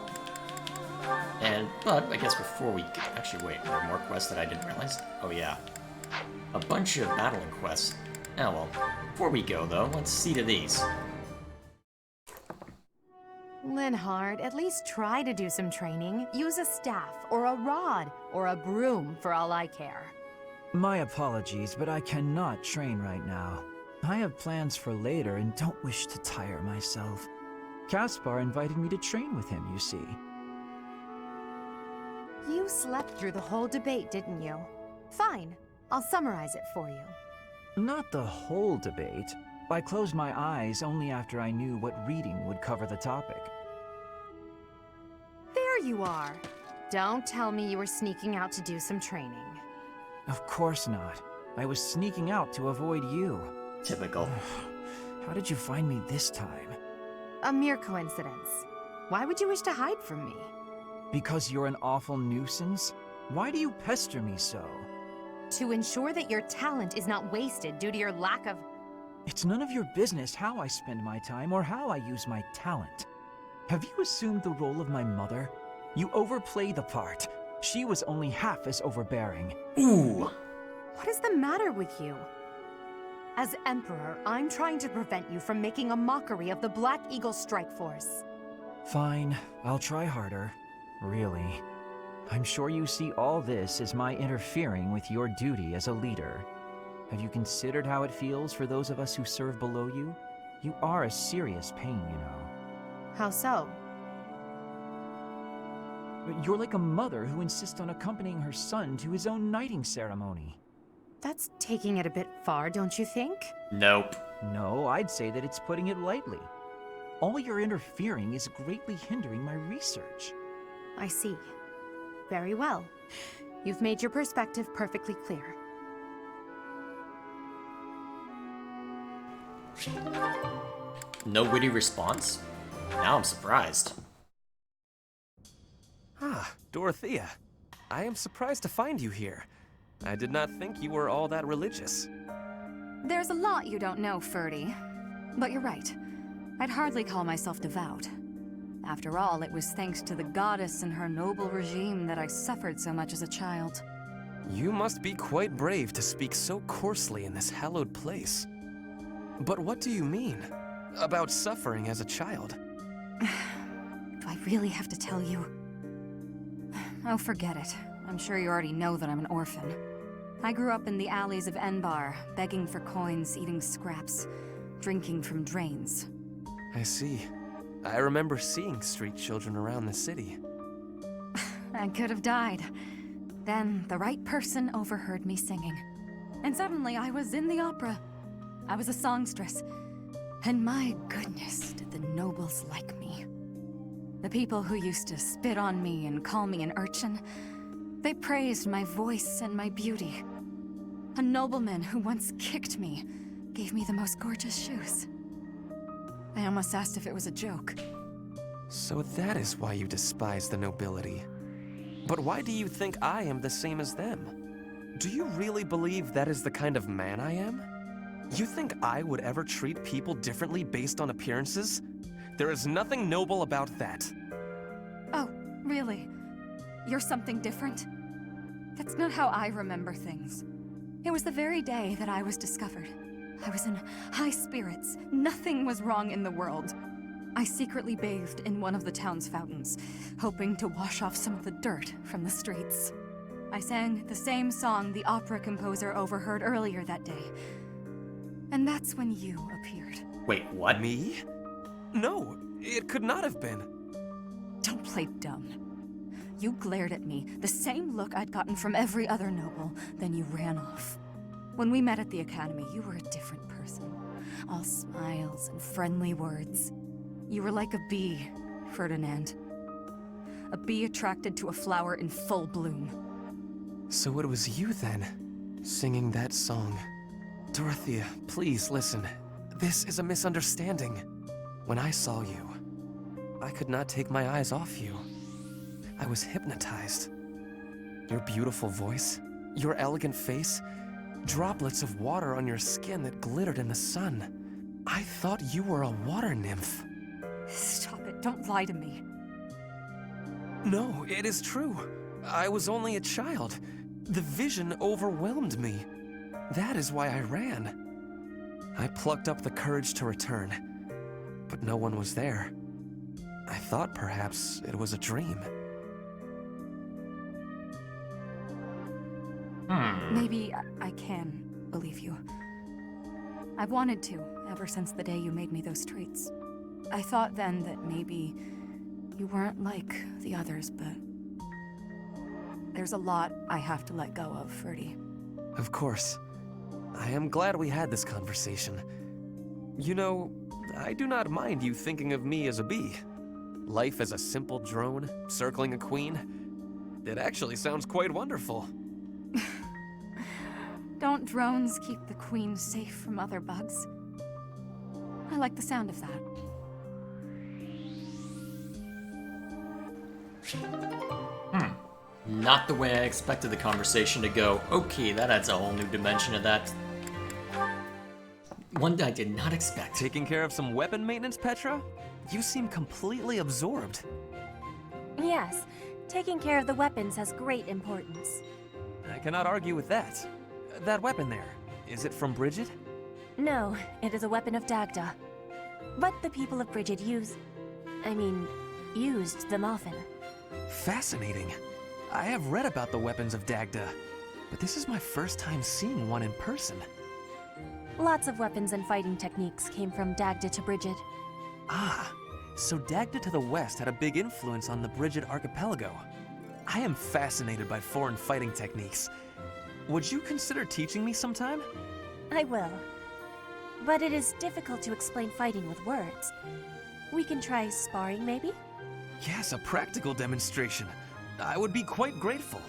A: But I guess before we... Actually, wait, there are more quests that I didn't realize. Oh yeah. A bunch of battling quests. Oh well. Before we go, though, let's see to these.
B: Linhard, at least try to do some training. Use a staff, or a rod, or a broom for all I care.
I: My apologies, but I cannot train right now. I have plans for later and don't wish to tire myself. Caspar invited me to train with him, you see.
B: You slept through the whole debate, didn't you? Fine. I'll summarize it for you.
I: Not the whole debate. I closed my eyes only after I knew what reading would cover the topic.
B: There you are. Don't tell me you were sneaking out to do some training.
I: Of course not. I was sneaking out to avoid you.
A: Typical.
I: How did you find me this time?
B: A mere coincidence. Why would you wish to hide from me?
I: Because you're an awful nuisance? Why do you pester me so?
B: To ensure that your talent is not wasted due to your lack of...
I: It's none of your business how I spend my time or how I use my talent. Have you assumed the role of my mother? You overplay the part. She was only half as overbearing.
A: Ooh!
B: What is the matter with you? As Emperor, I'm trying to prevent you from making a mockery of the Black Eagle Strike Force.
I: Fine, I'll try harder. Really. I'm sure you see all this as my interfering with your duty as a leader. Have you considered how it feels for those of us who serve below you? You are a serious pain, you know.
B: How so?
I: You're like a mother who insists on accompanying her son to his own knighting ceremony.
B: That's taking it a bit far, don't you think?
A: Nope.
I: No, I'd say that it's putting it lightly. All your interfering is greatly hindering my research.
B: I see. Very well. You've made your perspective perfectly clear.
A: No witty response? Now I'm surprised.
C: Ah, Dorothea. I am surprised to find you here. I did not think you were all that religious.
P: There's a lot you don't know, Ferdy. But you're right. I'd hardly call myself devout. After all, it was thanks to the goddess and her noble regime that I suffered so much as a child.
C: You must be quite brave to speak so coarsely in this hallowed place. But what do you mean? About suffering as a child?
P: Do I really have to tell you? Oh, forget it. I'm sure you already know that I'm an orphan. I grew up in the alleys of Enbar, begging for coins, eating scraps, drinking from drains.
C: I see. I remember seeing street children around the city.
P: I could have died. Then the right person overheard me singing. And suddenly I was in the opera. I was a songstress. And my goodness, did the nobles like me. The people who used to spit on me and call me an urchin, they praised my voice and my beauty. A nobleman who once kicked me gave me the most gorgeous shoes. I almost asked if it was a joke.
C: So that is why you despise the nobility. But why do you think I am the same as them? Do you really believe that is the kind of man I am? You think I would ever treat people differently based on appearances? There is nothing noble about that.
P: Oh, really? You're something different? That's not how I remember things. It was the very day that I was discovered. I was in high spirits. Nothing was wrong in the world. I secretly bathed in one of the town's fountains, hoping to wash off some of the dirt from the streets. I sang the same song the opera composer overheard earlier that day. And that's when you appeared.
A: Wait, what?
C: Me? No, it could not have been.
P: Don't play dumb. You glared at me, the same look I'd gotten from every other noble, then you ran off. When we met at the academy, you were a different person. All smiles and friendly words. You were like a bee, Ferdinand. A bee attracted to a flower in full bloom.
C: So it was you then, singing that song. Dorothea, please listen. This is a misunderstanding. When I saw you, I could not take my eyes off you. I was hypnotized. Your beautiful voice, your elegant face, droplets of water on your skin that glittered in the sun. I thought you were a water nymph.
P: Stop it, don't lie to me.
C: No, it is true. I was only a child. The vision overwhelmed me. That is why I ran. I plucked up the courage to return, but no one was there. I thought perhaps it was a dream.
L: Maybe I can believe you. I've wanted to, ever since the day you made me those treats. I thought then that maybe you weren't like the others, but there's a lot I have to let go of, Ferdy.
C: Of course. I am glad we had this conversation. You know, I do not mind you thinking of me as a bee. Life as a simple drone, circling a queen. It actually sounds quite wonderful.
L: Don't drones keep the queen safe from other bugs? I like the sound of that.
A: Not the way I expected the conversation to go. Okay, that adds a whole new dimension of that. One I did not expect.
C: Taking care of some weapon maintenance, Petra? You seem completely absorbed.
K: Yes, taking care of the weapons has great importance.
C: I cannot argue with that. That weapon there, is it from Bridget?
K: No, it is a weapon of Dagda. But the people of Bridget used them often.
C: Fascinating. I have read about the weapons of Dagda, but this is my first time seeing one in person.
K: Lots of weapons and fighting techniques came from Dagda to Bridget.
C: Ah, so Dagda to the west had a big influence on the Bridget archipelago. I am fascinated by foreign fighting techniques. Would you consider teaching me sometime?
K: I will. But it is difficult to explain fighting with words. We can try sparring, maybe?
C: Yes, a practical demonstration. I would be quite grateful.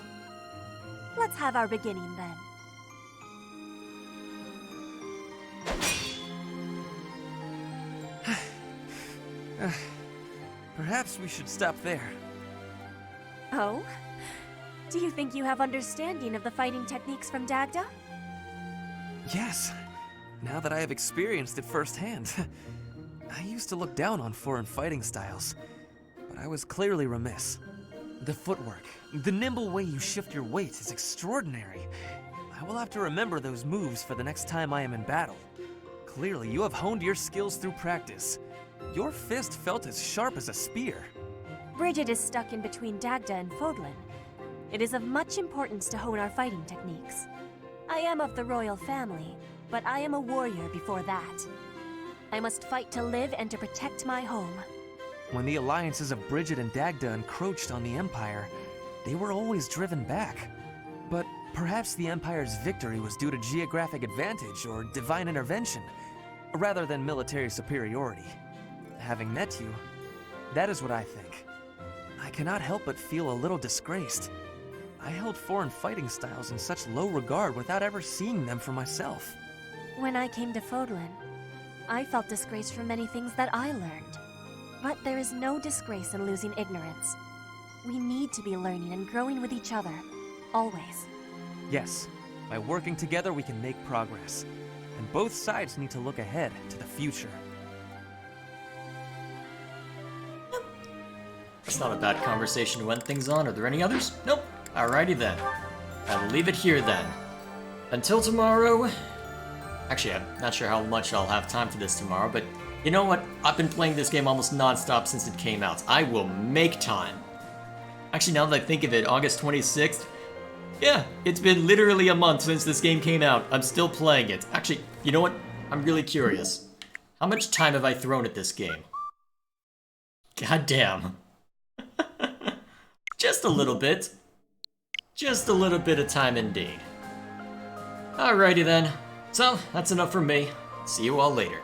K: Let's have our beginning then.
C: Perhaps we should stop there.
K: Oh? Do you think you have understanding of the fighting techniques from Dagda?
C: Yes. Now that I have experienced it firsthand. I used to look down on foreign fighting styles, but I was clearly remiss. The footwork, the nimble way you shift your weight is extraordinary. I will have to remember those moves for the next time I am in battle. Clearly, you have honed your skills through practice. Your fist felt as sharp as a spear.
K: Bridget is stuck in between Dagda and Fodlan. It is of much importance to hone our fighting techniques. I am of the royal family, but I am a warrior before that. I must fight to live and to protect my home.
C: When the alliances of Bridget and Dagda encroached on the Empire, they were always driven back. But perhaps the Empire's victory was due to geographic advantage or divine intervention, rather than military superiority. Having met you, that is what I think. I cannot help but feel a little disgraced. I held foreign fighting styles in such low regard without ever seeing them for myself.
K: When I came to Fodlan, I felt disgraced for many things that I learned. But there is no disgrace in losing ignorance. We need to be learning and growing with each other, always.
C: Yes, by working together we can make progress. And both sides need to look ahead to the future.
A: That's not a bad conversation to end things on. Are there any others? Nope. Alrighty then. I will leave it here then. Until tomorrow... Actually, I'm not sure how much I'll have time for this tomorrow, but you know what? I've been playing this game almost non-stop since it came out. I will make time. Actually, now that I think of it, August 26th, yeah, it's been literally a month since this game came out. I'm still playing it. Actually, you know what? I'm really curious. How much time have I thrown at this game? God damn. Just a little bit. Just a little bit of time indeed. Alrighty then. So, that's enough from me. See you all later.